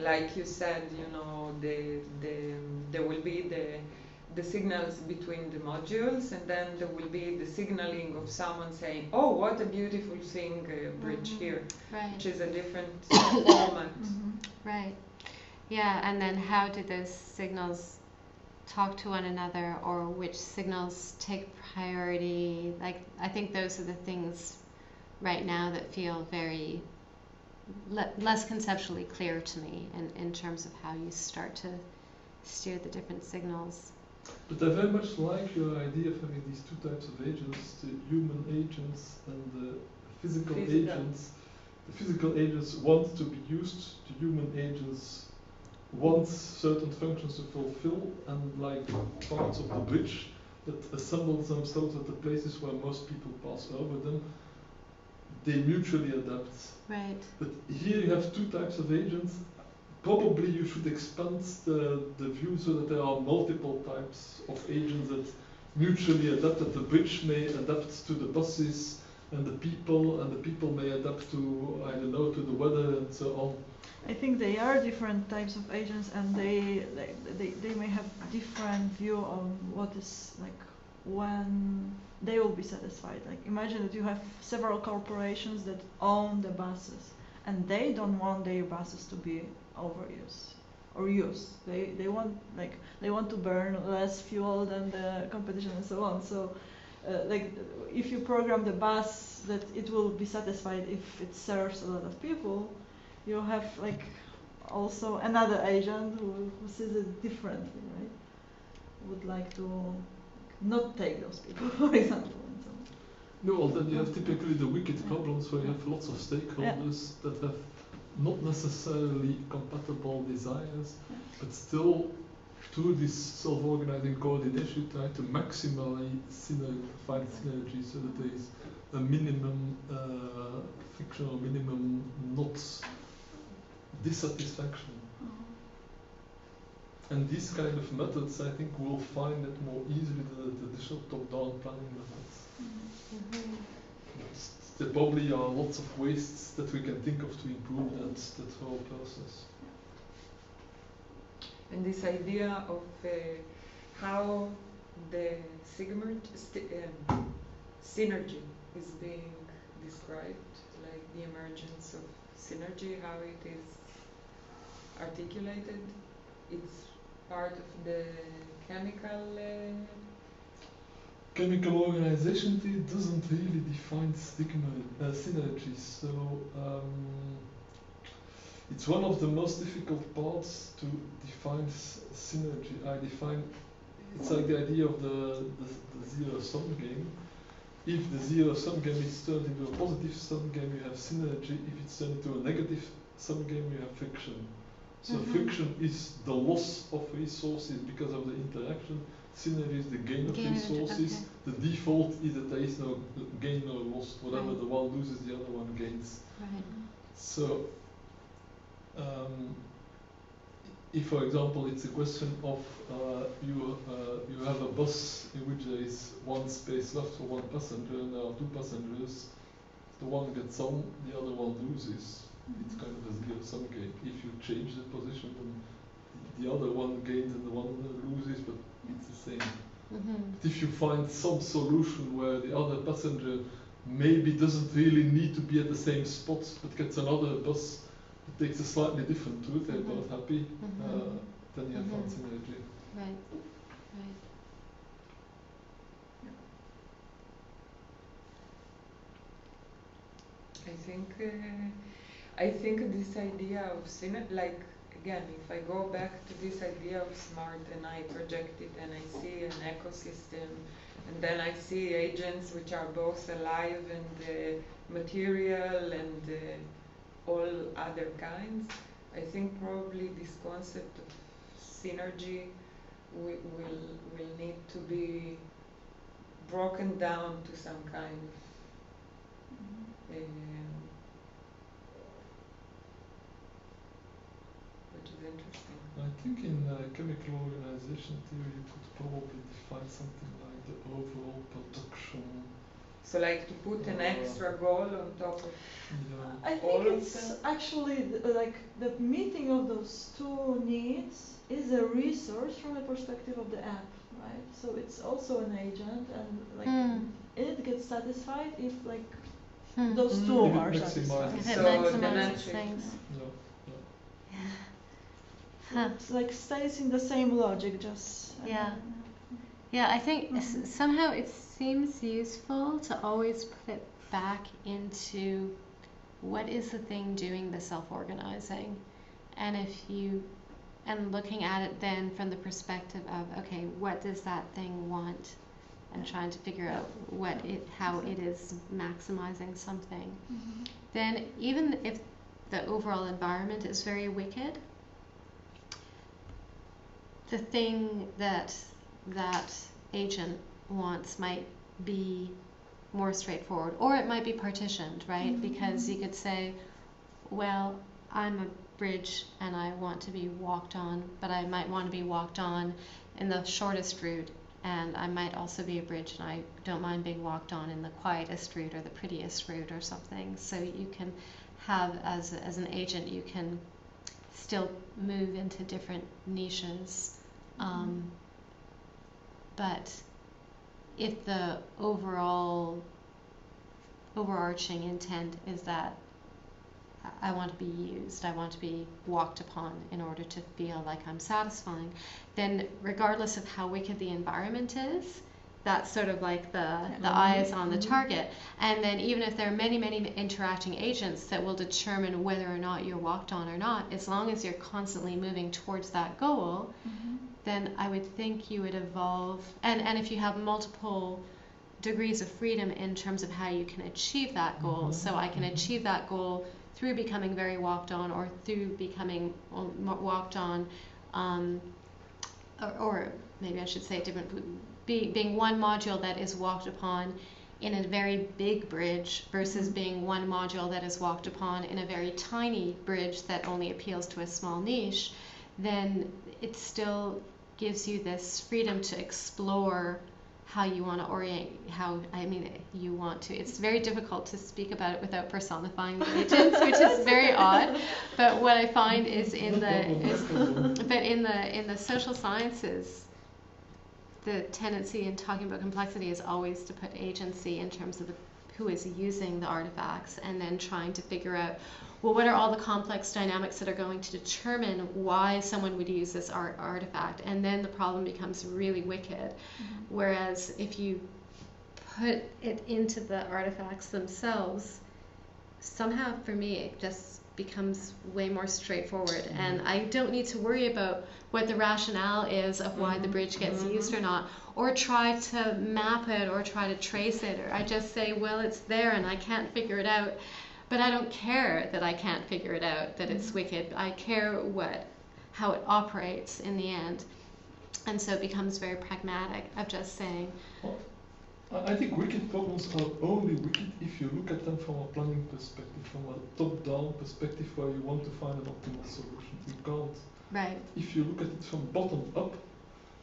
Like you said, there will be the signals between the modules, and then there will be the signaling of someone saying, "Oh, what a beautiful thing, bridge here," Right. which is a different format. Right. Yeah, and then how do those signals talk to one another, or which signals take priority? Like, I think those are the things right now that feel very less conceptually clear to me in terms of how you start to steer the different signals. But I very much like your idea of having these two types of agents, the human agents and the physical agents. The physical agents want to be used, the human agents want certain functions to fulfill, and like parts of the bridge that assemble themselves at the places where most people pass over them, they mutually adapt. Right. But here you have two types of agents. Probably you should expand the view so that there are multiple types of agents that mutually adapt, that the bridge may adapt to the buses and the people may adapt to, I don't know, to the weather and so on. I think they are different types of agents, and they may have different view on what is like when they will be satisfied. Like, imagine that you have several corporations that own the buses, and they don't want their buses to be overused or used. They want to burn less fuel than the competition and so on. So like, if you program the bus that it will be satisfied if it serves a lot of people, you have like also another agent who sees it differently, right? Would like to not take those people, for example. And so. No, well, then you have typically the wicked problems where you have lots of stakeholders that have not necessarily compatible desires, but still through this self-organizing coordination you try to maximally find synergy so that there is a minimum friction or minimum not dissatisfaction. And these kind of methods, I think, will find it more easily than the traditional top-down planning methods. There probably are lots of ways that we can think of to improve that whole process. And this idea of how the synergy is being described, like the emergence of synergy, how it is articulated, it's part of the chemical organization doesn't really define synergy, so it's one of the most difficult parts to define synergy. I define it's like the idea of the zero-sum game. If the zero-sum game is turned into a positive sum game, you have synergy. If it's turned into a negative sum game, you have friction. So friction is the loss of resources because of the interaction. Synergy is the gain of resources. Okay. The default is that there is no gain nor loss. Whatever Right. the one loses, the other one gains. Right. So, if, for example, it's a question of you have a bus in which there is one space left for one passenger and there are two passengers, the one gets on, the other one loses. It's kind of a zero-sum game. If you change the position, then the other one gains and the one loses, but it's the same. But if you find some solution where the other passenger maybe doesn't really need to be at the same spot, but gets another bus that takes a slightly different route, they're both happy, then you have found synergy. Right. Right. I think this idea of like again, if I go back to this idea of smart and I project it and I see an ecosystem, and then I see agents which are both alive and material and all other kinds, I think probably this concept of synergy will need to be broken down to some kind of which is interesting. I think in chemical organization theory you could probably define something like the overall production. So like to put an extra goal on top of I think it's actually like the meeting of those two needs is a resource from the perspective of the app, right? So it's also an agent, and like it gets satisfied if like those two If it are maximizes. satisfied. If it So maximizes the things. Yeah. It's like stays in the same logic, just Yeah. Yeah, I think somehow it seems useful to always put it back into what is the thing doing the self-organizing, and looking at it then from the perspective of, okay, what does that thing want, and trying to figure out how it is maximizing something. Then even if the overall environment is very wicked, the thing that agent wants might be more straightforward, or it might be partitioned, right? Because you could say, well, I'm a bridge and I want to be walked on, but I might want to be walked on in the shortest route, and I might also be a bridge and I don't mind being walked on in the quietest route or the prettiest route or something. So you can have, as an agent, you can still move into different niches. But if the overarching intent is that I want to be used, I want to be walked upon in order to feel like I'm satisfying, then regardless of how wicked the environment is, that's sort of like the eye is on the target. And then even if there are many, many interacting agents that will determine whether or not you're walked on or not, as long as you're constantly moving towards that goal, then I would think you would evolve. And if you have multiple degrees of freedom in terms of how you can achieve that goal, so I can achieve that goal through becoming very walked on, or through becoming walked on, or maybe I should say different, being one module that is walked upon in a very big bridge versus being one module that is walked upon in a very tiny bridge that only appeals to a small niche, then it still gives you this freedom to explore how you want to orient, you want to. It's very difficult to speak about it without personifying the agents, which is very odd. But what I find is in the social sciences, the tendency in talking about complexity is always to put agency in terms of who is using the artifacts, and then trying to figure out, well, what are all the complex dynamics that are going to determine why someone would use this artifact? And then the problem becomes really wicked. Whereas if you put it into the artifacts themselves, somehow for me it just becomes way more straightforward, and I don't need to worry about what the rationale is of why the bridge gets used or not, or try to map it or try to trace it, or I just say, well, it's there and I can't figure it out. But I don't care that I can't figure it out, that it's wicked. I care how it operates in the end. And so it becomes very pragmatic of just saying. Well, I think wicked problems are only wicked if you look at them from a planning perspective, from a top-down perspective where you want to find an optimal solution. You can't. Right. If you look at it from bottom up,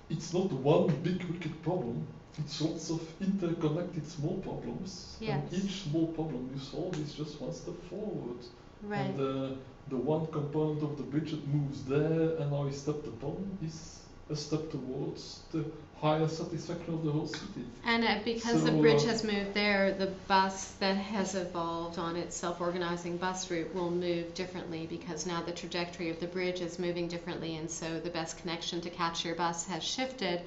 it's not one big wicked problem. It's lots of interconnected small problems, Yes. and each small problem you solve is just one step forward. Right. And the one component of the bridge that moves there and now is stepped upon is a step towards the higher satisfaction of the whole city. And because the bridge has moved there, the bus that has evolved on its self-organizing bus route will move differently, because now the trajectory of the bridge is moving differently, and so the best connection to catch your bus has shifted.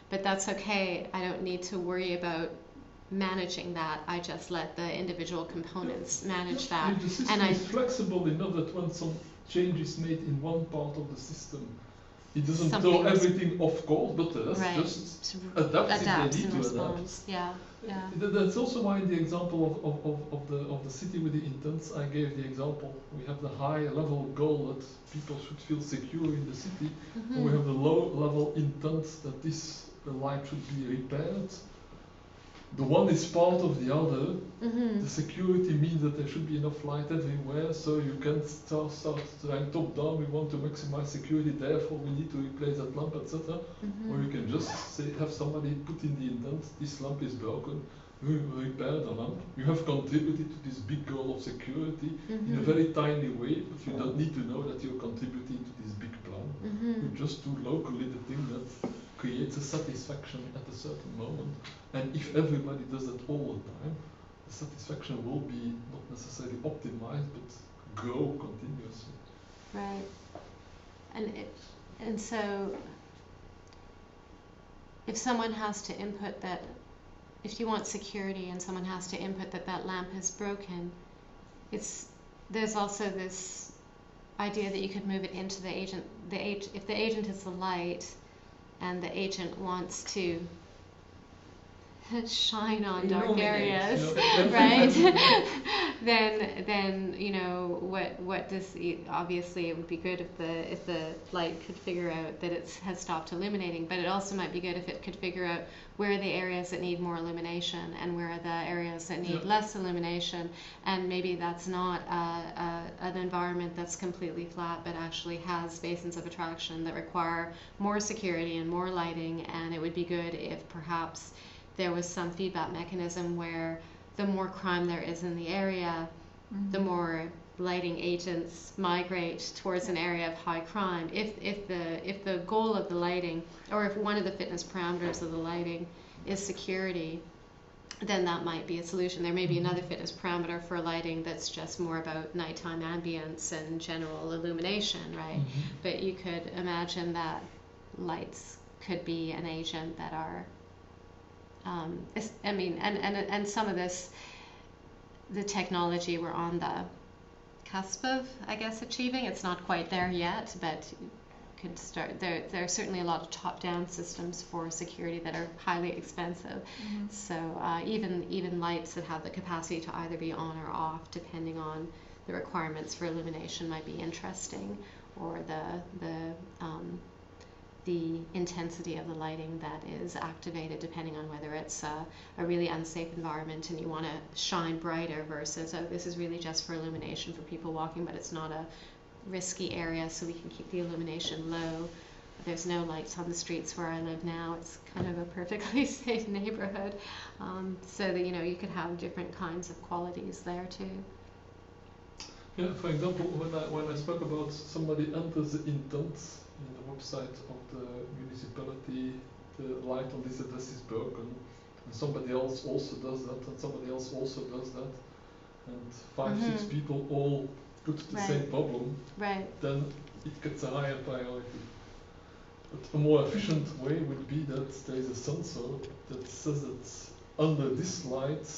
But that's okay. I don't need to worry about managing that. I just let the individual components manage that. The system is flexible enough that when some change is made in one part of the system, it doesn't throw everything off course, but the rest just adapts if they need to adapt. Yeah, yeah. That's also why in the example of the city with the intents, I gave the example. We have the high level goal that people should feel secure in the city, and we have the low level intent that this light should be repaired. The one is part of the other. The security means that there should be enough light everywhere, so you can start trying top down. We want to maximize security, therefore we need to replace that lamp, etc. Or you can just say, have somebody put in the intent, this lamp is broken, we will repair the lamp. You have contributed to this big goal of security in a very tiny way, but you don't need to know that you're contributing to this big plan. You just do locally the thing that creates a satisfaction at a certain moment. And if everybody does that all the time, the satisfaction will be not necessarily optimized, but grow continuously. Right. And so if someone has to input that, if you want security and someone has to input that that lamp is broken, there's also this idea that you could move it into the agent. If the agent is the light, and the agent wants to shine on dark areas, right? then you know what does obviously it would be good if the light could figure out that it has stopped illuminating, but it also might be good if it could figure out where are the areas that need more illumination and where are the areas that need less illumination, and maybe that's not an environment that's completely flat but actually has basins of attraction that require more security and more lighting, and it would be good if perhaps there was some feedback mechanism where the more crime there is in the area, the more lighting agents migrate towards an area of high crime. If the goal of the lighting, or if one of the fitness parameters of the lighting is security, then that might be a solution. There may be another fitness parameter for lighting that's just more about nighttime ambience and general illumination, right? But you could imagine that lights could be an agent that are and some of this, the technology we're on the cusp of, I guess, achieving. It's not quite there yet, but could start. There are certainly a lot of top-down systems for security that are highly expensive. So even lights that have the capacity to either be on or off, depending on the requirements for illumination, might be interesting, or the intensity of the lighting that is activated, depending on whether it's a really unsafe environment and you want to shine brighter versus, oh, this is really just for illumination for people walking, but it's not a risky area, so we can keep the illumination low. There's no lights on the streets where I live now. It's kind of a perfectly safe neighborhood, so that you could have different kinds of qualities there too. Yeah, for example, when I spoke about somebody enters the intent in the website of the municipality, the light on this address is broken, and somebody else also does that, and somebody else also does that, and 5-6 people all put the same problem, then it gets a higher priority. But a more efficient way would be that there is a sensor that says that under this light,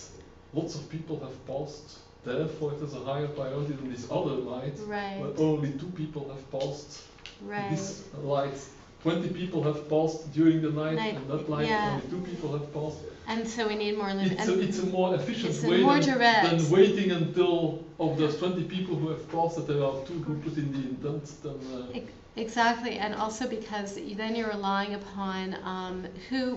lots of people have passed therefore it has a higher priority than this other light, Right. where only 2 people have passed Right. this light. 20 people have passed during the night, and that light yeah. only 2 people have passed. And so we need more limit. It's a more efficient it's way more than direct. waiting until of those 20 people who have passed that there are 2 who put in the intent. Then, Exactly, and also because then you're relying upon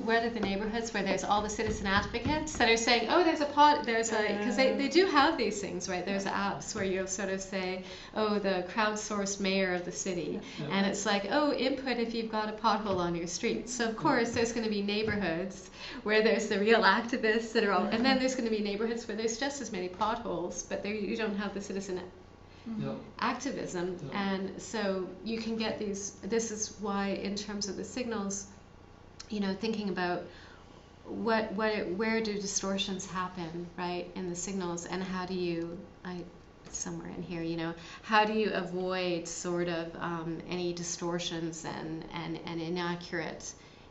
what are the neighborhoods where there's all the citizen advocates that are saying, oh, because they do have these things, right? There's apps where you'll sort of say, oh, the crowdsourced mayor of the city, and it's like, oh, input if you've got a pothole on your street. So of course there's going to be neighborhoods where there's the real activists that are all, and then there's going to be neighborhoods where there's just as many potholes, but there you don't have the citizen activism, and so you can get these. This is why, in terms of the signals, thinking about where do distortions happen, right, in the signals, and how do you, somewhere in here, how do you avoid sort of any distortions and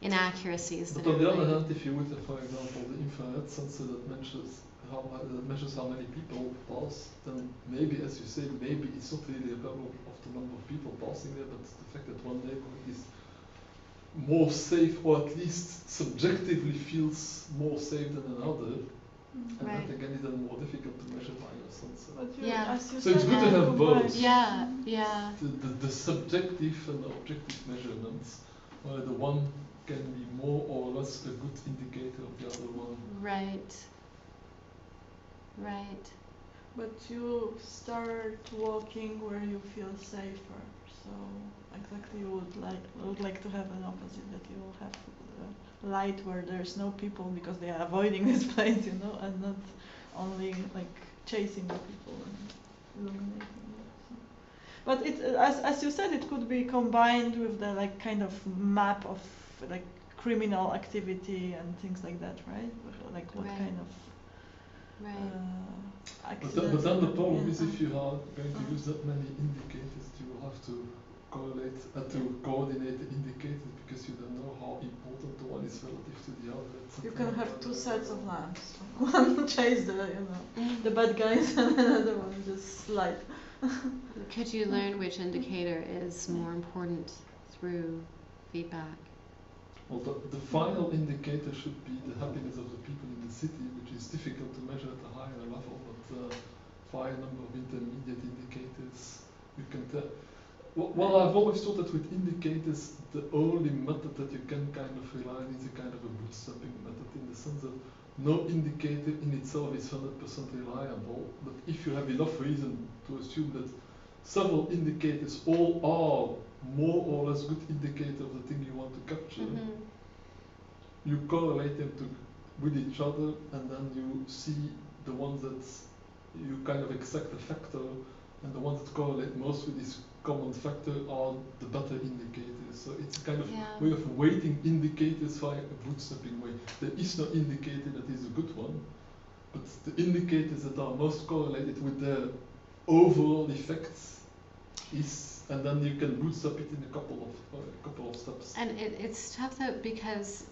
inaccuracies? But on the other hand, if you would have, for example, the infrared sensor that measures how many people pass, then maybe, as you say, maybe it's not really a problem of the number of people passing there, but the fact that one neighborhood is more safe, or at least subjectively feels more safe than another, and that again is then more difficult to measure by your sensor. So it's good to have both. Yeah. The subjective and the objective measurements, where the one can be more or less a good indicator of the other one. Right. But you start walking where you feel safer. So exactly, you would like to have an opposite, that you will have light where there's no people because they are avoiding this place, and not only like chasing the people and illuminating them. But it, as you said, it could be combined with the like kind of map of like criminal activity and things like that, right? Like what kind of but then the problem is, if you are going to use that many indicators, you will have to correlate to coordinate the indicators, because you don't know how important the one is relative to the other. You can have 2 sets of lamps. One chase the bad guys, and another one just light. Could you learn which indicator is more important through feedback? Well, the final indicator should be the happiness of the people in the city, which is difficult to measure at a higher level, but via a number of intermediate indicators, you can tell. Well, I've always thought that with indicators, the only method that you can kind of rely on is a kind of a bootstrapping method, in the sense that no indicator in itself is 100% reliable, but if you have enough reason to assume that several indicators all are more or less good indicator of the thing you want to capture, you correlate them with each other, and then you see the ones that you kind of extract a factor, and the ones that correlate most with this common factor are the better indicators. So it's a kind of way of weighting indicators via a bootstrapping way. There is no indicator that is a good one, but the indicators that are most correlated with their overall effects and then you can bootstrap it in a couple of steps. And it's tough though, because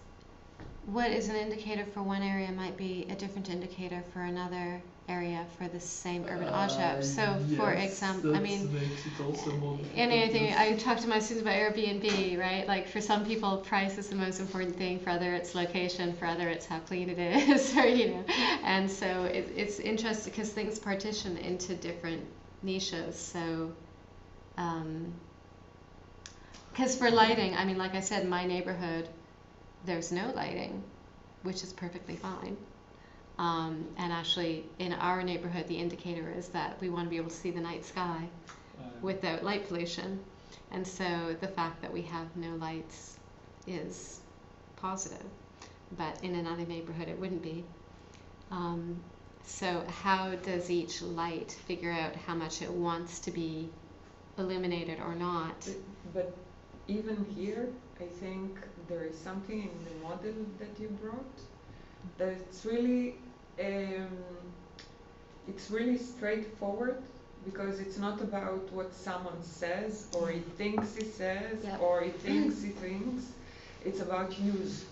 what is an indicator for one area might be a different indicator for another area for the same urban object. So for example, I mean, anything, I talk to my students about Airbnb, right? Like for some people, price is the most important thing, for other it's location, for other it's how clean it is, or and so it's interesting because things partition into different niches. So because for lighting, I mean, like I said, in my neighborhood, there's no lighting, which is perfectly fine. And actually, in our neighborhood, the indicator is that we want to be able to see the night sky without light pollution. And so the fact that we have no lights is positive. But in another neighborhood, it wouldn't be. So how does each light figure out how much it wants to be illuminated or not? But even here, I think there is something in the model that you brought that's really it's really straightforward, because it's not about what someone says or he thinks he says or he thinks he thinks. It's about use.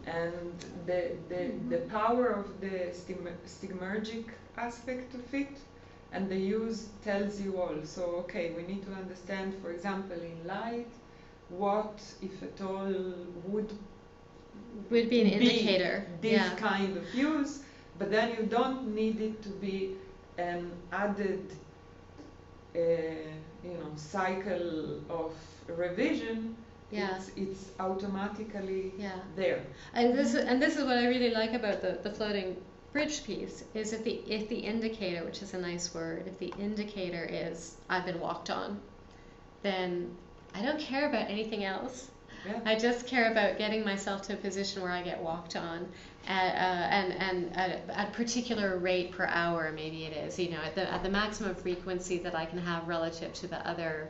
And the power of the stigmergic aspect of it and the use tells you all. So, okay, we need to understand, for example, in light, what, if at all, would be an indicator. This kind of use, but then you don't need it to be an added, cycle of revision. Yeah. It's automatically there. And this is what I really like about the floating bridge piece is if the indicator, which is a nice word, if the indicator is I've been walked on, then I don't care about anything else. Yeah. I just care about getting myself to a position where I get walked on at a particular rate per hour, maybe it is, at the maximum frequency that I can have relative to the other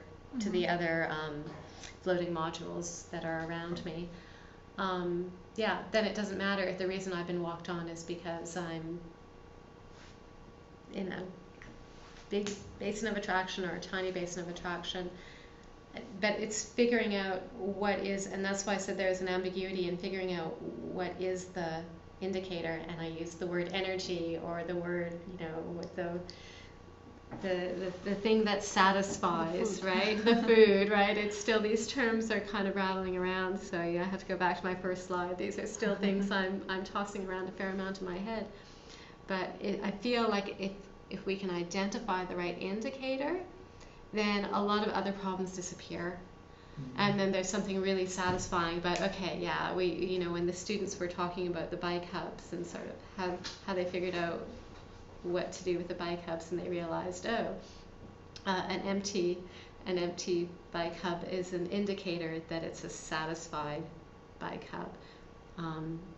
floating modules that are around me. Then it doesn't matter if the reason I've been walked on is because I'm in a big basin of attraction or a tiny basin of attraction. But it's figuring out what is, and that's why I said there's an ambiguity in figuring out what is the indicator, and I use the word energy or the word, with the thing that satisfies, right? The food, right? It's still, these terms are kind of rattling around, so I have to go back to my first slide. These are still things I'm tossing around a fair amount in my head. But I feel like if we can identify the right indicator, then a lot of other problems disappear. And then there's something really satisfying about, when the students were talking about the bike hubs and sort of how they figured out what to do with the bike hubs, and they realized, an empty bike hub is an indicator that it's a satisfied bike hub.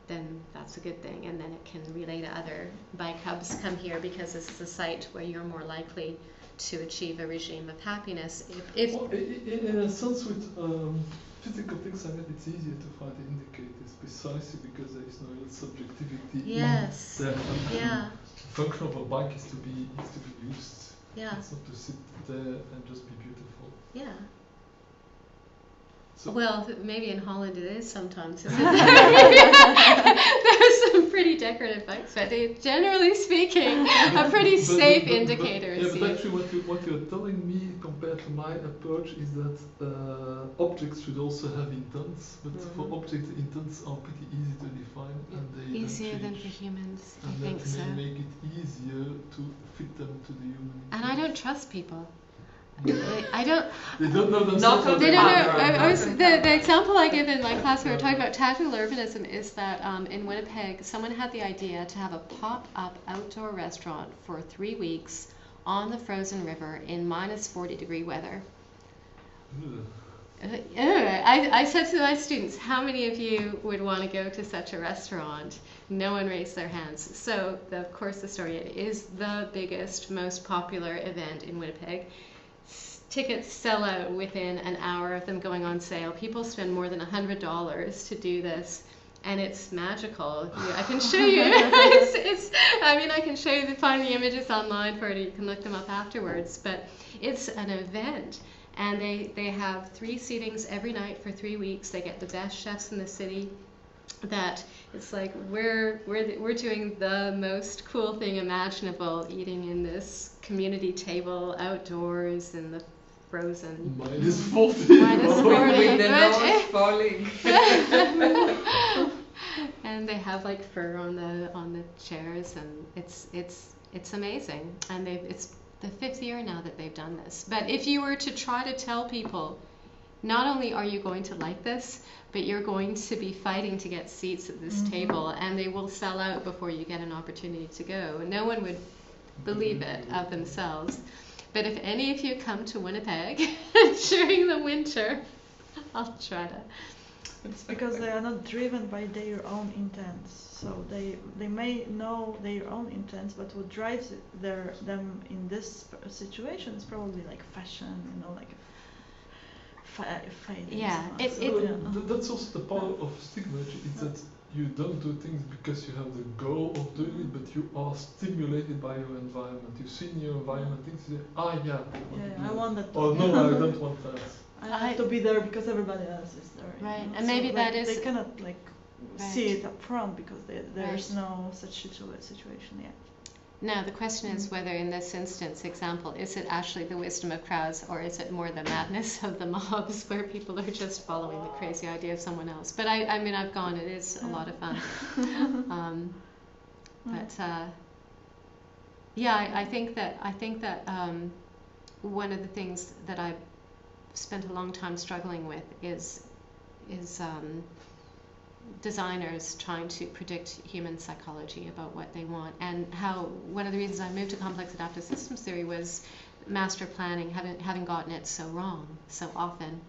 Then that's a good thing, and then it can relay to other bike hubs. Come here because this is a site where you're more likely to achieve a regime of happiness. Well, in a sense, with physical things, it's easier to find the indicators precisely because there is no real subjectivity. Yes. There. Yeah. The function of a bike is to be used. Yeah. It's not to sit there and just be beautiful. Yeah. So Well, maybe in Holland it is sometimes. Isn't there? There's some pretty decorative bikes, but generally speaking, a pretty safe indicator. But actually, what you're telling me compared to my approach is that objects should also have intents, but for objects, the intents are pretty easy to define, and they Easier don't than for change. humans, And I think that so. may make it easier to fit them to the human. And I intents. don't trust people. Yeah. I don't. They don't know themselves. Not what They they don't are. know. The example I give in my class when we were talking about tactical urbanism is that in Winnipeg, someone had the idea to have a pop-up outdoor restaurant for 3 weeks on the frozen river in minus 40-degree weather. Ugh. I said to my students, how many of you would want to go to such a restaurant? No one raised their hands. So, of course, the story is the biggest, most popular event in Winnipeg. Tickets sell out within an hour of them going on sale. People spend more than $100 to do this, and it's magical. I can show you. I can show you find the images online for it. You can look them up afterwards. But it's an event, and they have 3 seatings every night for 3 weeks. They get the best chefs in the city. That it's like we're doing the most cool thing imaginable, eating in this community table outdoors in the frozen. Minus 40. Minus 40. With the nose falling. And they have like fur on the chairs, and it's amazing. And it's the 5th year now that they've done this. But if you were to try to tell people, not only are you going to like this, but you're going to be fighting to get seats at this table, and they will sell out before you get an opportunity to go. No one would believe it of themselves. But if any of you come to Winnipeg during the winter, I'll try to. It's because they are not driven by their own intents. So they may know their own intents, but what drives them in this situation is probably like fashion, like Yeah, That's also the power of stigmergic, is that you don't do things because you have the goal of doing it, but you are stimulated by your environment. You see in your environment things, you say, I want that. Or no, I don't want that. I have to be there because everybody else is there. Right, and maybe that is. They cannot see it up front because there's no such situation yet. Now, the question is whether in this example, is it actually the wisdom of crowds, or is it more the madness of the mobs where people are just following the crazy idea of someone else? But I mean, I've gone, it is a lot of fun. I think that one of the things that I've spent a long time struggling with is designers trying to predict human psychology about what they want, and how one of the reasons I moved to complex adaptive systems theory was master planning having gotten it so wrong so often.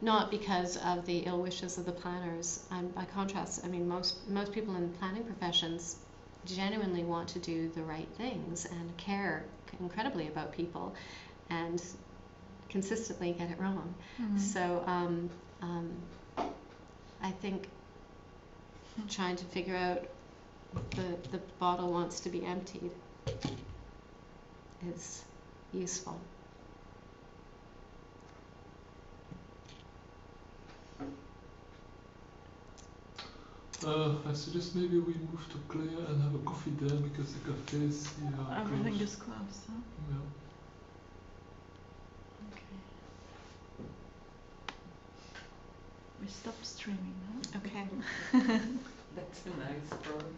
Not because of the ill wishes of the planners. By contrast, I mean most people in planning professions genuinely want to do the right things and care incredibly about people, and consistently get it wrong. So I think trying to figure out the bottle wants to be emptied is useful. I suggest maybe we move to Claire and have a coffee there because the cafes here are Everything closed. is closed, huh? Yeah. Okay. We stop streaming, huh? Okay. That's a nice problem.